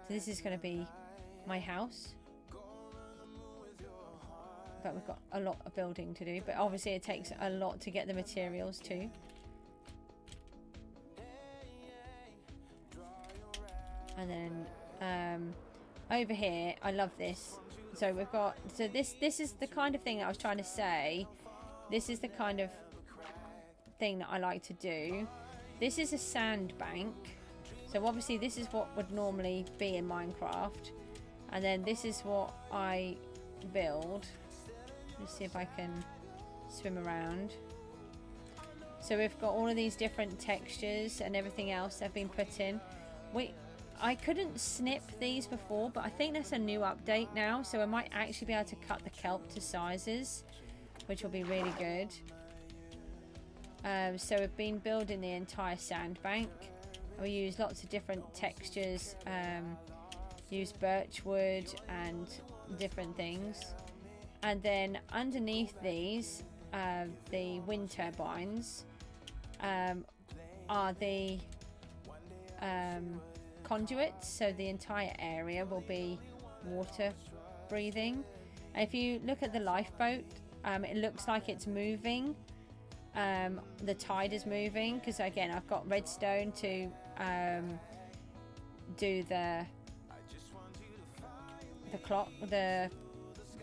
So this is going to be my house. But we've got a lot of building to do. But obviously it takes a lot to get the materials too. And then over here, I love this. So we've got, so this is the kind of thing that I was trying to say. This is the kind of thing that I like to do. This is a sand bank. So obviously this is what would normally be in Minecraft. And then this is what I build. Let's see if I can swim around. So we've got all of these different textures and everything else that have been put in. I couldn't snip these before, but I think that's a new update now, so I might actually be able to cut the kelp to sizes, which will be really good. So we've been building the entire sandbank. We use lots of different textures, use birch wood and different things. And then underneath these, the wind turbines are the conduits, so the entire area will be water breathing. And if you look at the lifeboat, it looks like it's moving. The tide is moving because again I've got redstone to do the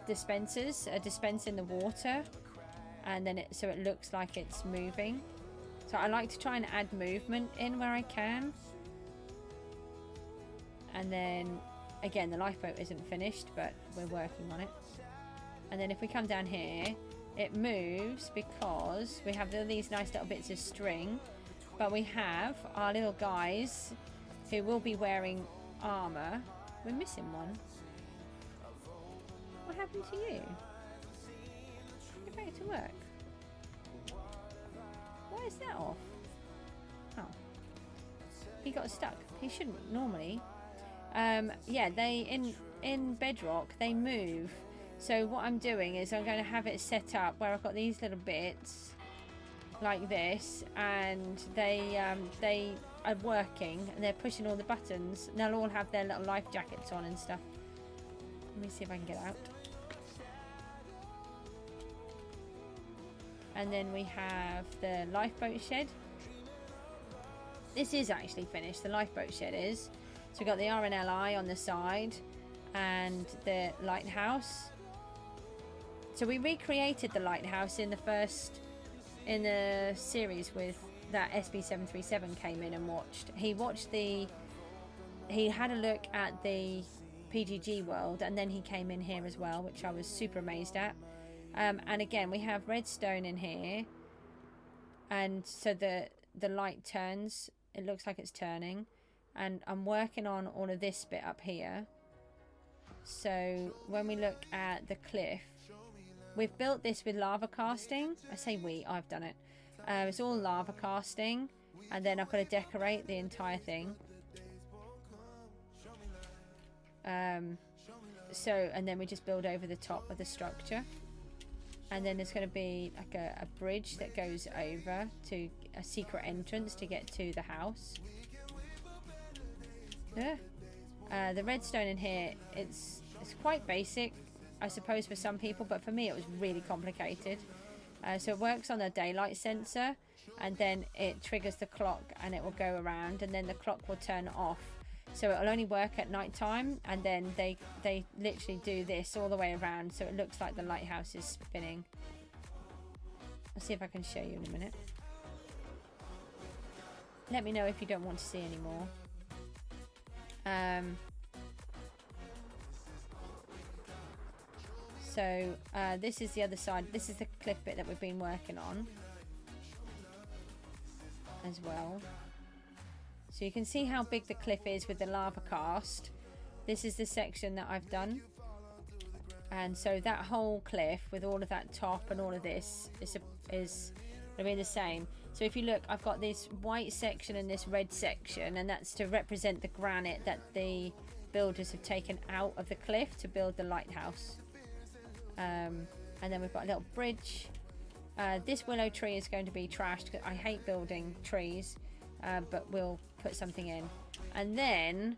dispensers, dispensing the water, and then so it looks like it's moving. So I like to try and add movement in where I can. And then again, the lifeboat isn't finished, but we're working on it. And then if we come down here, it moves because we have these nice little bits of string, but we have our little guys who will be wearing armor. We're missing one. What happened to you? Get back to work. Why is that off? Oh, he got stuck. He shouldn't normally. Yeah, they in Bedrock they move. So what I'm doing is I'm going to have it set up where I've got these little bits like this, and they are working and they're pushing all the buttons, and they'll all have their little life jackets on and stuff. Let me see if I can get out. And then we have the lifeboat shed. This is actually finished, the lifeboat shed is. So we've got the RNLI on the side and the lighthouse. So we recreated the lighthouse in the series with that SB737 came in and watched. He had a look at the PGG world, and then he came in here as well, which I was super amazed at. And again, we have redstone in here, and so the light turns. It looks like it's turning, and I'm working on all of this bit up here. So when we look at the cliff, we've built this with lava casting. I say we, I've done it. It's all lava casting, and then I've got to decorate the entire thing. So, and then we just build over the top of the structure. And then there's going to be like a bridge that goes over to a secret entrance to get to the house. Yeah. The redstone in here, it's quite basic, I suppose, for some people, but for me it was really complicated. So it works on a daylight sensor, and then it triggers the clock and it will go around, and then the clock will turn off. So it'll only work at night time, and then they literally do this all the way around, so it looks like the lighthouse is spinning. I'll see if I can show you in a minute. Let me know if you don't want to see any more. So this is the other side. This is the cliff bit that we've been working on as well. So you can see how big the cliff is with the lava cast. This is the section that I've done. And so that whole cliff with all of that top and all of this is going to be the same. So if you look, I've got this white section and this red section, and that's to represent the granite that the builders have taken out of the cliff to build the lighthouse. And then we've got a little bridge. This willow tree is going to be trashed because I hate building trees, but we'll put something in. And then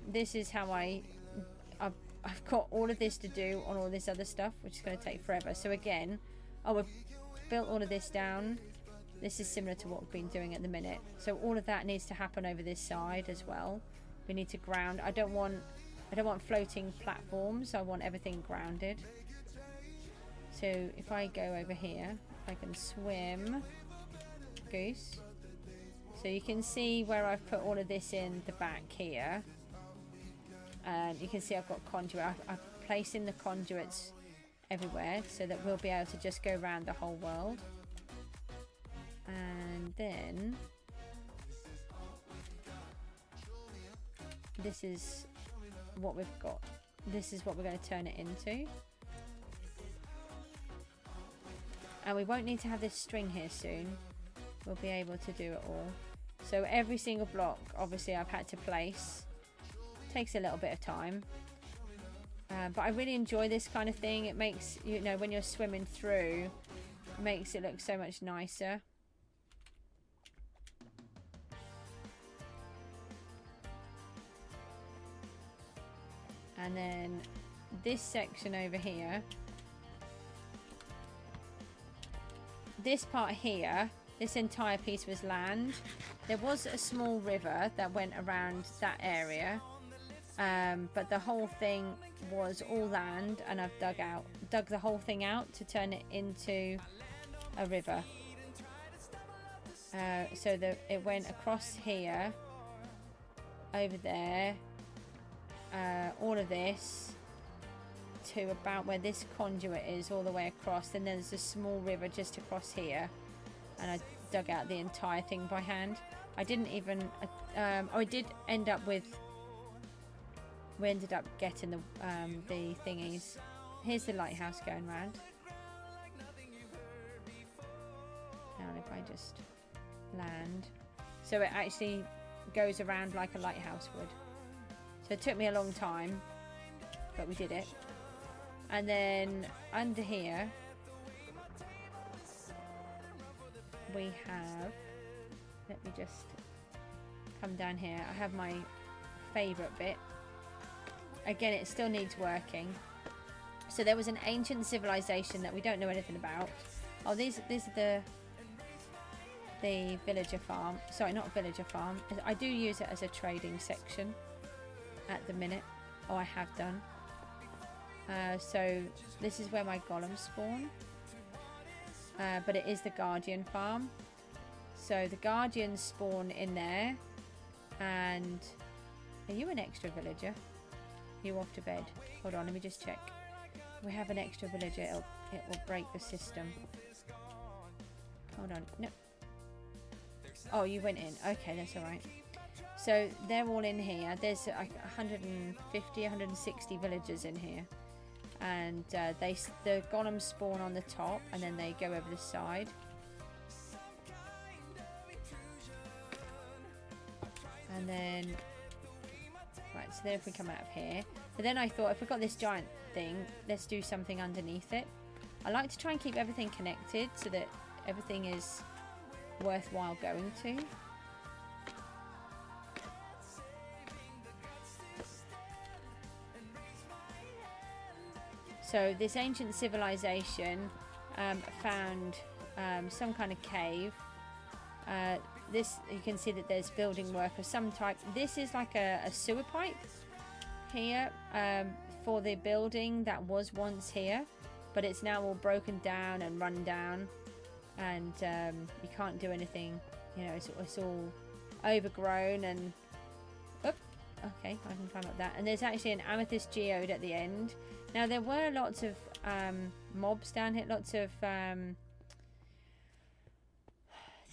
this is how I've got all of this to do on all this other stuff, which is going to take forever. So again, we've built all of this down. This is similar to what we've been doing at the minute. So all of that needs to happen over this side as well. We need to ground. I don't want floating platforms. I want everything grounded. So if I go over here, I can swim Goose. So you can see where I've put all of this in the back here. And you can see I've got conduit. I'm placing the conduits everywhere so that we'll be able to just go around the whole world. And then this is what we've got. This is what we're going to turn it into. And we won't need to have this string here soon. We'll be able to do it all. So every single block, obviously, I've had to place. Takes a little bit of time. But I really enjoy this kind of thing. It makes, you know, when you're swimming through, it makes it look so much nicer. And then this section over here, this part here, this entire piece was land. There was a small river that went around that area, but the whole thing was all land, and I've dug the whole thing out to turn it into a river. So it went across here, over there, all of this to about where this conduit is, all the way across. Then there's a small river just across here, and I dug out the entire thing by hand. I didn't even I did end up with, we ended up getting the thingies. Here's the lighthouse going round. And if I just land, so it actually goes around like a lighthouse would. So it took me a long time, but we did it. And then under here we have, let me just come down here. I have my favorite bit. Again, it still needs working. So there was an ancient civilization that we don't know anything about. Oh, these are the villager farm. Sorry, not villager farm. I do use it as a trading section at the minute. Oh, I have done. So this is where my golems spawn. But it is the guardian farm. So the guardians spawn in there. And are you an extra villager? You off to bed? Hold on, let me just check. We have an extra villager. It will break the system. Hold on. No. Oh, you went in. Okay, that's all right. So they're all in here. There's like 150, 160 villagers in here. And the golems spawn on the top, and then they go over the side. And then, right, so then if we come out of here. But then I thought, if we've got this giant thing, let's do something underneath it. I like to try and keep everything connected so that everything is worthwhile going to. So this ancient civilization found some kind of cave. This, you can see that there's building work of some type. This is like a sewer pipe here for the building that was once here, but it's now all broken down and run down, and you can't do anything. You know, it's all overgrown and okay, I can climb up that. And there's actually an amethyst geode at the end. Now there were lots of mobs down here, lots of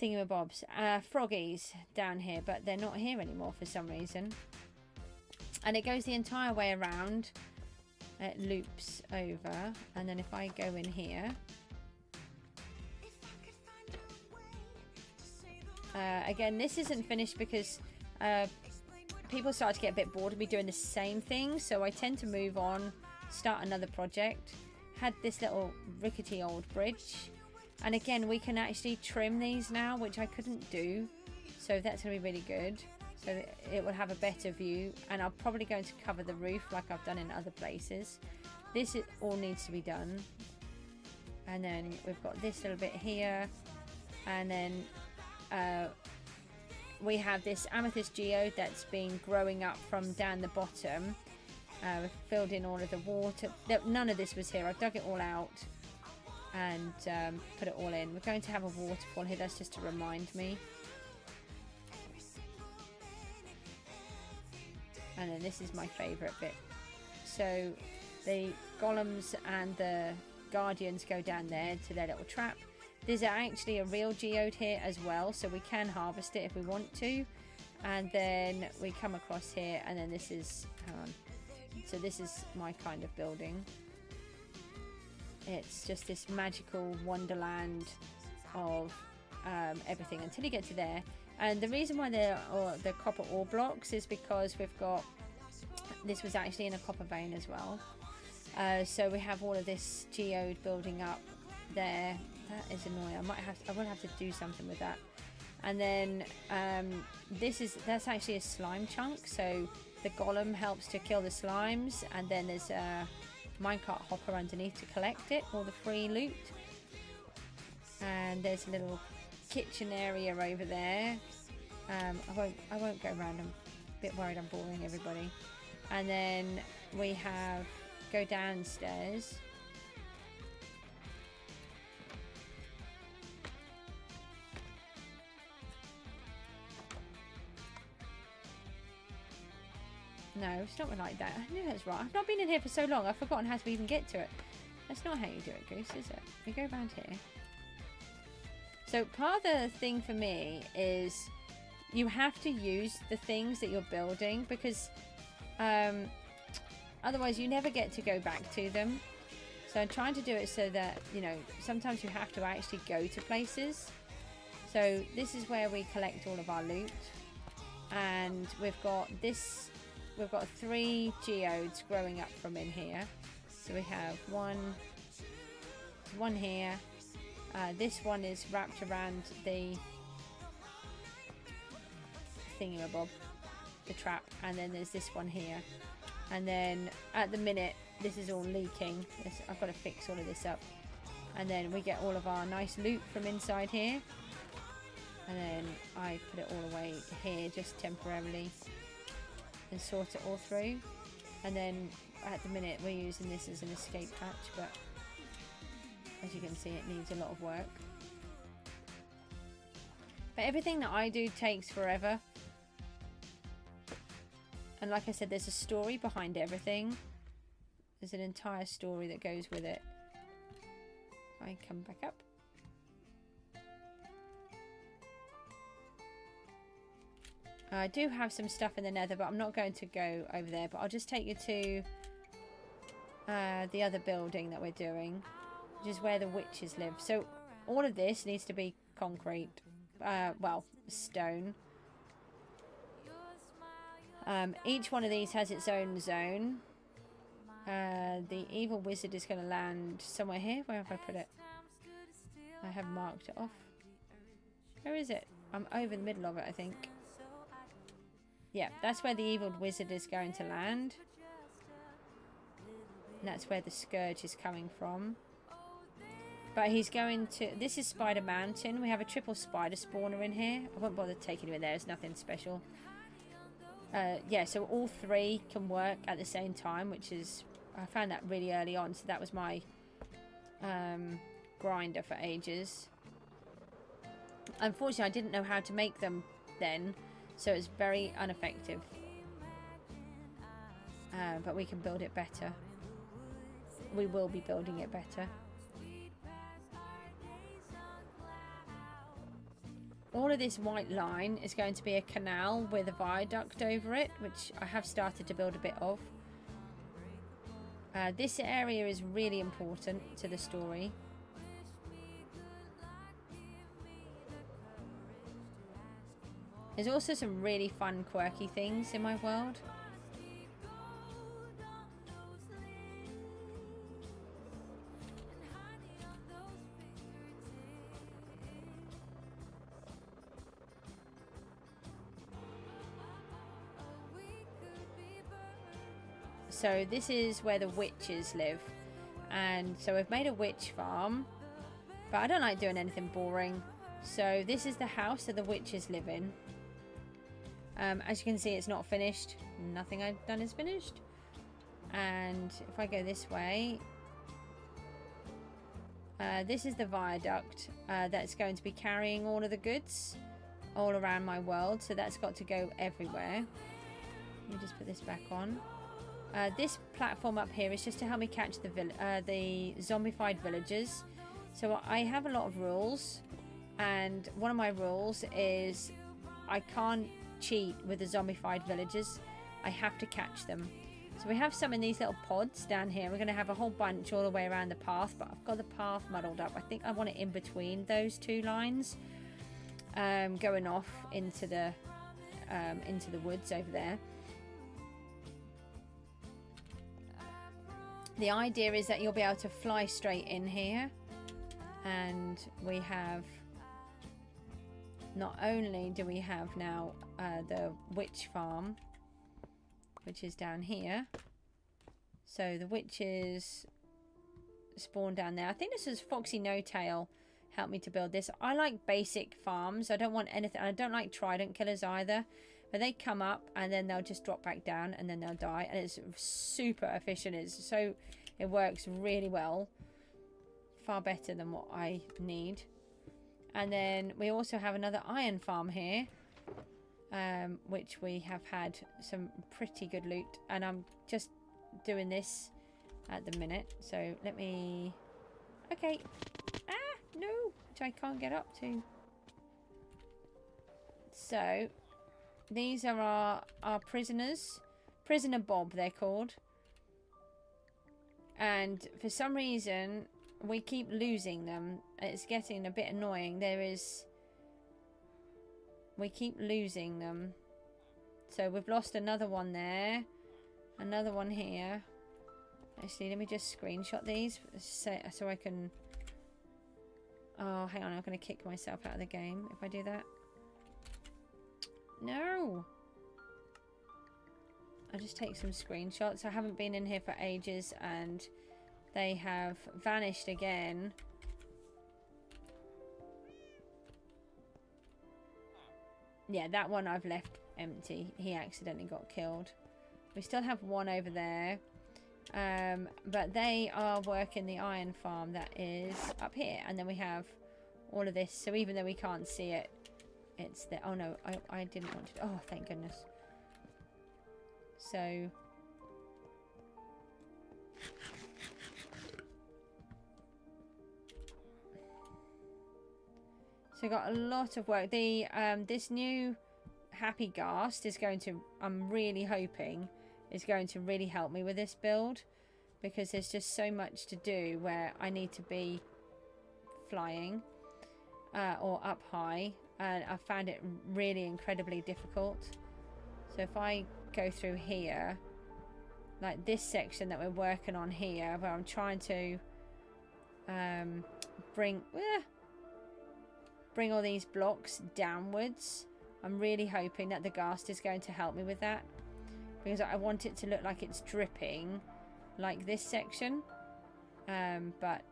thingamabobs, froggies down here, but they're not here anymore for some reason. And it goes the entire way around. It loops over, and then if I go in here, again, this isn't finished because people start to get a bit bored of me doing the same thing, so I tend to move on, start another project. Had this little rickety old bridge, and again we can actually trim these now, which I couldn't do, so that's going to be really good, so it will have a better view. And I'm probably going to cover the roof like I've done in other places. This all needs to be done. And then we've got this little bit here, and then we have this amethyst geode that's been growing up from down the bottom. We've filled in all of the water. None of this was here. I've dug it all out and put it all in. We're going to have a waterfall here. That's just to remind me. And then this is my favourite bit. So the golems and the guardians go down there to their little trap. There's actually a real geode here as well, so we can harvest it if we want to. And then we come across here, and then this is, hang on. So this is my kind of building. It's just this magical wonderland of everything until you get to there. And the reason why they're the copper ore blocks is because we've got, this was actually in a copper vein as well. So we have all of this geode building up there. That is annoying. I will have to do something with that. And then that's actually a slime chunk. So the golem helps to kill the slimes, and then there's a minecart hopper underneath to collect it, all the free loot. And there's a little kitchen area over there. I won't go around. I'm a bit worried I'm boring everybody. And then we go downstairs. No, it's not like that. I knew that was right. I've not been in here for so long, I've forgotten how to even get to it. That's not how you do it, Goose, is it? We go around here. So part of the thing for me is you have to use the things that you're building, because otherwise you never get to go back to them. So I'm trying to do it so that, you know, sometimes you have to actually go to places. So this is where we collect all of our loot. And we've got 3 geodes growing up from in here. So we have one here. This one is wrapped around the thingamabob, the trap, and then there's this one here. And then at the minute this is all leaking. I've got to fix all of this up. And then we get all of our nice loot from inside here. And then I put it all away here just temporarily and sort it all through. And then at the minute we're using this as an escape hatch, but as you can see it needs a lot of work. But everything that I do takes forever. And like I said, there's a story behind everything. There's an entire story that goes with it. I come back up. I do have some stuff in the nether, but I'm not going to go over there. But I'll just take you to the other building that we're doing, which is where the witches live. So all of this needs to be concrete. Well, stone. Each one of these has its own zone. The evil wizard is going to land somewhere here. Where have I put it? I have marked it off. Where is it? I'm over the middle of it, I think. Yeah, that's where the evil wizard is going to land. And that's where the Scourge is coming from. But he's going to... This is Spider Mountain. We have a triple spider spawner in here. I won't bother taking him in there. It's nothing special. Yeah, so all three can work at the same time, which is... I found that really early on. So that was my grinder for ages. Unfortunately, I didn't know how to make them then. So it's very ineffective. But we can build it better. We will be building it better. All of this white line is going to be a canal with a viaduct over it, which I have started to build a bit of. This area is really important to the story. There's also some really fun, quirky things in my world. So this is where the witches live, and so we've made a witch farm, but I don't like doing anything boring. So this is the house that the witches live in. As you can see, it's not finished. Nothing I've done is finished. And if I go this way, this is the viaduct that's going to be carrying all of the goods all around my world. So that's got to go everywhere. Let me just put this back on. This platform up here is just to help me catch the zombified villagers. So I have a lot of rules, and one of my rules is I can't cheat with the zombified villagers. I have to catch them. So we have some in these little pods down here. We're going to have a whole bunch all the way around the path, but I've got the path muddled up. I think I want it in between those two lines, going off into the woods over there. The idea is that you'll be able to fly straight in here, and we have, not only do we have now the witch farm, which is down here. So the witches spawn down there. I think this is Foxy No Tail helped me to build this. I like basic farms. I don't want anything. I don't like trident killers either. But they come up and then they'll just drop back down and then they'll die. And it's super efficient. It works really well. Far better than what I need. And then we also have another iron farm here. Which we have had some pretty good loot. And I'm just doing this at the minute. So let me... Okay. Ah, no. Which I can't get up to. So... These are our prisoners. Prisoner Bob, they're called. And for some reason, we keep losing them. It's getting a bit annoying. We keep losing them. So we've lost another one there. Another one here. Actually, let me just screenshot these so I can... Oh, hang on. I'm going to kick myself out of the game if I do that. No! I'll just take some screenshots. I haven't been in here for ages and they have vanished again. Yeah, that one I've left empty. He accidentally got killed. We still have one over there. But they are working the iron farm that is up here. And then we have all of this. So even though we can't see it, it's there. Oh no, I didn't want to. Oh, thank goodness. So got a lot of work. The this new Happy Ghast is going to, I'm really hoping, is going to really help me with this build, because there's just so much to do where I need to be flying or up high. And I found it really incredibly difficult. So if I go through here, like this section that we're working on here, where I'm trying to bring all these blocks downwards, I'm really hoping that the Ghast is going to help me with that, because I want it to look like it's dripping like this section, but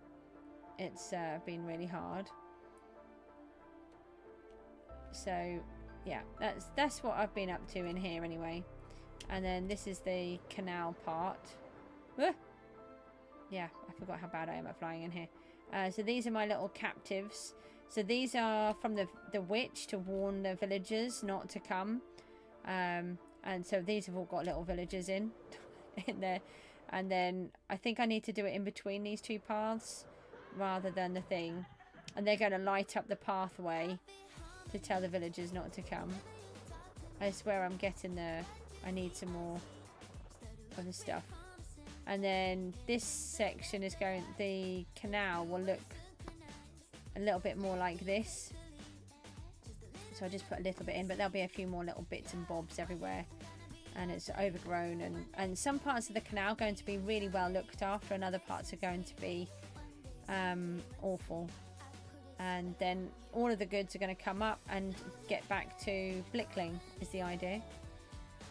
it's been really hard. So yeah, that's what I've been up to in here anyway. And then this is the canal part. Yeah, I forgot how bad I am at flying in here. So these are my little captives. So these are from the witch to warn the villagers not to come. And so these have all got little villagers in there. And then I think I need to do it in between these two paths rather than the thing. And they're going to light up the pathway to tell the villagers not to come. I swear I'm getting I need some more of the stuff. And then this section is going, the canal will look a little bit more like this. So I'll just put a little bit in, but there'll be a few more little bits and bobs everywhere. And it's overgrown, and some parts of the canal are going to be really well looked after, and other parts are going to be awful. And then all of the goods are going to come up and get back to Blickling is the idea.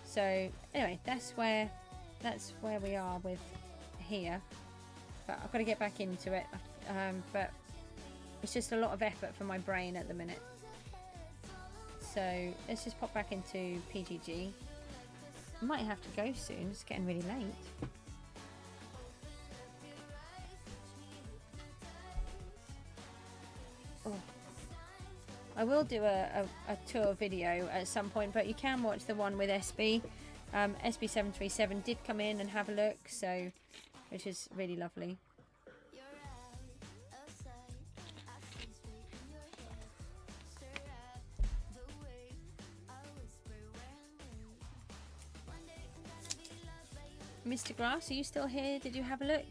So anyway, that's where we are with here. But I've got to get back into it. But it's just a lot of effort for my brain at the minute. So let's just pop back into PGG. I might have to go soon. It's getting really late. Oh. I will do a tour video at some point, but you can watch the one with SB. SB737 did come in and have a look, so which is really lovely. Mr. Grass, are you still here? Did you have a look?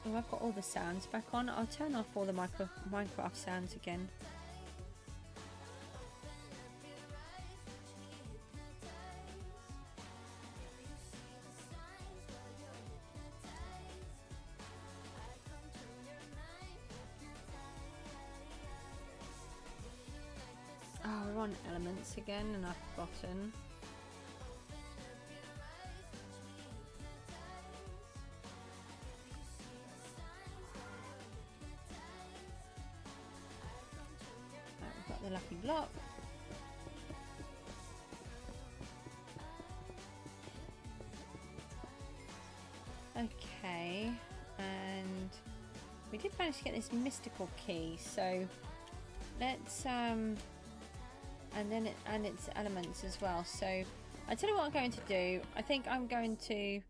Oh, I've got all the sounds back on. I'll turn off all the Minecraft sounds again. Oh, we're on elements again and I've forgotten. The lucky block. Okay, and we did manage to get this mystical key, so let's and it's elements as well. So I tell you what I'm going to do. I think I'm going to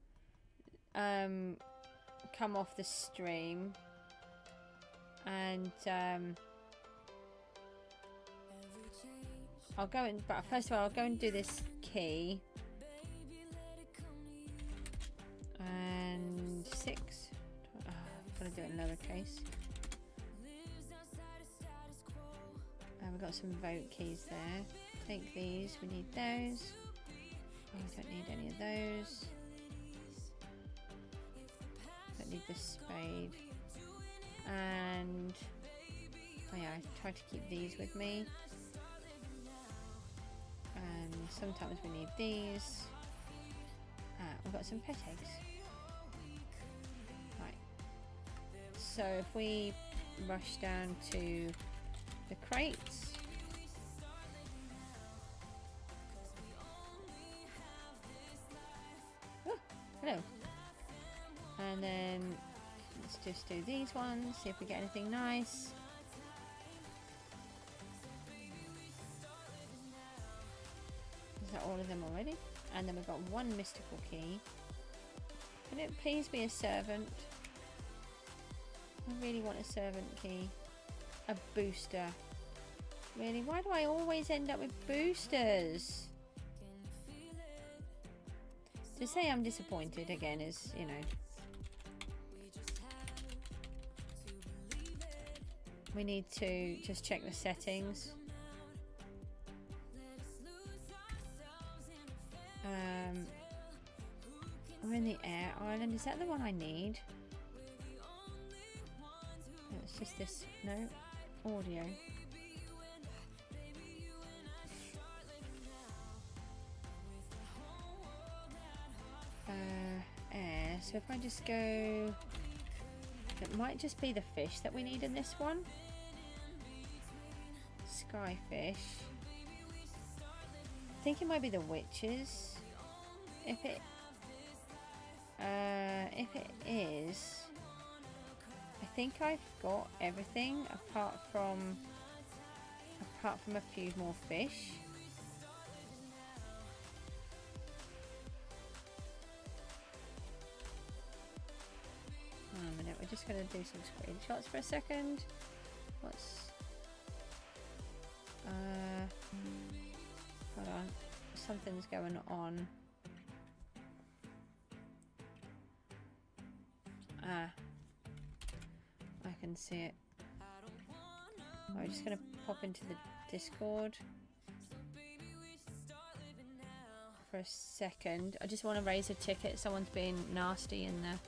come off the stream and I'll go in, but first of all I'll go and do this key. And 6. Oh, I've got to do it in lowercase. We've got some vote keys there. Take these, we need those. Oh, we don't need any of those. Don't need the spade. And oh yeah, I try to keep these with me. And sometimes we need these. We've got some pet eggs. Right. So if we rush down to the crates. Oh, hello. And then let's just do these ones, see if we get anything nice. Is that all of them already? And then we've got one mystical key. Can it please be a servant? I really want a servant key. A booster. Really? Why do I always end up with boosters? To say I'm disappointed again is, you know. we need to just check the settings. We're in the air island. Is that the one I need? No, it's just this. No, audio. Air. So if I just go, it might just be the fish that we need in this one. Skyfish. I think it might be the witches. If it is, I think I've got everything apart from a few more fish. A minute, we're just going to do some screenshots for a second. What's hold on, something's going on. I can see it. I'm just going to pop into the Discord for a second. I just want to raise a ticket. Someone's being nasty in there.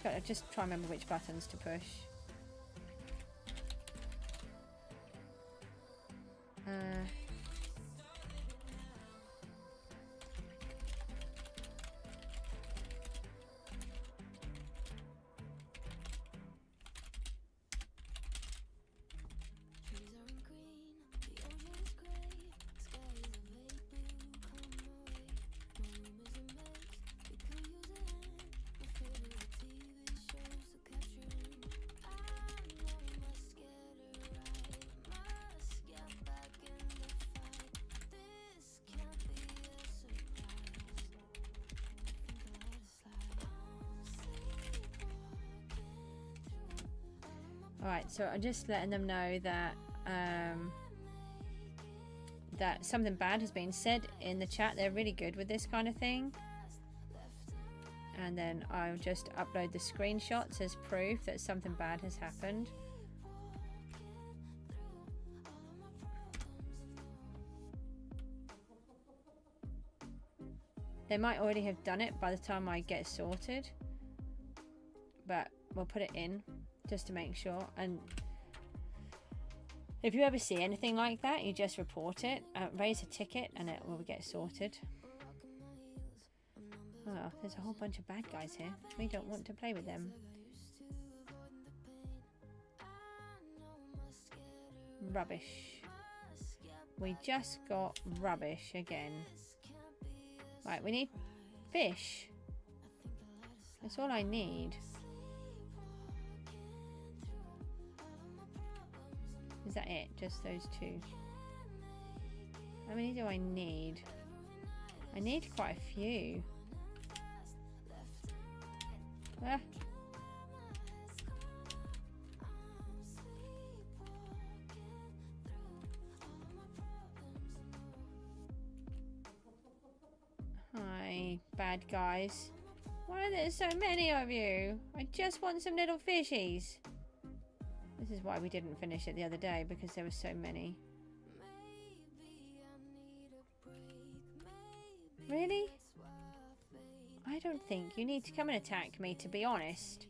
I just try and remember which buttons to push. Alright, so I'm just letting them know that that something bad has been said in the chat. They're really good with this kind of thing. And then I'll just upload the screenshots as proof that something bad has happened. They might already have done it by the time I get sorted, but we'll put it in just to make sure. And if you ever see anything like that, you just report it, raise a ticket, and it will get sorted. Oh, there's a whole bunch of bad guys here. We don't want to play with them. Rubbish. We just got rubbish again. Right, we need fish. That's all I need. Is that it? Just those two? How many do I need? I need quite a few. Ah. Hi, bad guys. Why are there so many of you? I just want some little fishies. This is why we didn't finish it the other day, because there were so many. Really? I don't think you need to come and attack me, to be honest.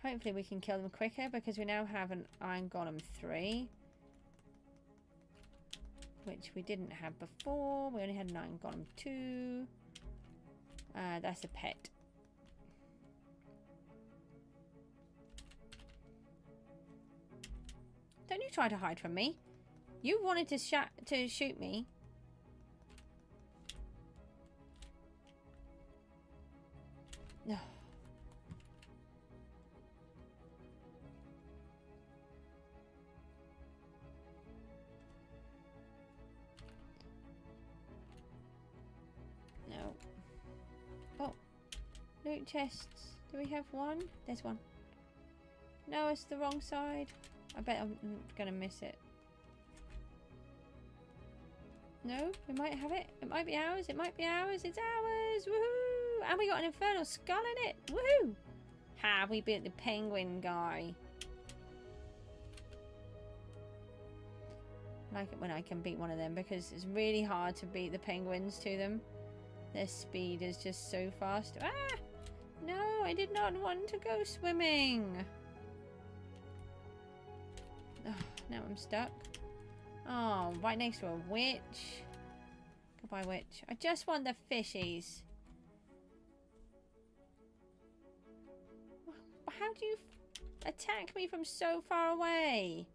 Hopefully we can kill them quicker, because we now have an Iron Golem 3. Which we didn't have before. We only had an Iron Golem 2. That's a pet. Don't you try to hide from me. You wanted to shoot me. No. No. Oh. Loot chests. Do we have one? There's one. No, it's the wrong side. I bet I'm gonna miss it. No, we might have it. It might be ours. It might be ours. It's ours. Woohoo! And we got an infernal skull in it. Woohoo! Ha! We beat the penguin guy. I like it when I can beat one of them because it's really hard to beat the penguins to them. Their speed is just so fast. Ah! No, I did not want to go swimming. Oh, now I'm stuck. Oh, right next to a witch. Goodbye, witch. I just want the fishies. How do you attack me from so far away?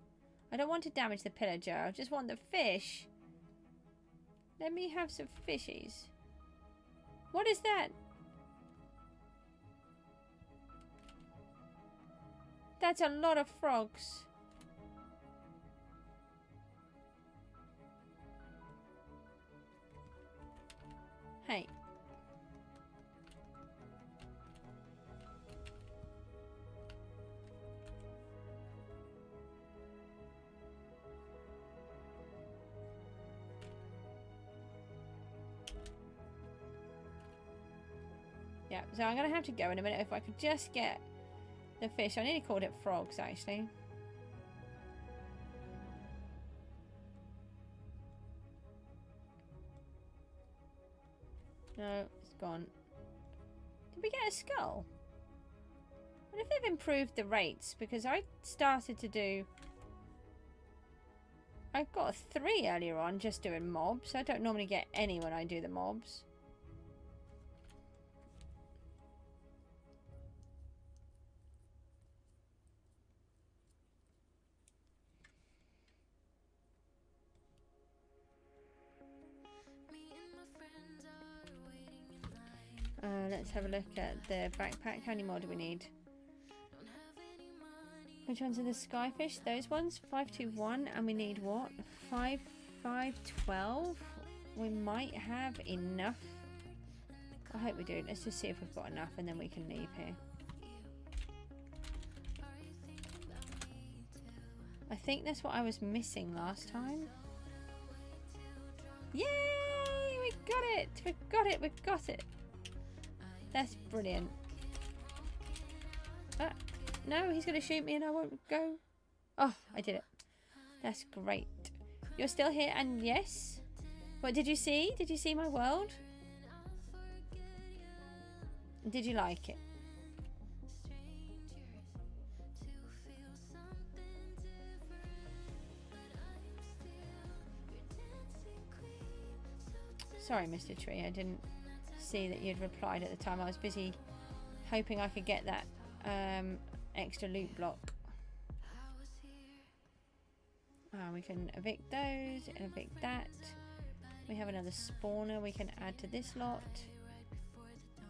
I don't want to damage the pillager. I just want the fish. Let me have some fishies. What is that? That's a lot of frogs. Hey. Yeah, so I'm going to have to go in a minute if I could just get the fish. I nearly called it frogs, actually. No, it's gone. Did we get a skull? I wonder if they've improved the rates, because I started to do... I got a 3 earlier on just doing mobs. I don't normally get any when I do the mobs. Let's have a look at the backpack. How many more do we need? Which ones are the skyfish? Those ones? 521, and we need what? 512? We might have enough. I hope we do. Let's just see if we've got enough and then we can leave here. I think that's what I was missing last time. Yay! We got it! We got it! We got it! That's brilliant. No, he's going to shoot me and I won't go. Oh, I did it. That's great. You're still here and yes? What did you see? Did you see my world? Did you like it? Sorry, Mr. Tree, I didn't see that you'd replied at the time. I was busy hoping I could get that extra loot block. We can evict those, evict that. We have another spawner we can add to this lot.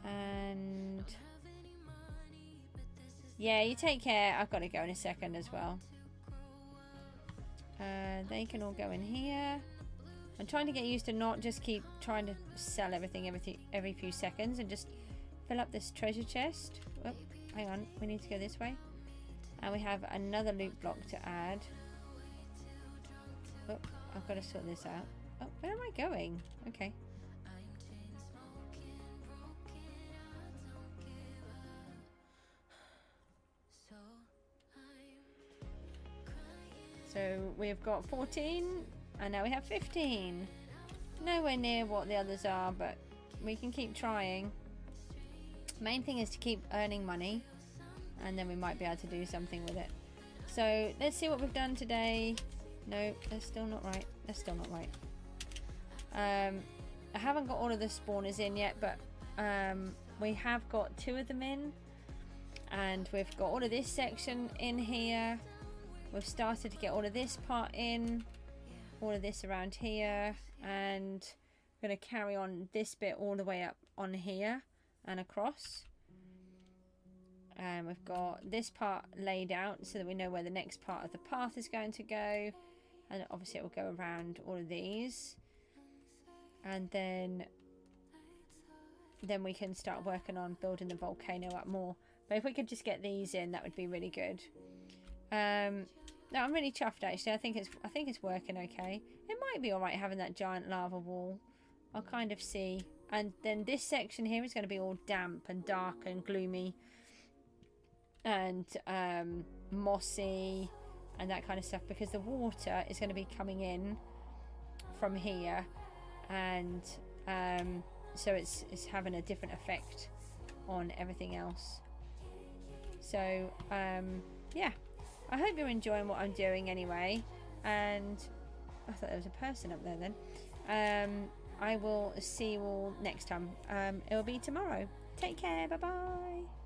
And yeah, you take care. I've got to go in a second as well. They can all go in here. I'm trying to get used to not just keep trying to sell everything every few seconds and just fill up this treasure chest. Oh, hang on, we need to go this way. And we have another loot block to add. Oh, I've got to sort this out. Oh, where am I going? Okay. So we've got 14 and now we have 15. Nowhere near what the others are, but we can keep trying. Main thing is to keep earning money and then we might be able to do something with it. So let's see what we've done today. No, that's still not right. That's still not right. I haven't got all of the spawners in yet, but we have got 2 of them in. And we've got all of this section in here. We've started to get all of this part in. All of this around here. And we're going to carry on this bit all the way up on here and across. And we've got this part laid out so that we know where the next part of the path is going to go. And obviously it will go around all of these. And then we can start working on building the volcano up more. But if we could just get these in, that would be really good. No, I'm really chuffed actually. I think it's working okay. It might be alright having that giant lava wall. I'll kind of see. And then this section here is going to be all damp and dark and gloomy. And mossy and that kind of stuff. Because the water is going to be coming in from here. And so it's having a different effect on everything else. So, yeah. I hope you're enjoying what I'm doing anyway. And I thought there was a person up there then. I will see you all next time. It will be tomorrow. Take care. Bye-bye.